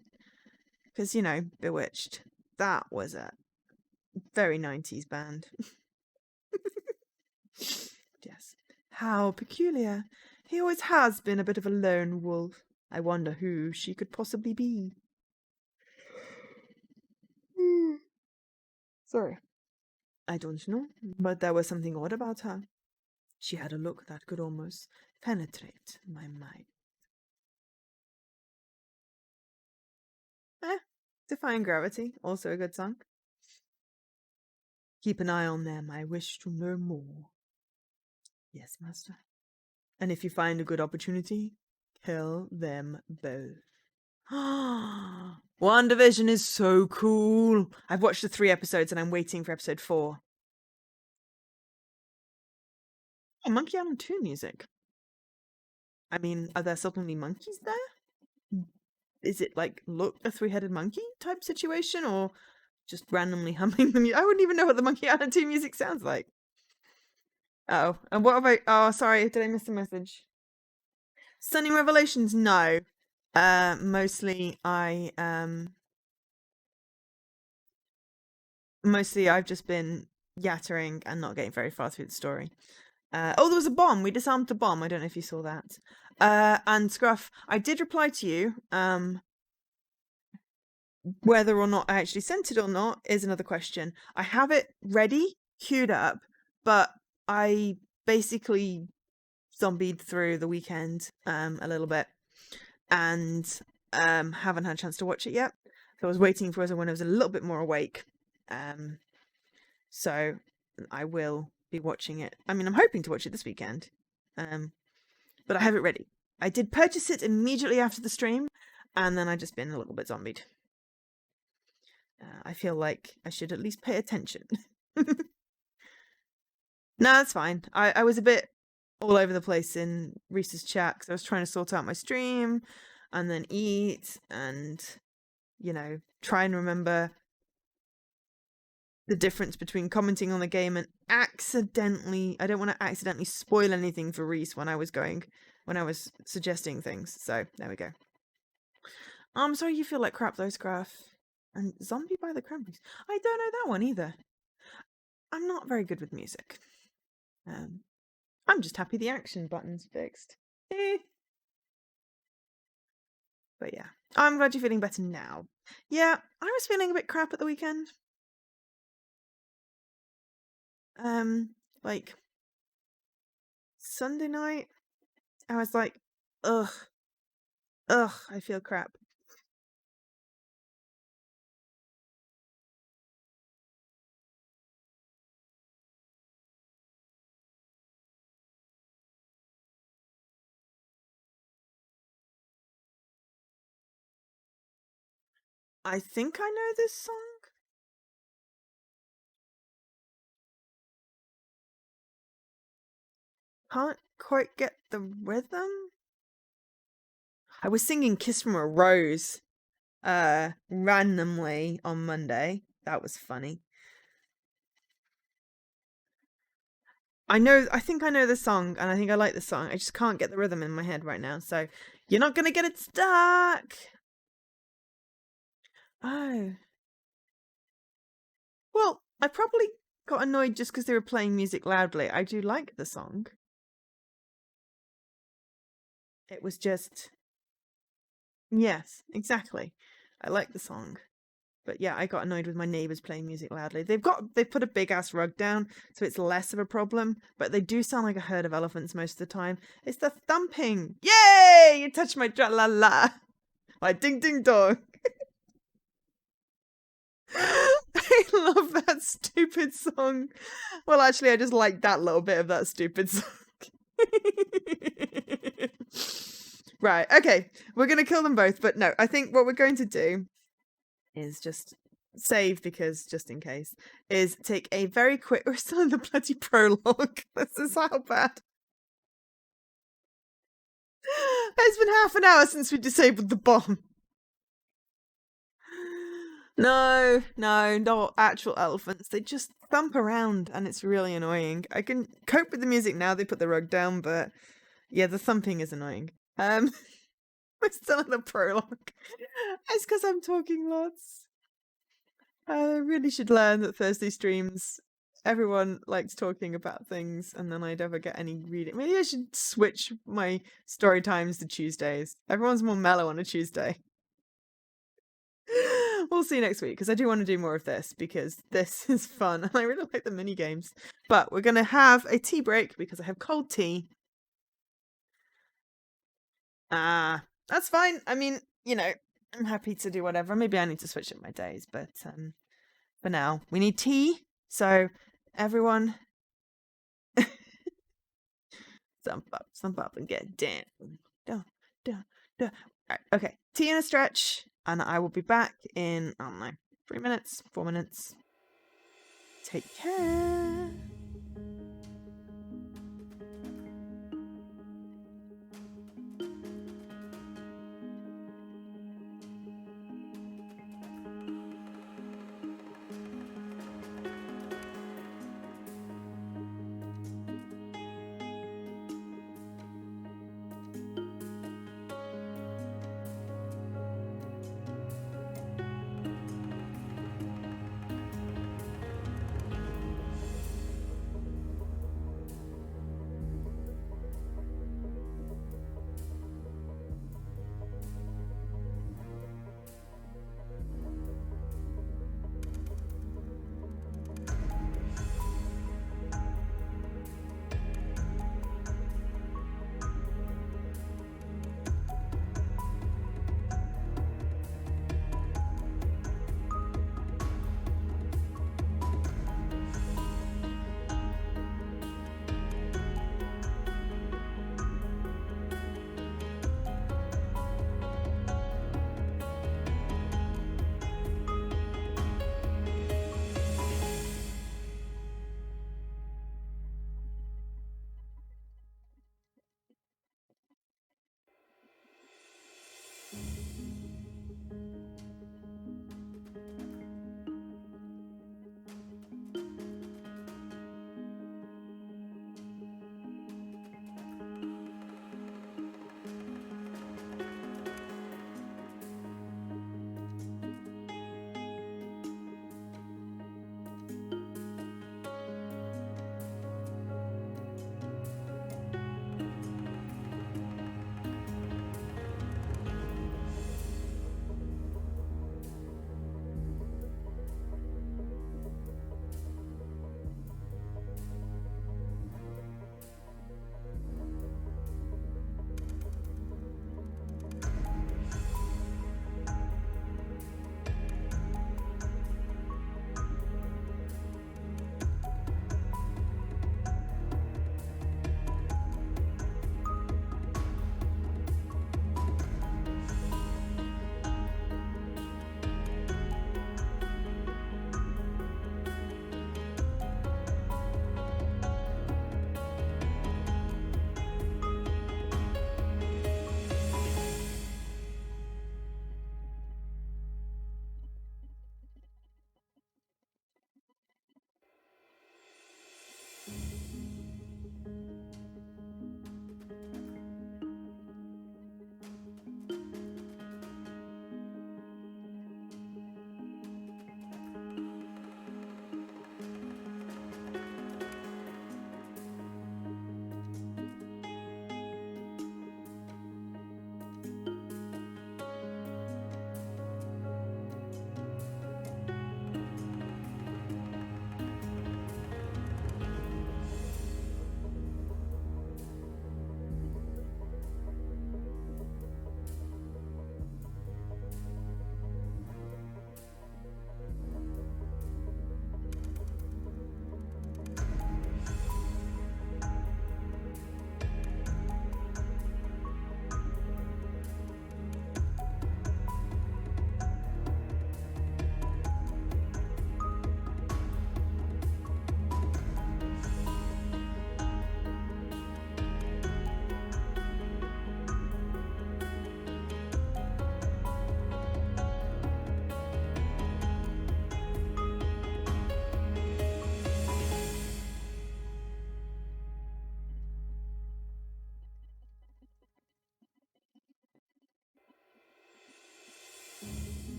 Because, Bewitched. That was a very 90s band. Yes. How peculiar. He always has been a bit of a lone wolf. I wonder who she could possibly be. Sorry. I don't know, but there was something odd about her. She had a look that could almost penetrate my mind. Defying Gravity, also a good song. Keep an eye on them, I wish to know more. Yes, master. And if you find a good opportunity, kill them both. WandaVision is so cool. I've watched the 3 episodes and I'm waiting for episode 4. Oh, Monkey Island 2 music. I mean, are there suddenly monkeys there? Is it like, look, a 3-headed monkey type situation, or just randomly humming the music? I wouldn't even know what the Monkey Island 2 music sounds like. Oh, and what about, oh, sorry, did I miss a message? Stunning Revelations, no. Mostly I've just been yattering and not getting very far through the story. Oh, there was a bomb. We disarmed the bomb. I don't know if you saw that. And Scruff, I did reply to you. Whether or not I actually sent it or not is another question. I have it ready, queued up, but I basically zombied through the weekend a little bit and haven't had a chance to watch it yet. So I was waiting for when I was a little bit more awake. So I will be watching it. I mean, I'm hoping to watch it this weekend. But I have it ready. I did purchase it immediately after the stream, and then I just been a little bit zombied. I feel like I should at least pay attention. No, that's fine. I was a bit all over the place in Reese's chat because I was trying to sort out my stream and then eat and, try and remember the difference between commenting on the game and I don't want to accidentally spoil anything for Reese when I was suggesting things. So there we go. I'm sorry you feel like crap though, Scruff. And Zombie by the Cranberries. I don't know that one either. I'm not very good with music. I'm just happy the action button's fixed. But yeah, I'm glad you're feeling better now. Yeah, I was feeling a bit crap at the weekend. Like Sunday night, I was like, ugh, I feel crap. I think I know this song. Can't quite get the rhythm. I was singing Kiss from a Rose randomly on Monday. That was funny. I think I know the song, and I think I like the song. I just can't get the rhythm in my head right now, so you're not gonna get it stuck. Oh. Well, I probably got annoyed just because they were playing music loudly. I do like the song. It was just, yes, exactly. I like the song. But yeah, I got annoyed with my neighbors playing music loudly. They've put a big ass rug down, so it's less of a problem. But they do sound like a herd of elephants most of the time. It's the thumping. Yay! You touched my tra la la. My ding ding dong. I love that stupid song. Well, actually, I just like that little bit of that stupid song. Right, okay. We're going to kill them both. But no, I think what we're going to do is just save, because just in case, is take a very quick, we're still in the bloody prologue. This is how bad. It's been half an hour since we disabled the bomb. No, not actual elephants. They just thump around and it's really annoying. I can cope with the music now, they put the rug down, but yeah, the thumping is annoying. We're still in the prologue. It's because I'm talking lots. I really should learn that Thursday streams, everyone likes talking about things, and then I never get any reading. Maybe I should switch my story times to Tuesdays. Everyone's more mellow on a Tuesday. We'll see next week, because I do want to do more of this, because this is fun, and I really like the mini games. But we're going to have a tea break, because I have cold tea. That's fine. I mean, you know, I'm happy to do whatever. Maybe I need to switch up my days, but for now, we need tea. So everyone, jump up and get down. Down. Right, okay, tea and a stretch, and I will be back in, I don't know, 3 minutes, 4 minutes. Take care.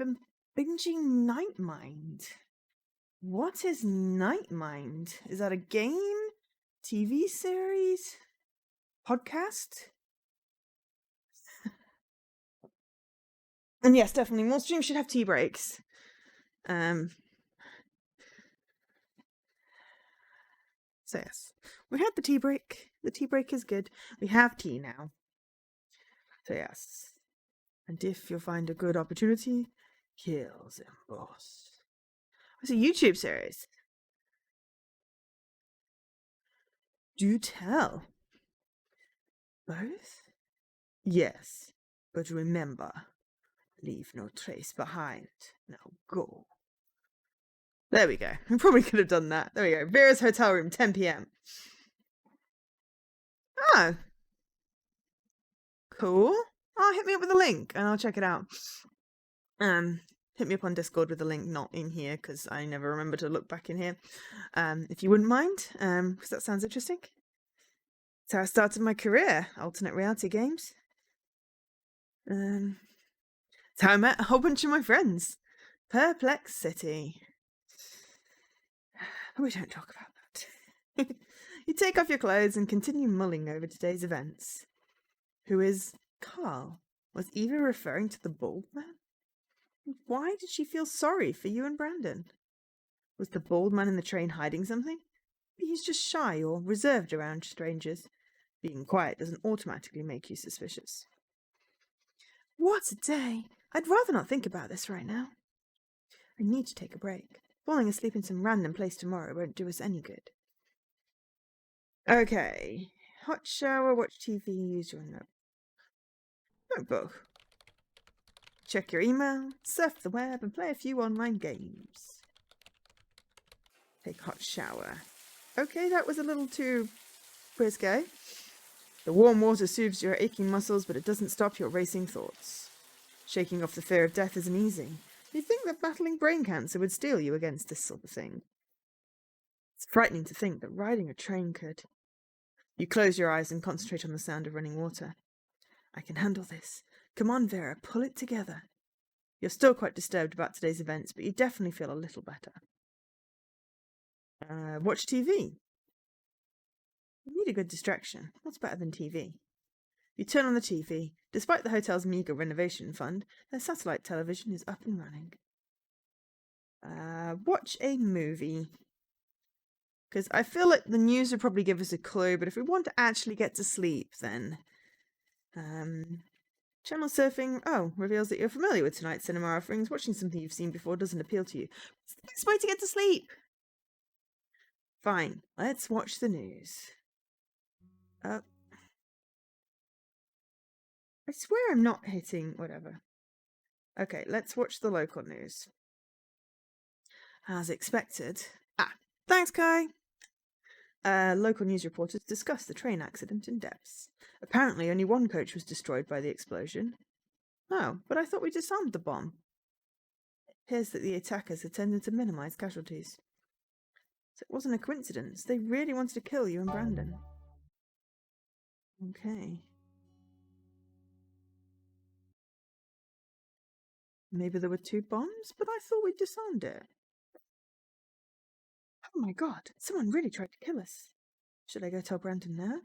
been binging Nightmind. What is Nightmind? Is that a game? TV series? Podcast? And yes, definitely more streams should have tea breaks. So yes, we had the tea break. The tea break is good. We have tea now. So yes. And if you'll find a good opportunity, kill them boss. It's a YouTube series. Do tell. Both? Yes, but remember, leave no trace behind. Now go. There we go. We probably could have done that. There we go. Vera's hotel room, 10 p.m. Oh. Cool. Oh, hit me up with a link and I'll check it out. Hit me up on Discord with a link, not in here, because I never remember to look back in here. If you wouldn't mind, because that sounds interesting. That's how I started my career, alternate reality games. It's how I met a whole bunch of my friends. Perplexity. We don't talk about that. You take off your clothes and continue mulling over today's events. Who is Carl? Was Eva referring to the bald man? Why did she feel sorry for you and Brandon? Was the bald man in the train hiding something? Maybe he's just shy or reserved around strangers. Being quiet doesn't automatically make you suspicious. What a day! I'd rather not think about this right now. I need to take a break. Falling asleep in some random place tomorrow won't do us any good. Okay. Hot shower, watch TV, use your notebook. Check your email, surf the web, and play a few online games. Take a hot shower. Okay, that was a little too risque. The warm water soothes your aching muscles, but it doesn't stop your racing thoughts. Shaking off the fear of death isn't easy. You'd think that battling brain cancer would steel you against this sort of thing. It's frightening to think that riding a train could. You close your eyes and concentrate on the sound of running water. I can handle this. Come on, Vera, pull it together. You're still quite disturbed about today's events, but you definitely feel a little better. Watch TV. You need a good distraction. What's better than TV? You turn on the TV. Despite the hotel's meagre renovation fund, their satellite television is up and running. Watch a movie. Because I feel like the news would probably give us a clue, but if we want to actually get to sleep, then... Channel surfing, reveals that you're familiar with tonight's cinema offerings. Watching something you've seen before doesn't appeal to you. It's the best way to get to sleep. Fine, let's watch the news. I swear I'm not hitting whatever. Okay, let's watch the local news. As expected. Thanks, Kai. Local news reporters discussed the train accident in depth. Apparently, only one coach was destroyed by the explosion. Oh, but I thought we disarmed the bomb. It appears that the attackers intended to minimize casualties. So it wasn't a coincidence. They really wanted to kill you and Brandon. Okay. Maybe there were two bombs, but I thought we disarmed it. Oh my god, someone really tried to kill us. Should I go tell Brandon now?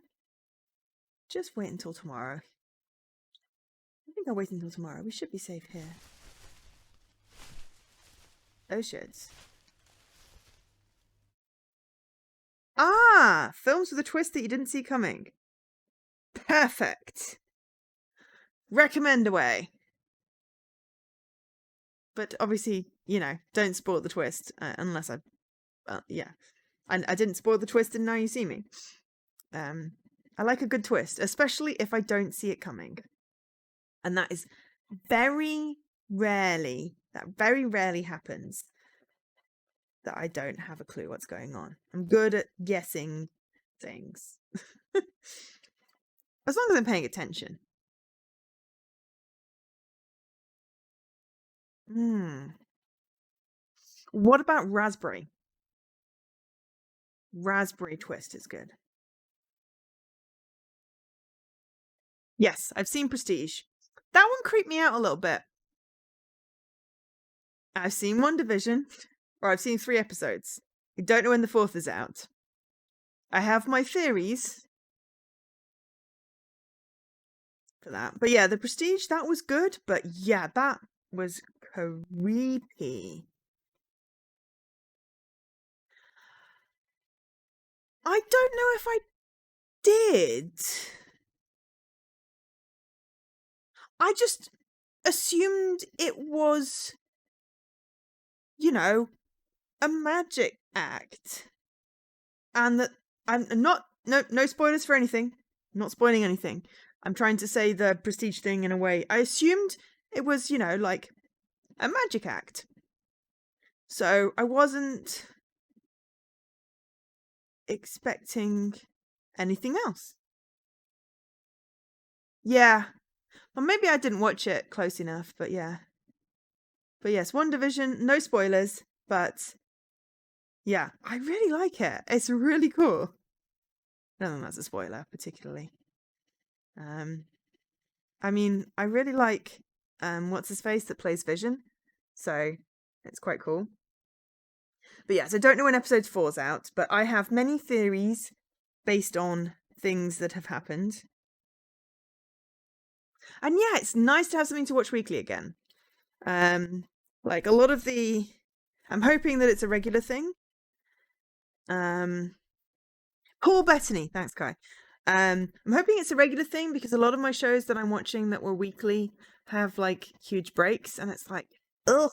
Just wait until tomorrow. I think I'll wait until tomorrow. We should be safe here. Oh shit. Films with a twist that you didn't see coming. Perfect. Recommend away. But obviously, don't spoil the twist unless I... I didn't spoil the twist and now you see me. I like a good twist, especially if I don't see it coming. And that is very rarely happens that I don't have a clue what's going on. I'm good at guessing things. As long as I'm paying attention. What about raspberry? Raspberry twist is good. Yes, I've seen Prestige. That one creeped me out a little bit. I've seen WandaVision, or I've seen 3 episodes. I don't know when the 4th is out. I have my theories for that. But yeah, The Prestige, that was good. But yeah, that was creepy. I don't know if I did. I just assumed it was, you know, a magic act. And that I'm not, no spoilers for anything. I'm not spoiling anything. I'm trying to say the Prestige thing in a way. I assumed it was, you know, like a magic act. So I wasn't expecting anything else. Yeah. Well, maybe I didn't watch it close enough, but yeah. But yes, WandaVision, no spoilers, but yeah, I really like it. It's really cool. I don't think that's a spoiler, particularly. I mean, I really like what's his face that plays Vision, so it's quite cool. But yes, I don't know when episode 4's out, but I have many theories based on things that have happened. And yeah, it's nice to have something to watch weekly again. Like a lot of I'm hoping that it's a regular thing. Paul Bettany, thanks, Kai. I'm hoping it's a regular thing because a lot of my shows that I'm watching that were weekly have like huge breaks, and it's like, ugh.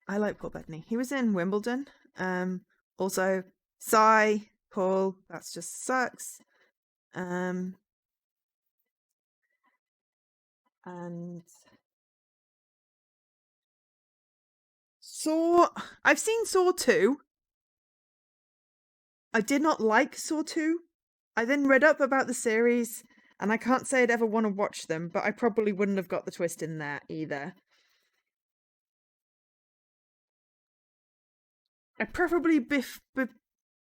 I like Paul Bettany. He was in Wimbledon. Also, Sigh, Paul, that's just sucks. And Saw. I've seen Saw 2. I did not like Saw 2. I then read up about the series, and I can't say I'd ever want to watch them, but I probably wouldn't have got the twist in there either. I preferably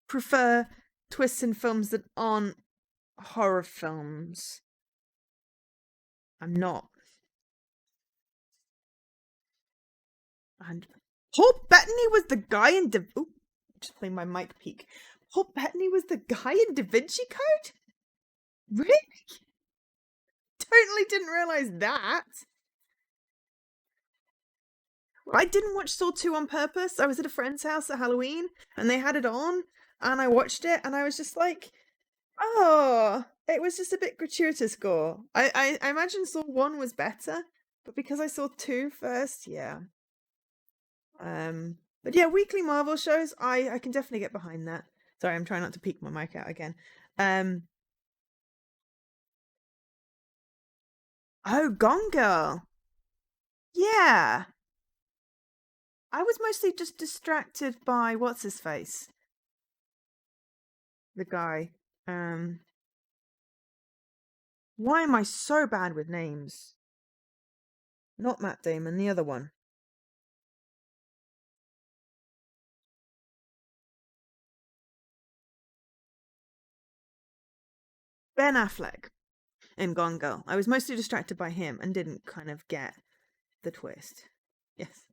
prefer twists in films that aren't horror films. I'm not. And Paul Bettany was the guy in just playing my mic peak. Paul Bettany was the guy in Da Vinci Code? Really? Totally didn't realize that. I didn't watch Saw 2 on purpose. I was at a friend's house at Halloween and they had it on and I watched it and I was just like, oh, it was just a bit gratuitous gore. I imagine Saw 1 was better, but because I saw 2 first, yeah. But yeah, weekly Marvel shows, I can definitely get behind that. Sorry, I'm trying not to peek my mic out again. Oh, Gone Girl. Yeah. I was mostly just distracted by what's his face? The guy. Why am I so bad with names? Not Matt Damon, the other one. Ben Affleck in Gone Girl. I was mostly distracted by him and didn't kind of get the twist. Yes.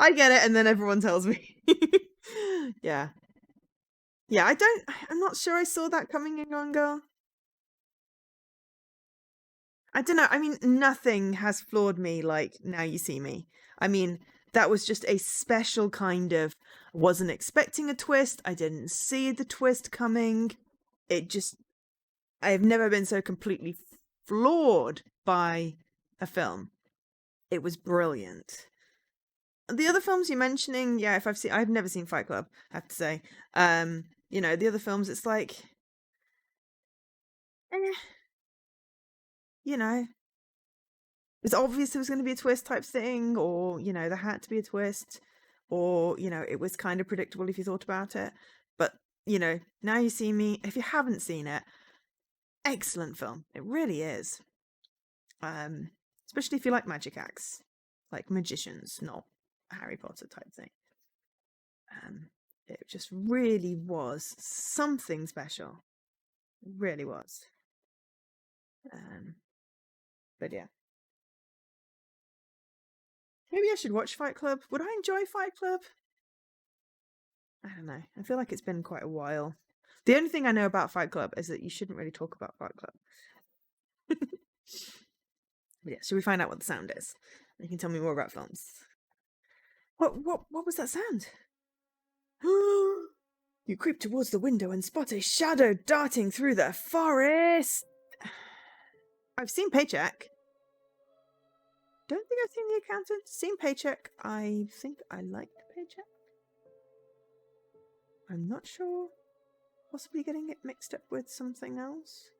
I get it, and then everyone tells me. Yeah. Yeah, I'm not sure I saw that coming in Gone Girl. I don't know. I mean, nothing has floored me like Now You See Me. I mean, that was just a special kind of, wasn't expecting a twist. I didn't see the twist coming. I've never been so completely floored by a film. It was brilliant. The other films you're mentioning, yeah, I've never seen Fight Club, I have to say. The other films, it's like, eh, it's obvious there was going to be a twist type thing, or, there had to be a twist, or, it was kind of predictable if you thought about it. But, Now You See Me, if you haven't seen it, excellent film. It really is. Especially if you like magic acts, like magicians, not Harry Potter type thing. It just really was something special. It really was. But yeah. Maybe I should watch Fight Club. Would I enjoy Fight Club? I don't know. I feel like it's been quite a while. The only thing I know about Fight Club is that you shouldn't really talk about Fight Club. Yeah, should we find out what the sound is? You can tell me more about films. What was that sound? You creep towards the window and spot a shadow darting through the forest. I've seen Paycheck. Don't think I've seen The Accountant. Seen Paycheck. I think I liked Paycheck. I'm not sure. Possibly getting it mixed up with something else.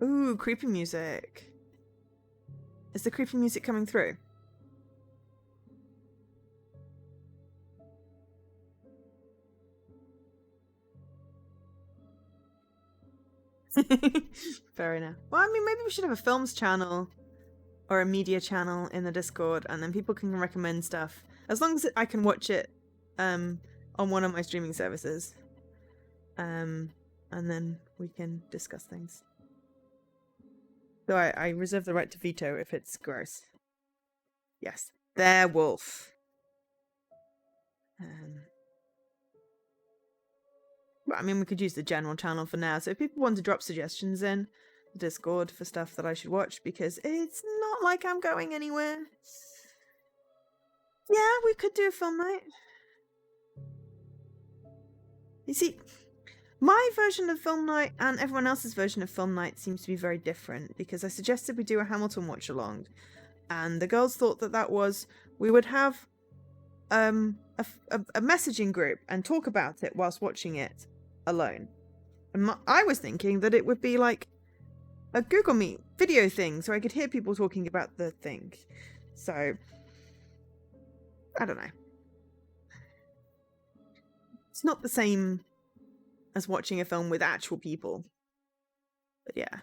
Ooh, creepy music. Is the creepy music coming through? Fair enough. Well, I mean, maybe we should have a films channel or a media channel in the Discord, and then people can recommend stuff. As long as I can watch it on one of my streaming services. And then we can discuss things. So I reserve the right to veto if it's gross. Yes. There, wolf. But I mean, we could use the general channel for now. So if people want to drop suggestions in the Discord for stuff that I should watch, because it's not like I'm going anywhere. Yeah, we could do a film night. You see, my version of film night and everyone else's version of film night seems to be very different, because I suggested we do a Hamilton watch along, and the girls thought that was we would have a messaging group and talk about it whilst watching it alone. And I was thinking that it would be like a Google Meet video thing, so I could hear people talking about the thing. So I don't know. It's not the same as watching a film with actual people. But yeah.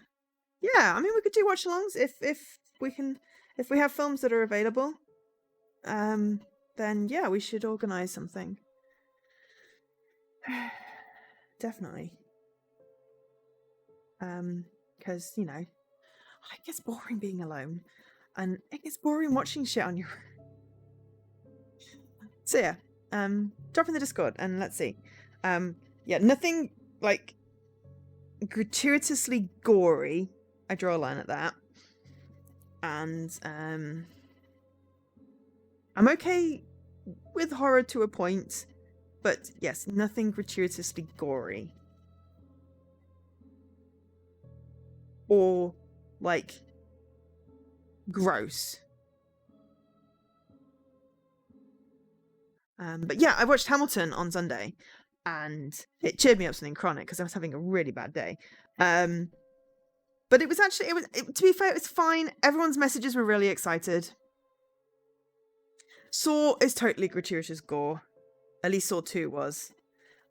I mean, we could do watch-alongs if we have films that are available. Then yeah, we should organize something. Definitely. Because, you know, it gets boring being alone. And it gets boring watching shit on your So yeah, drop in the Discord and let's see. Yeah, nothing like gratuitously gory. I draw a line at that. And I'm okay with horror to a point, but yes, nothing gratuitously gory. Or like gross. But yeah, I watched Hamilton on Sunday, and it cheered me up something chronic because I was having a really bad day. But it was actually, to be fair, it was fine. Everyone's messages were really excited. Saw is totally gratuitous gore. At least Saw 2 was.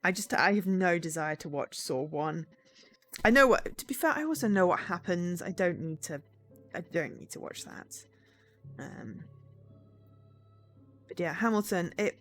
I have no desire to watch Saw 1. I know what, to be fair, I also know what happens. I don't need to watch that. But yeah, Hamilton, it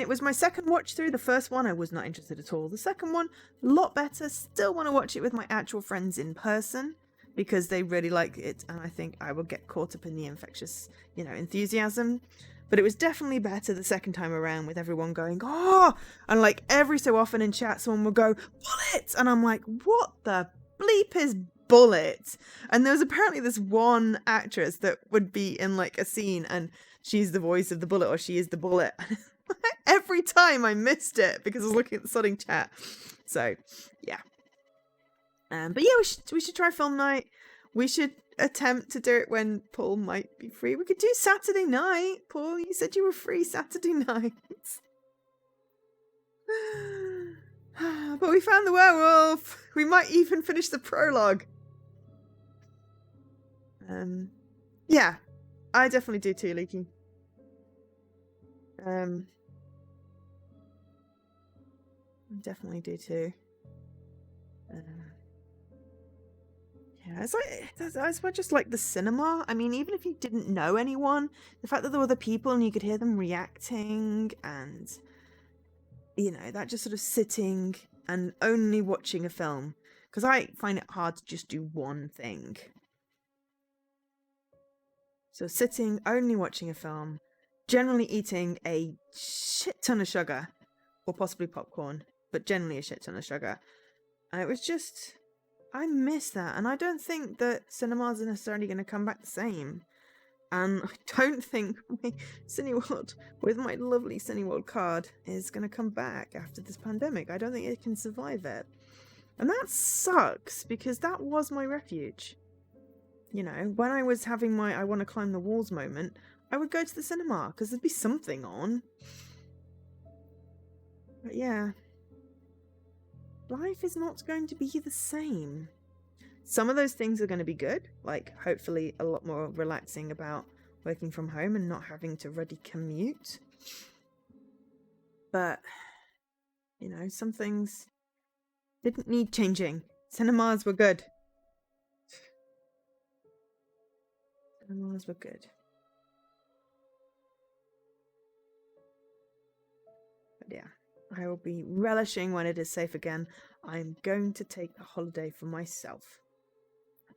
was my second watch through. The first one, I was not interested at all. The second one, a lot better. Still want to watch it with my actual friends in person because they really like it, and I think I will get caught up in the infectious, enthusiasm. But it was definitely better the second time around with everyone going, oh! And like every so often in chat, someone will go, bullet! And I'm like, what the bleep is bullet? And there was apparently this one actress that would be in like a scene and she's the voice of the bullet or she is the bullet. Every time I missed it because I was looking at the sodding chat. So, yeah. But yeah, we should try film night. We should attempt to do it when Paul might be free. We could do Saturday night. Paul, you said you were free Saturday night. But we found the werewolf. We might even finish the prologue. Yeah, I definitely do too, Leaky. Definitely do too. Yeah, it's like I suppose just like the cinema. I mean, even if you didn't know anyone, the fact that there were other people and you could hear them reacting, and that just sort of sitting and only watching a film. Because I find it hard to just do one thing. So sitting, only watching a film, generally eating a shit ton of sugar, or possibly popcorn, but generally a shit ton of sugar. And it was just, I miss that. And I don't think that cinemas are necessarily going to come back the same. And I don't think my Cineworld, with my lovely Cineworld card, is going to come back after this pandemic. I don't think it can survive it. And that sucks, because that was my refuge. When I was having my I want to climb the walls moment, I would go to the cinema, because there'd be something on. But yeah, life is not going to be the same. Some of those things are going to be good, like hopefully a lot more relaxing about working from home and not having to ready commute. But, some things didn't need changing. Cinemas were good. Cinemas were good. But yeah, I will be relishing when it is safe again. I'm going to take a holiday for myself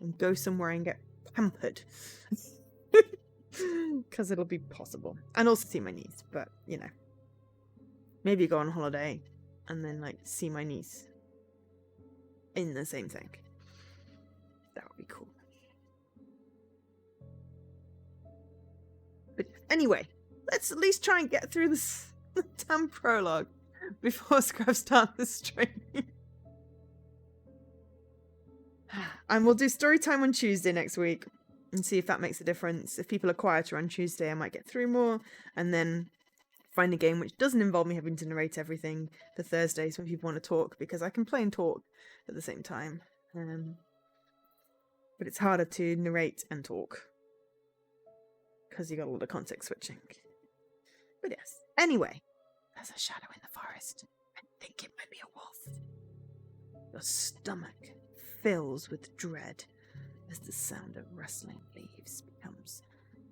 and go somewhere and get pampered. Because it'll be possible. And also see my niece, but, maybe go on holiday and then, see my niece in the same thing. That would be cool. But anyway, let's at least try and get through this damn prologue before Scrub starts the stream. And we'll do story time on Tuesday next week and see if that makes a difference. If people are quieter on Tuesday, I might get through more and then find a game which doesn't involve me having to narrate everything for Thursdays when people want to talk, because I can play and talk at the same time. But it's harder to narrate and talk because you got a lot of context switching. But yes. Anyway, there's a shadow in the forest. I think it might be a wolf. Your stomach fills with dread as the sound of rustling leaves becomes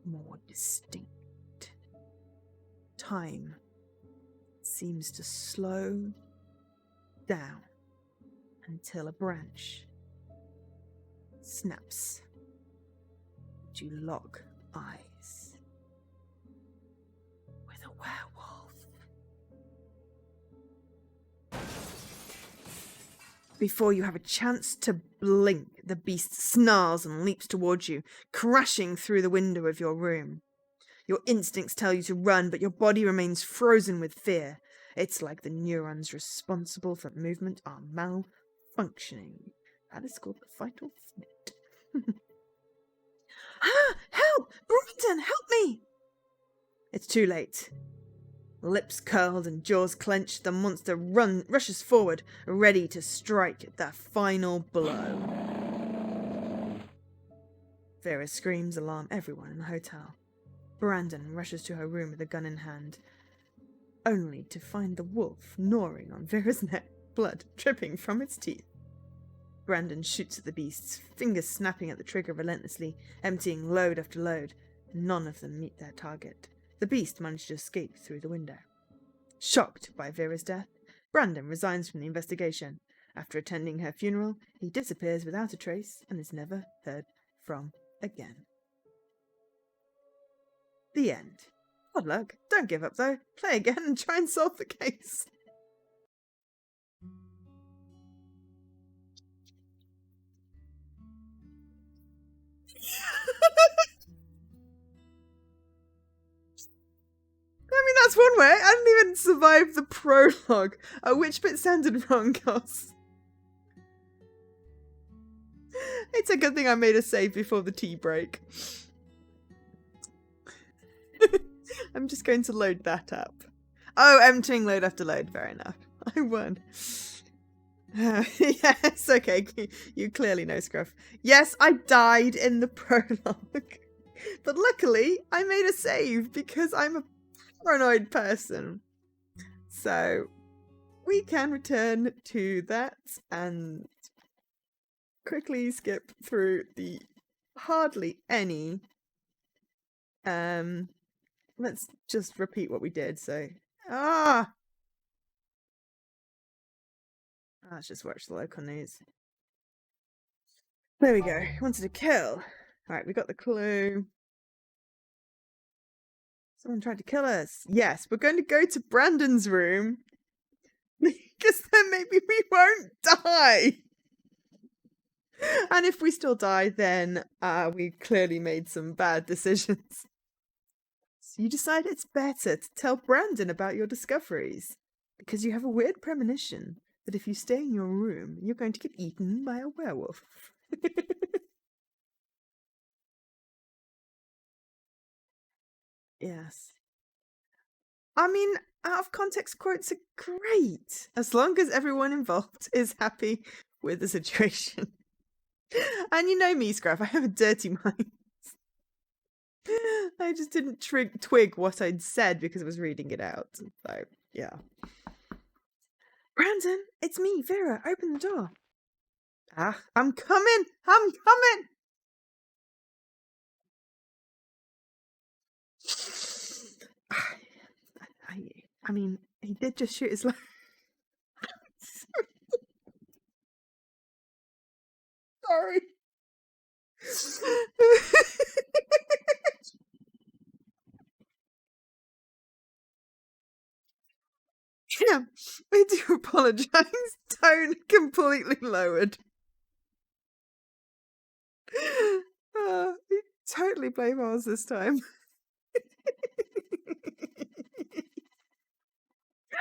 more distinct. Time seems to slow down until a branch snaps. You lock eyes with a werewolf. Before you have a chance to blink, the beast snarls and leaps towards you, crashing through the window of your room. Your instincts tell you to run, but your body remains frozen with fear. It's like the neurons responsible for movement are malfunctioning. That is called the vital fluid. Ah! Help! Brandon, help me! It's too late. Lips curled and jaws clenched, the monster rushes forward, ready to strike the final blow. Vera screams alarm everyone in the hotel. Brandon rushes to her room with a gun in hand, only to find the wolf gnawing on Vera's neck, blood dripping from its teeth. Brandon shoots at the beasts, fingers snapping at the trigger relentlessly, emptying load after load. None of them meet their target. The beast managed to escape through the window. Shocked by Vera's death, Brandon resigns from the investigation. After attending her funeral, he disappears without a trace and is never heard from again. The end. Good luck. Don't give up though. Play again and try and solve the case. I mean, that's one way. I didn't even survive the prologue. Which bit sounded wrong, Goss? It's a good thing I made a save before the tea break. I'm just going to load that up. Oh, emptying load after load. Fair enough. I won. Yes, okay. You clearly know, Scruff. Yes, I died in the prologue. But luckily, I made a save because I'm a paranoid person. So, we can return to that and quickly skip through the hardly any. Let's just repeat what we did. So, let's just watch the local news. There we go. He wanted to kill. Right, we got the clue. Someone tried to kill us. Yes, we're going to go to Brandon's room because then maybe we won't die. And if we still die, then we clearly made some bad decisions. So you decide it's better to tell Brandon about your discoveries because you have a weird premonition that if you stay in your room, you're going to get eaten by a werewolf. Yes. I mean, out of context quotes are great as long as everyone involved is happy with the situation. And you know me, Scruff, I have a dirty mind. I just didn't twig what I'd said because I was reading it out. So, yeah. Brandon, it's me, Vera. Open the door. I'm coming. I'm coming. I mean, he did just shoot his leg. Sorry. Yeah, I do apologise. Tone completely lowered. Totally blame ours this time.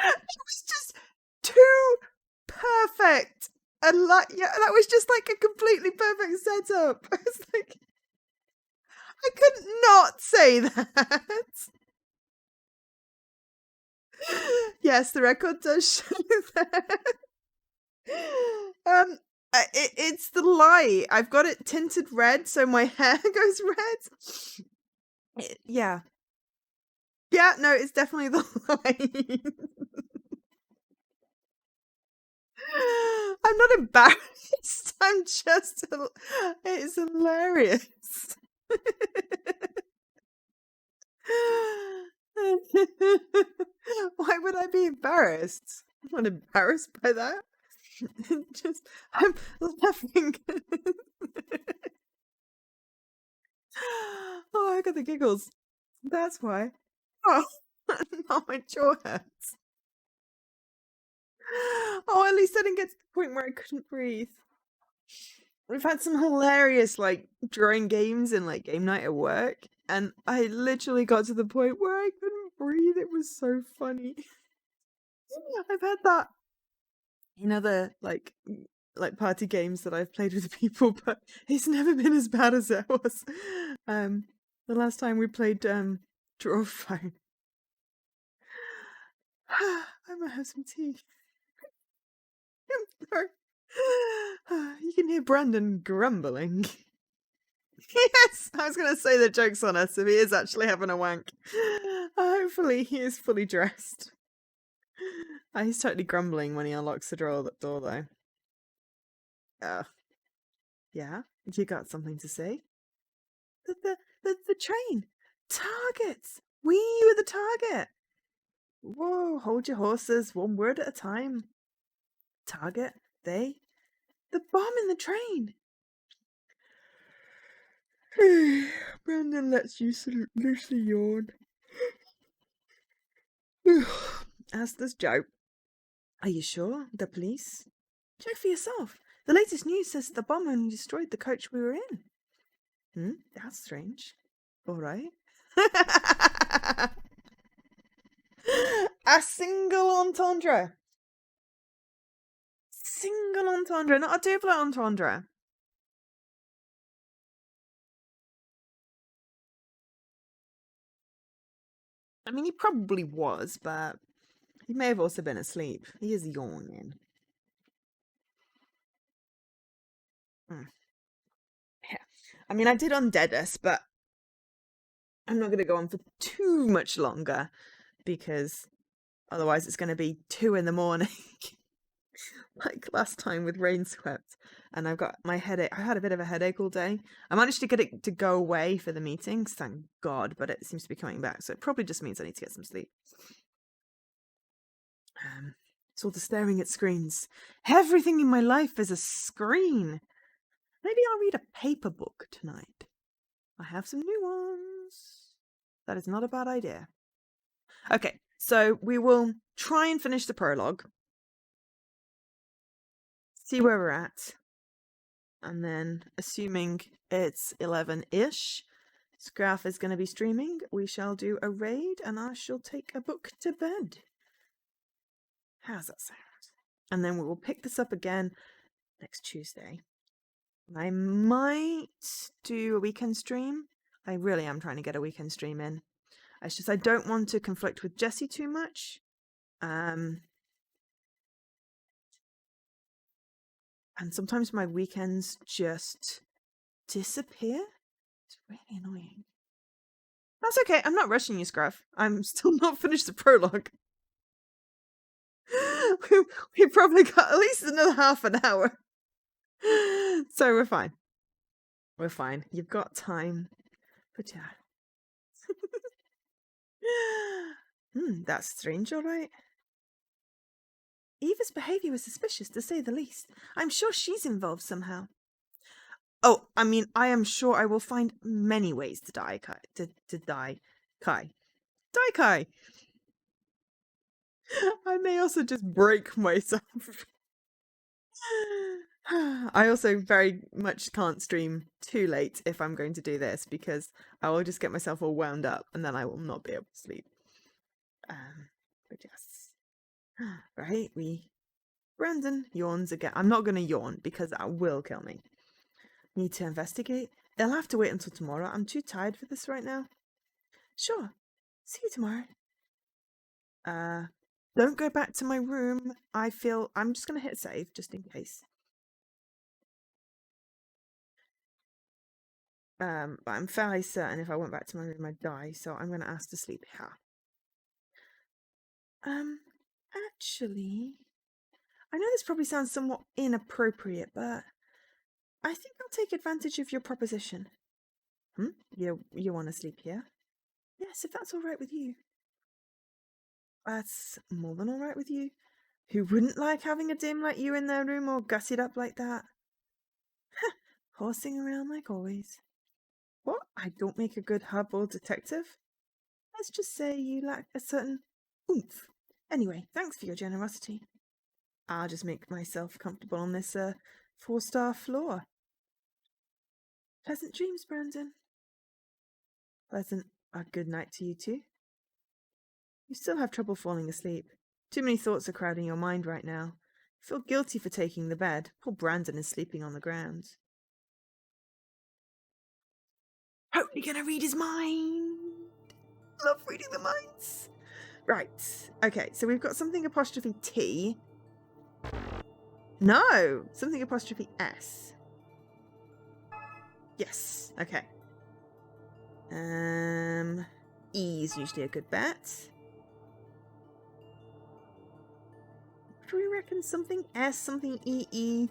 It was just too perfect. And yeah, that was just like a completely perfect setup. I was like, I could not say that. Yes, the record does show that. It's the light. I've got it tinted red, so my hair goes red. Yeah. Yeah, no, it's definitely the light. I'm not embarrassed. I'm just. It's hilarious. Why would I be embarrassed? I'm not embarrassed by that. Just, I'm laughing. Oh, I got the giggles. That's why. Oh, now my jaw hurts. Oh, at least I didn't get to the point where I couldn't breathe. We've had some hilarious, like, drawing games and, like, game night at work. And I literally got to the point where I couldn't breathe. It was so funny. I've had that in other, like party games that I've played with people, but it's never been as bad as it was. The last time we played Draw Phone. I might have some tea. I'm sorry. You can hear Brandon grumbling. Yes, I was going to say the joke's on us if he is actually having a wank. Hopefully he is fully dressed. He's totally grumbling when he unlocks the door though. Yeah? You got something to say? The train! Targets! We were the target! Whoa, hold your horses, one word at a time. Target? They? The bomb in the train! Brandon lets you loosely yawn. As does Joe. Are you sure? The police? Check for yourself. The latest news says the bomb only destroyed the coach we were in. That's strange. All right. A single entendre. Single entendre, not a double entendre. I mean, he probably was, but he may have also been asleep. He is yawning. Yeah. I mean, I did undead us, but I'm not going to go on for too much longer because otherwise it's going to be 2 in the morning. like last time with Rain Swept, and I've got my headache. I had a bit of a headache all day. I managed to get it to go away for the meetings, thank God, but it seems to be coming back, so it probably just means I need to get some sleep. It's all the staring at screens. Everything in my life is a screen. Maybe I'll read a paper book tonight. I have some new ones. That is not a bad idea. Okay, so we will try and finish the prologue. See where we're at. And then, assuming it's 11-ish, Scraff is going to be streaming. We shall do a raid, and I shall take a book to bed. How's that sound? And then we will pick this up again next Tuesday. I might do a weekend stream. I really am trying to get a weekend stream in. It's just I don't want to conflict with Jessie too much. And sometimes my weekends just disappear. It's really annoying. That's okay. I'm not rushing you, Scruff. I'm still not finished the prologue. we probably got at least another half an hour. So we're fine. We're fine. You've got time. But yeah. That's strange, all right. Eva's behaviour was suspicious, to say the least. I'm sure she's involved somehow. Oh, I mean, I am sure I will find many ways to die Kai. To die Kai. Die Kai! I may also just break myself. I also very much can't stream too late if I'm going to do this, because I will just get myself all wound up and then I will not be able to sleep. But yes. Right, Brandon yawns again. I'm not going to yawn because that will kill me. Need to investigate? They'll have to wait until tomorrow. I'm too tired for this right now. Sure. See you tomorrow. Don't go back to my room. I'm just going to hit save just in case. But I'm fairly certain if I went back to my room I'd die, so I'm going to ask to sleep here. Actually, I know this probably sounds somewhat inappropriate, but I think I'll take advantage of your proposition. You want to sleep here? Yes, if that's all right with you. That's more than all right with you. Who wouldn't like having a dim like you in their room all gussied up like that? Horsing around like always. What? I don't make a good hub or detective? Let's just say you lack a certain oomph. Anyway, thanks for your generosity. I'll just make myself comfortable on this 4-star floor. Pleasant dreams, Brandon. Pleasant good night to you too. You still have trouble falling asleep. Too many thoughts are crowding your mind right now. You feel guilty for taking the bed. Poor Brandon is sleeping on the ground. Totally gonna read his mind. Love reading the minds. Right. Okay, so we've got something apostrophe T. No, something apostrophe S. Yes. Okay. E is usually a good bet. What do we reckon? Something S, something E,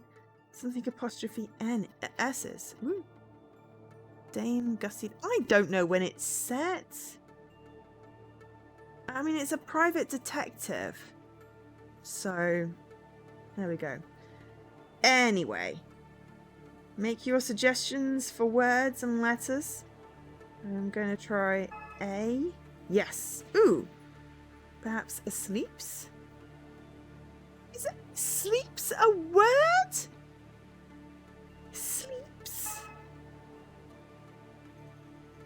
something apostrophe N. S's. Ooh. Dame Gussie. I don't know when it's set. I mean, it's a private detective. So, there we go. Anyway, make your suggestions for words and letters. I'm going to try A. Yes. Ooh. Perhaps a sleeps? Is it sleeps a word? Sleeps.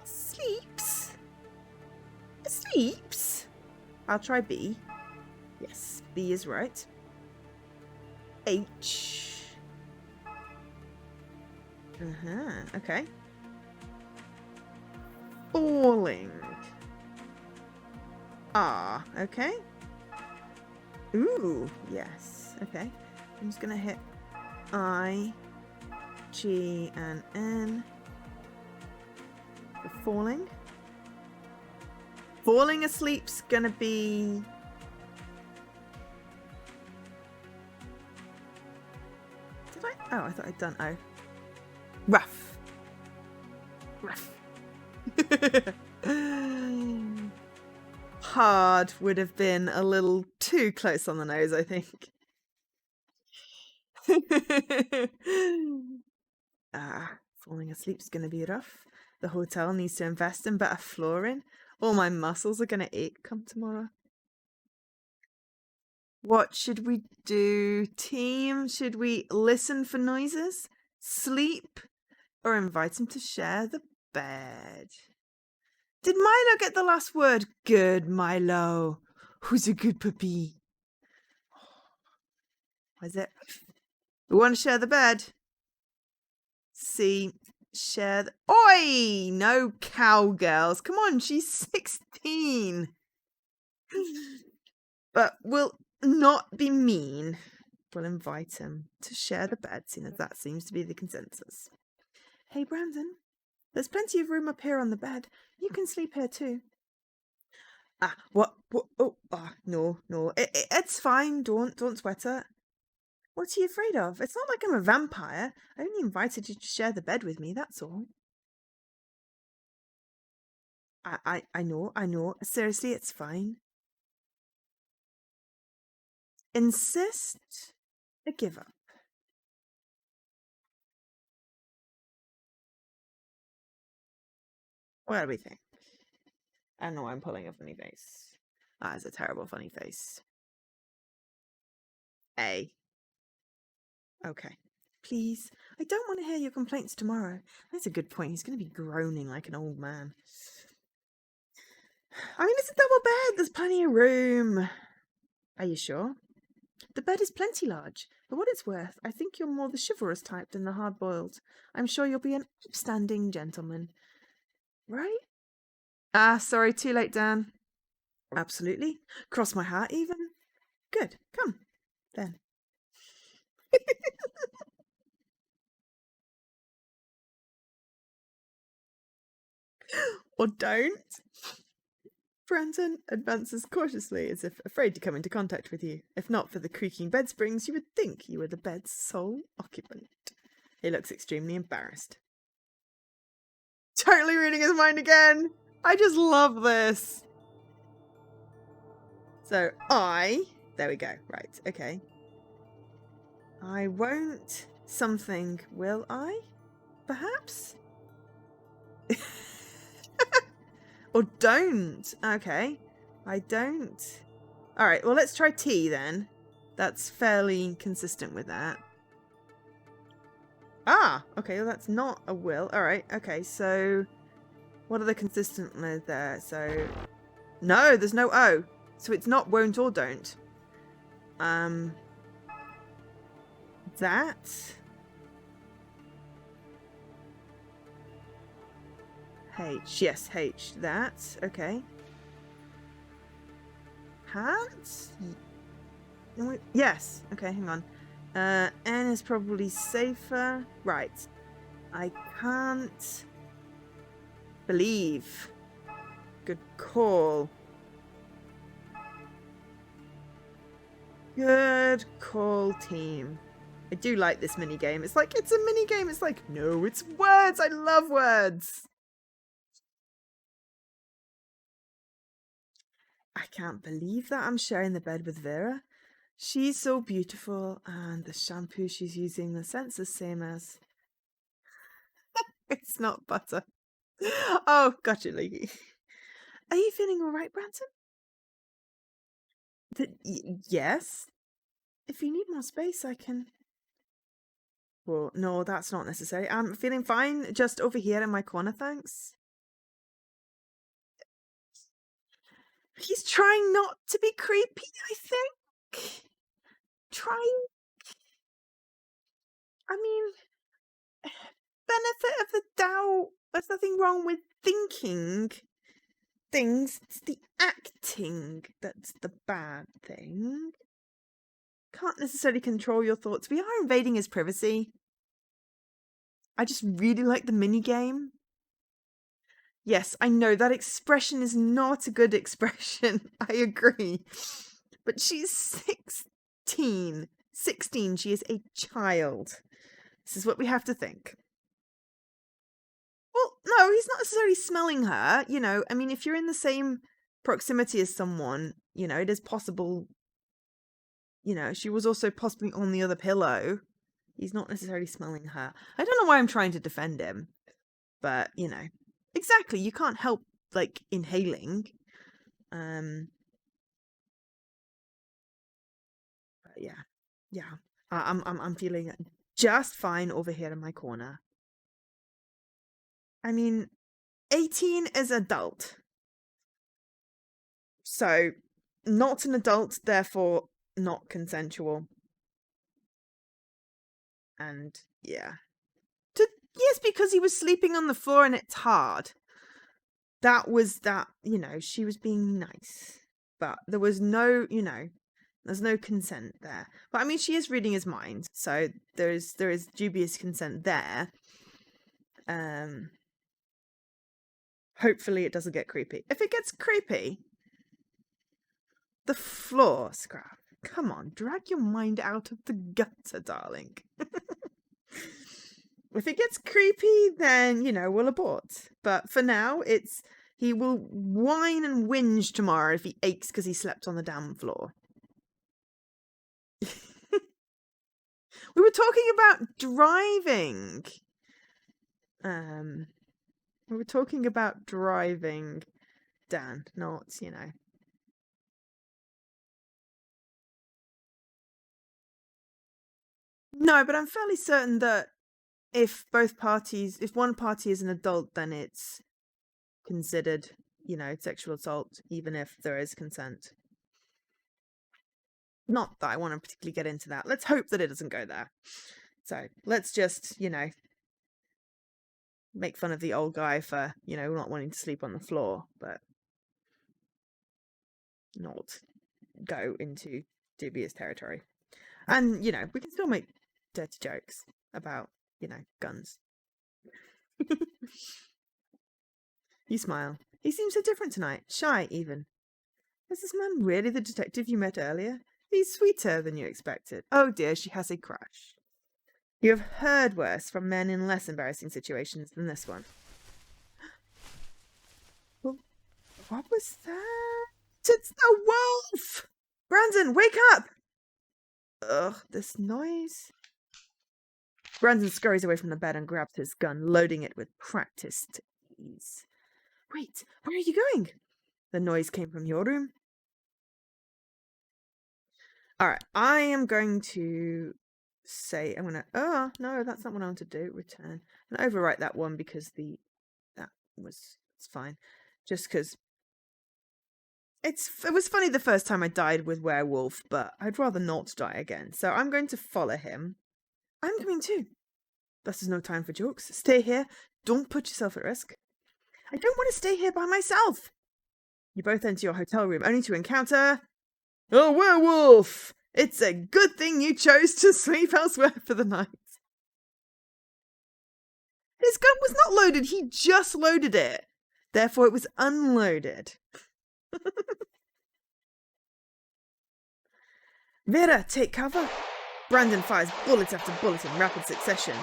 Sleeps. Sleeps. I'll try B. Yes, B is right. H. Okay. Falling. R. Okay. Ooh, yes. Okay. I'm just gonna hit I, G, and N for falling. Falling asleep's gonna be Oh, I thought I'd done O. Rough. Rough. Hard would have been a little too close on the nose, I think. Falling asleep's gonna be rough. The hotel needs to invest in better flooring. All my muscles are gonna ache come tomorrow. What should we do, team? Should we listen for noises, sleep, or invite him to share the bed? Did Milo get the last word? Good, Milo. Who's a good puppy? What is it? We want to share the bed. See, share the... Oi! No cowgirls. Come on, she's 16. But we'll not be mean. We'll invite him to share the bed, seeing as that seems to be the consensus. Hey, Brandon. There's plenty of room up here on the bed. You can sleep here too. What? Oh, no. It's fine. Don't sweat it. What are you afraid of? It's not like I'm a vampire. I only invited you to share the bed with me, that's all. I know. Seriously, it's fine. Insist or give up? What do we think? I know I'm pulling a funny face. That is a terrible funny face. A. Okay. Please. I don't want to hear your complaints tomorrow. That's a good point. He's going to be groaning like an old man. I mean, it's a double bed. There's plenty of room. Are you sure? The bed is plenty large. For what it's worth, I think you're more the chivalrous type than the hard-boiled. I'm sure you'll be an upstanding gentleman. Right? Sorry, too late, Dan. Absolutely. Cross my heart, even. Good. Come, then. Or don't. Brandon advances cautiously, as if afraid to come into contact with you. If not for the creaking bed springs, you would think you were the bed's sole occupant. He looks extremely embarrassed. Totally reading his mind again! I just love this! So, there we go, right, okay. I won't something, will I? Perhaps? Or don't. Okay. I don't. Alright, well, let's try T then. That's fairly consistent with that. Okay, well, that's not a will. Alright, okay, so what are the consistent with there? So, no, there's no O. So it's not won't or don't. That. H. Yes, H. That. Okay. Hat? Yes. Okay, hang on. N is probably safer. Right. I can't believe. Good call. Good call, team. I do like this mini game. It's like, it's a mini game. It's like, no, it's words. I love words. I can't believe that I'm sharing the bed with Vera. She's so beautiful, and the shampoo she's using, the scent's the same as... It's not butter. Oh, gotcha, Leaky. Are you feeling all right, Branson? Yes. If you need more space, I can... Well, no, that's not necessary. I'm feeling fine, just over here in my corner, thanks. He's trying not to be creepy, I think. Trying. I mean, benefit of the doubt. There's nothing wrong with thinking things. It's the acting that's the bad thing. Can't necessarily control your thoughts. We are invading his privacy. I just really like the mini game. Yes, I know that expression is not a good expression. I agree. But she's 16. 16. She is a child. This is what we have to think. Well, no, he's not necessarily smelling her. You know, I mean, if you're in the same proximity as someone, you know, it is possible. You know, she was also possibly on the other pillow. He's not necessarily smelling her. I don't know why I'm trying to defend him, but you know, exactly. You can't help like inhaling. But yeah. I'm feeling just fine over here in my corner. I mean, 18 is adult. So, not an adult, therefore not consensual. And yeah. Yes, because he was sleeping on the floor and it's hard. That was that, you know, she was being nice. But there was no, you know, there's no consent there. But I mean, she is reading his mind, so there is dubious consent there. Hopefully it doesn't get creepy. If it gets creepy, the floor, Scrap. Come on, drag your mind out of the gutter, darling. If it gets creepy, then, you know, we'll abort. But for now, he will whine and whinge tomorrow if he aches because he slept on the damn floor. We were talking about driving. We were talking about driving, Dan, not, you know. No, but I'm fairly certain that if one party is an adult, then it's considered, you know, sexual assault, even if there is consent. Not that I want to particularly get into that. Let's hope that it doesn't go there. So let's just, you know, make fun of the old guy for, you know, not wanting to sleep on the floor, but not go into dubious territory. And, you know, we can still make dirty jokes about, you know, guns. You smile. He seems so different tonight. Shy, even. Is this man really the detective you met earlier? He's sweeter than you expected. Oh dear, she has a crush. You have heard worse from men in less embarrassing situations than this one. Well, what was that? It's the wolf! Brandon, wake up! Ugh, this noise. Brandon scurries away from the bed and grabs his gun, loading it with practiced ease. Wait, where are you going? The noise came from your room. Alright, I am going to say, oh, no, that's not what I want to do. Return. And overwrite that one because it's fine. Just because it was funny the first time I died with werewolf, but I'd rather not die again. So I'm going to follow him. I'm coming too. This is no time for jokes. Stay here. Don't put yourself at risk. I don't want to stay here by myself. You both enter your hotel room only to encounter a werewolf. It's a good thing you chose to sleep elsewhere for the night. His gun was not loaded. He just loaded it. Therefore, it was unloaded. Vera, take cover. Brandon fires bullet after bullet in rapid succession,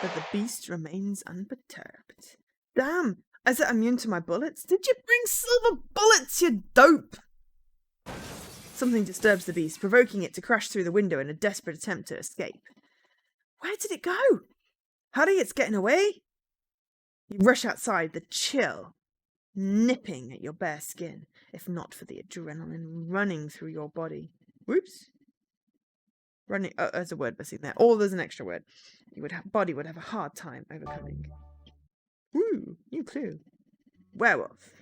but the beast remains unperturbed. Damn, is it immune to my bullets? Did you bring silver bullets, you dope? Something disturbs the beast, provoking it to crash through the window in a desperate attempt to escape. Where did it go? Hurry, it's getting away. You rush outside, the chill nipping at your bare skin, if not for the adrenaline running through your body. Whoops. Running, oh, there's a word missing there. Or there's an extra word. Body would have a hard time overcoming. Ooh, new clue. Werewolf.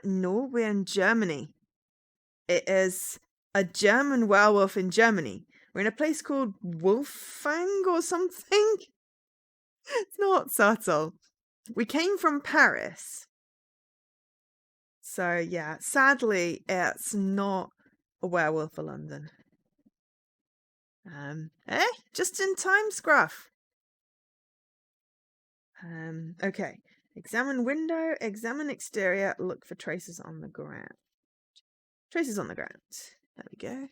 No, we're in Germany. It is a German werewolf in Germany. We're in a place called Wolfgang or something. It's not subtle. We came from Paris. So, yeah, sadly, it's not a werewolf for London. Just in time, Scruff. Okay. Examine window, examine exterior, look for traces on the ground. Traces on the ground. There we go.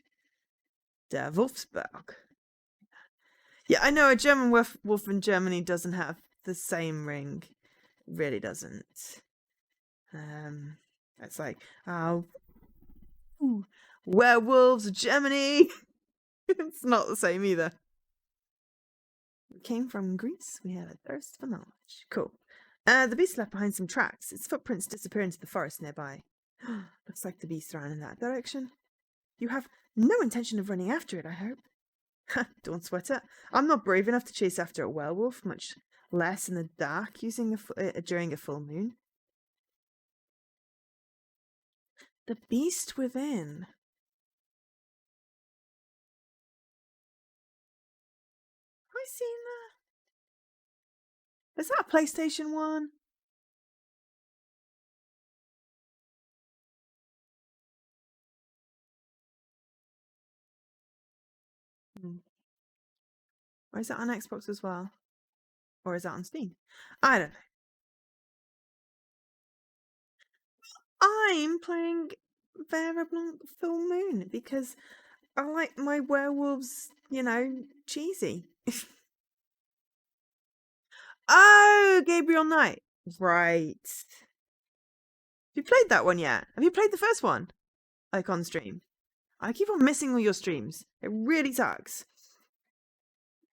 Der Wolfsberg. Yeah, I know a German wolf in Germany doesn't have the same ring. It really doesn't. It's like, oh, werewolves, Germany. It's not the same either. We came from Greece. We had a thirst for knowledge. Cool. The beast left behind some tracks. Its footprints disappear into the forest nearby. Looks like the beast ran in that direction. You have no intention of running after it, I hope. Don't sweat it. I'm not brave enough to chase after a werewolf, much less in the dark during a full moon. The beast within. Have I seen that? Is that a PlayStation 1? Or is that on Xbox as well? Or is that on Steam? I don't know. I'm playing Vera Blanc Full Moon because I like my werewolves, cheesy. Oh, Gabriel Knight. Right. Have you played that one yet? Have you played the first one? Like on stream? I keep on missing all your streams. It really sucks.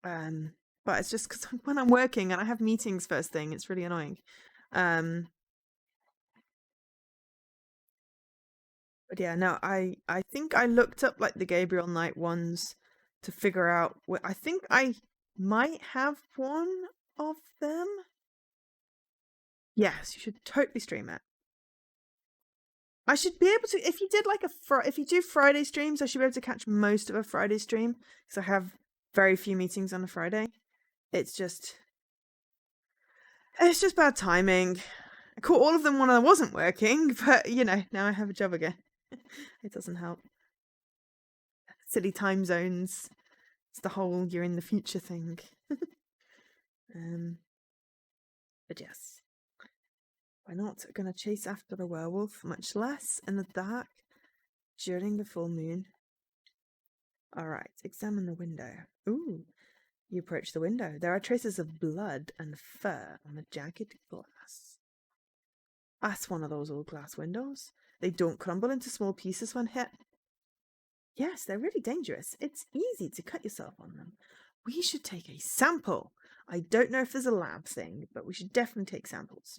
But it's just because when I'm working and I have meetings first thing, it's really annoying. But yeah, no, I think I looked up like the Gabriel Knight ones to figure out I think I might have one of them. Yes, you should totally stream it. I should be able to, if you did like if you do Friday streams, I should be able to catch most of a Friday stream because I have very few meetings on a Friday. It's just bad timing. I caught all of them when I wasn't working, but now I have a job again. It doesn't help. Silly time zones. It's the whole you're in the future thing. But yes. We're not going to chase after a werewolf, much less in the dark during the full moon. Alright, examine the window. Ooh, you approach the window. There are traces of blood and fur on the jagged glass. That's one of those old glass windows. They don't crumble into small pieces when hit. Yes, they're really dangerous. It's easy to cut yourself on them. We should take a sample. I don't know if there's a lab thing, but we should definitely take samples.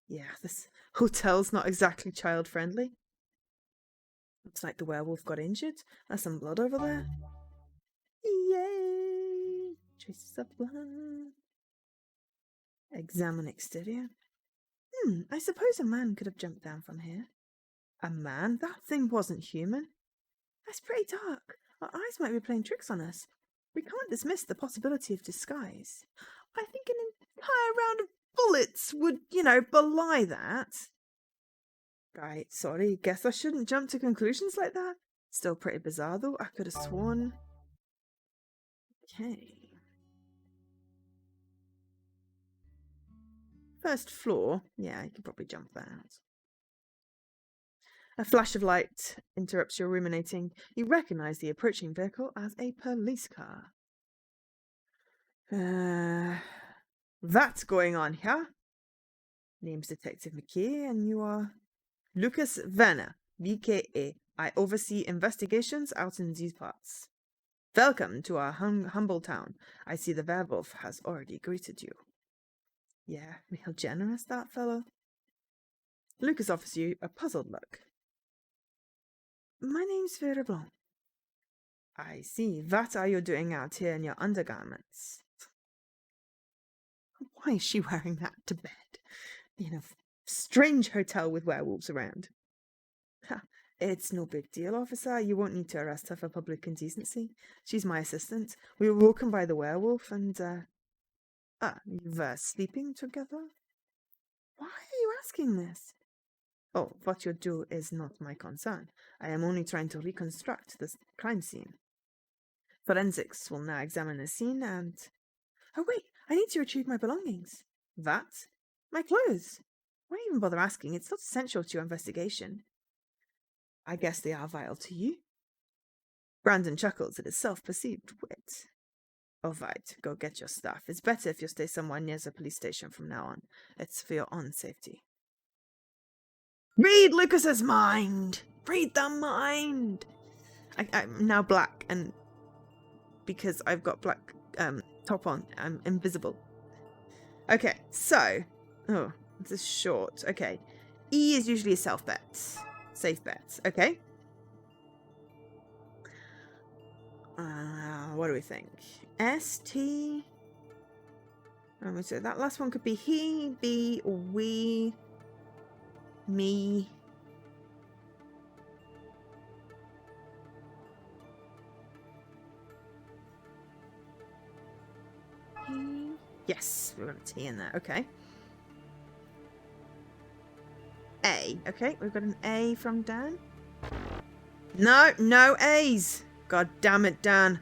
Yeah, this hotel's not exactly child-friendly. Looks like the werewolf got injured. There's some blood over there. Yay! Traces of blood. Examine exterior. I suppose a man could have jumped down from here. A man? That thing wasn't human. That's pretty dark. Our eyes might be playing tricks on us. We can't dismiss the possibility of disguise. I think an entire round of bullets would, belie that. Right, sorry, guess I shouldn't jump to conclusions like that. Still pretty bizarre though, I could have sworn. Okay. First floor, yeah, you could probably jump that. A flash of light interrupts your ruminating. You recognize the approaching vehicle as a police car. That's going on here. Name's Detective McKay, and you are Lucas Werner, BKA. I oversee investigations out in these parts. Welcome to our humble town. I see the werewolf has already greeted you. Yeah, real generous, that fellow. Lucas offers you a puzzled look. My name's Vera Blanc. I see. What are you doing out here in your undergarments? Why is she wearing that to bed? In a strange hotel with werewolves around. It's no big deal, officer. You won't need to arrest her for public indecency. She's my assistant. We were walking by the werewolf and, you were sleeping together? Why are you asking this? Oh, what you do is not my concern. I am only trying to reconstruct this crime scene. Forensics will now examine the scene and... Oh wait, I need to retrieve my belongings. That? My clothes. Why even bother asking? It's not essential to your investigation. I guess they are vile to you. Brandon chuckles at his self-perceived wit. All right, go get your stuff. It's better if you stay somewhere near the police station from now on. It's for your own safety. Read Lucas's mind! Read the mind! I'm now black, and because I've got black top on, I'm invisible. Okay, so... Oh, this is short. Okay. E is usually a safe bet. Okay. What do we think? S, T... so that last one could be he, be, we, me. He. Yes, we've got a T in there. Okay. A. Okay, we've got an A from Dan. No A's. God damn it, Dan.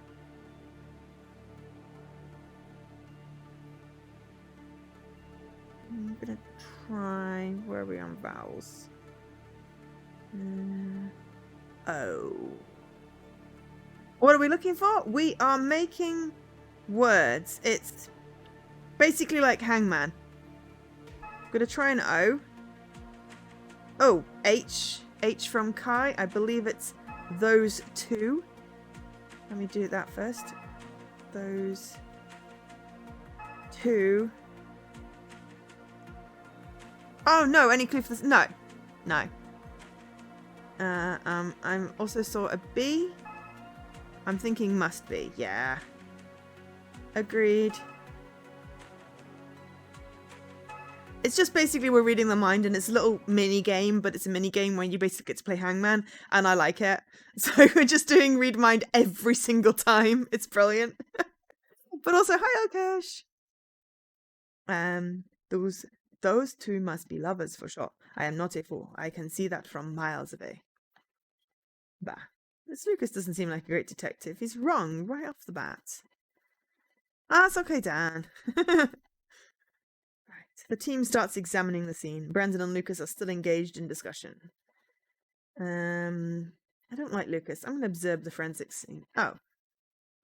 I'm gonna try. Where are we on vowels? O. What are we looking for? We are making words. It's basically like hangman. I'm gonna try an O. Oh, H. H from Kai. I believe it's those two. Let me do that first. Those two. Oh no, any clue for this? No. I'm also saw a B. I'm thinking must be. Yeah. Agreed. It's just basically we're reading the mind, and it's a little mini game, but it's a mini game where you basically get to play hangman, and I like it. So we're just doing read mind every single time. It's brilliant. But also, hi Okash. Those two must be lovers for sure. I am not a fool. I can see that from miles away. Bah. This Lucas doesn't seem like a great detective. He's wrong right off the bat. Ah, it's okay, Dan. Right. The team starts examining the scene. Brandon and Lucas are still engaged in discussion. I don't like Lucas. I'm going to observe the forensics scene. Oh.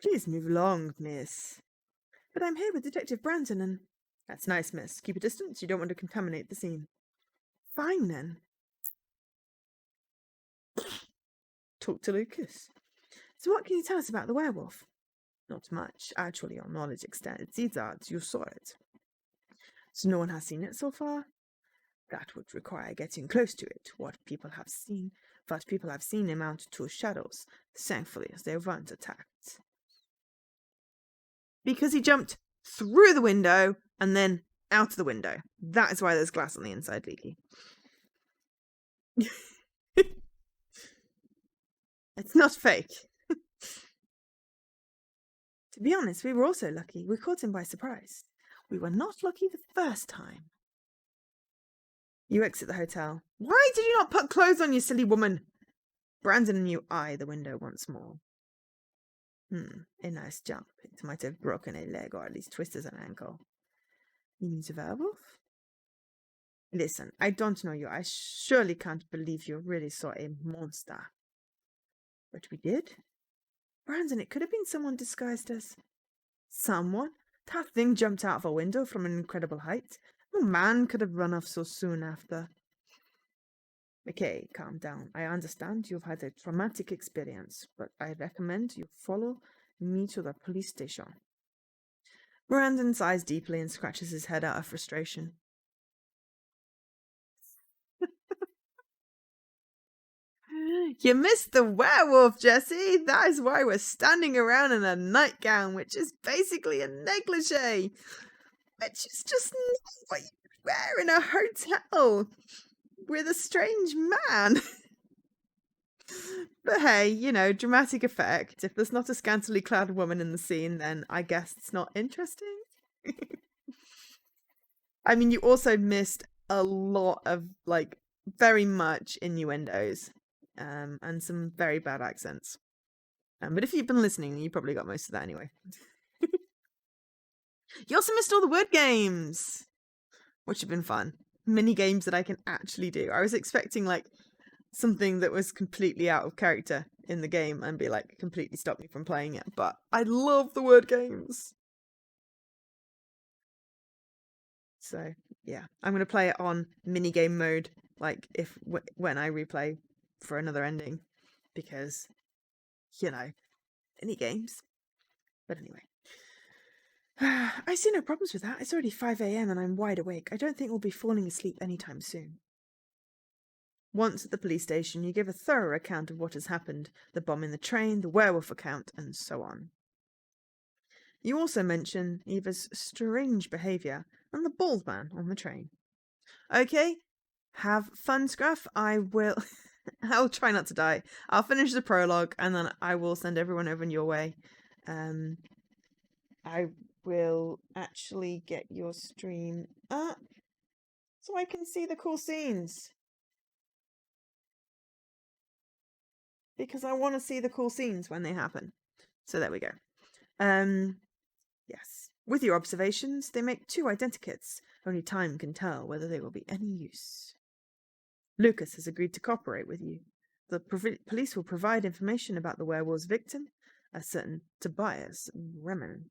Please move along, miss. But I'm here with Detective Brandon and... That's nice, miss. Keep a distance. You don't want to contaminate the scene. Fine, then. Talk to Lucas. So what can you tell us about the werewolf? Not much. Actually, your knowledge extends. You saw it. So no one has seen it so far? That would require getting close to it. What people have seen amount to shadows. Thankfully, they weren't attacked. Because he jumped through the window and then out of the window. That is why there's glass on the inside, Leaky. It's not fake. To be honest, we were also lucky. We caught him by surprise. We were not lucky the first time. You exit the hotel. Why did you not put clothes on, you silly woman? Brandon and you eye the window once more. A nice jump. It might have broken a leg or at least twisted an ankle. You mean the werewolf? Listen, I don't know you. I surely can't believe you really saw a monster. But we did? Brandon, it could have been someone disguised as... Someone? That thing jumped out of a window from an incredible height. No man could have run off so soon after. Okay, calm down. I understand you've had a traumatic experience, but I recommend you follow me to the police station. Brandon sighs deeply and scratches his head out of frustration. You missed the werewolf, Jesse. That is why we're standing around in a nightgown, which is basically a negligee. Which is just not what you wear in a hotel with a strange man. But hey, you know, dramatic effect. If there's not a scantily clad woman in the scene, then I guess it's not interesting. I mean, you also missed a lot of, like, very much innuendos. And some very bad accents. But if you've been listening, you probably got most of that anyway. You also missed all the word games, which have been fun. Mini games that I can actually do. I was expecting, like, something that was completely out of character in the game and be like, completely stop me from playing it. But I love the word games. So, yeah. I'm going to play it on minigame mode, like, when I replay for another ending. Because, you know, minigames. But anyway. I see no problems with that. It's already 5 a.m. and I'm wide awake. I don't think we'll be falling asleep anytime soon. Once at the police station, you give a thorough account of what has happened, the bomb in the train, the werewolf account, and so on. You also mention Eva's strange behaviour and the bald man on the train. Okay, have fun, Scruff. I'll try not to die. I'll finish the prologue and then I will send everyone over in your way. I will actually get your stream up so I can see the cool scenes. Because I want to see the cool scenes when they happen. So there we go. Yes. With your observations, they make 2 identikits. Only time can tell whether they will be any use. Lucas has agreed to cooperate with you. The police will provide information about the werewolf's victim, a certain Tobias Remen.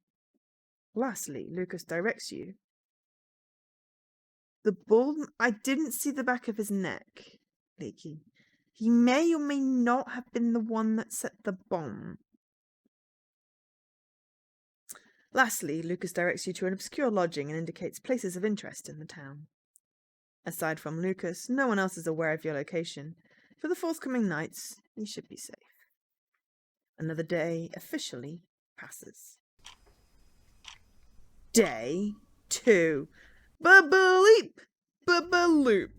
Lastly, Lucas directs you. The bald... I didn't see the back of his neck, Leaky. He may or may not have been the one that set the bomb. Lastly, Lucas directs you to an obscure lodging and indicates places of interest in the town. Aside from Lucas, no one else is aware of your location. For the forthcoming nights, you should be safe. Another day officially passes. Day 2. Ba-ba-leap! Ba-ba-loop!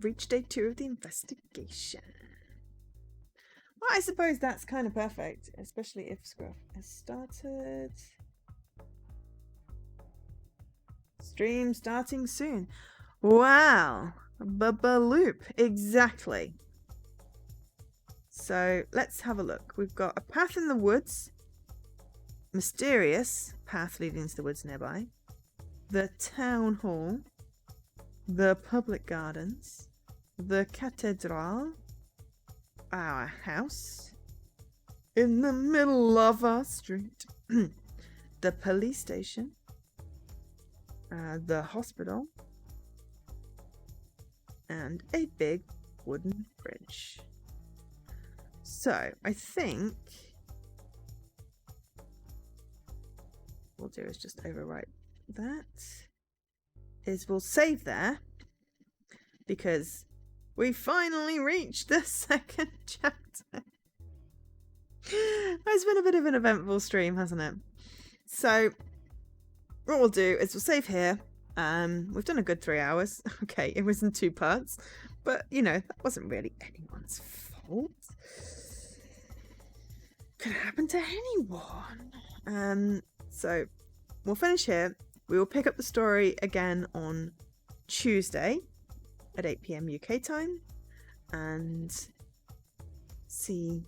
Reach day 2 of the investigation. Well, I suppose that's kind of perfect, especially if Scruff has started. Stream starting soon. Wow. Ba-ba-loop. Exactly. So let's have a look. We've got a path in the woods. Mysterious path leading into the woods nearby. The town hall. The public gardens. The cathedral. Our house. In the middle of our street. The police station. The hospital. And a big wooden bridge. So, I think we'll do is just overwrite that. We'll save there because we finally reached the second chapter. It's been a bit of an eventful stream, hasn't it? So, what we'll do is we'll save here. We've done a good 3 hours. Okay, it was in 2 parts, but you know, that wasn't really anyone's fault. Could happen to anyone. So we'll finish here. We will pick up the story again on Tuesday at 8 PM UK time and see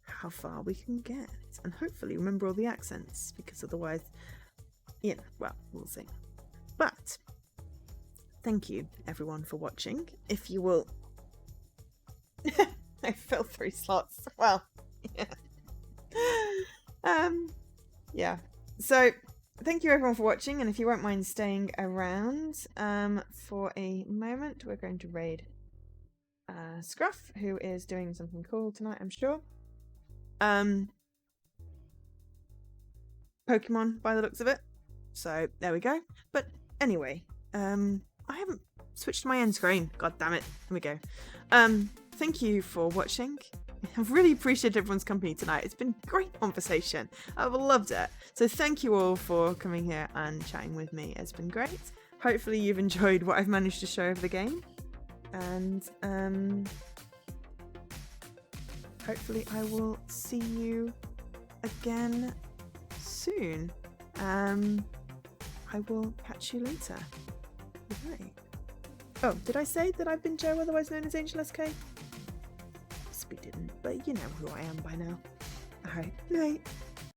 how far we can get and hopefully remember all the accents, because otherwise, you know, well, we'll see. But thank you everyone for watching. If you will I filled 3 slots. Well, yeah. Yeah. So thank you everyone for watching, and if you won't mind staying around for a moment, we're going to raid Scruff, who is doing something cool tonight, I'm sure. Pokemon by the looks of it. So there we go. But anyway, I haven't switched my end screen. God damn it. Here we go. Thank you for watching. I've really appreciated everyone's company tonight. It's been great conversation. I've loved it. So thank you all for coming here and chatting with me. It's been great. Hopefully you've enjoyed what I've managed to show of the game. And hopefully I will see you again soon. I will catch you later. Goodbye. Oh, did I say that I've been Joe, otherwise known as Angel SK? Possibly didn't, but you know who I am by now. Alright, night.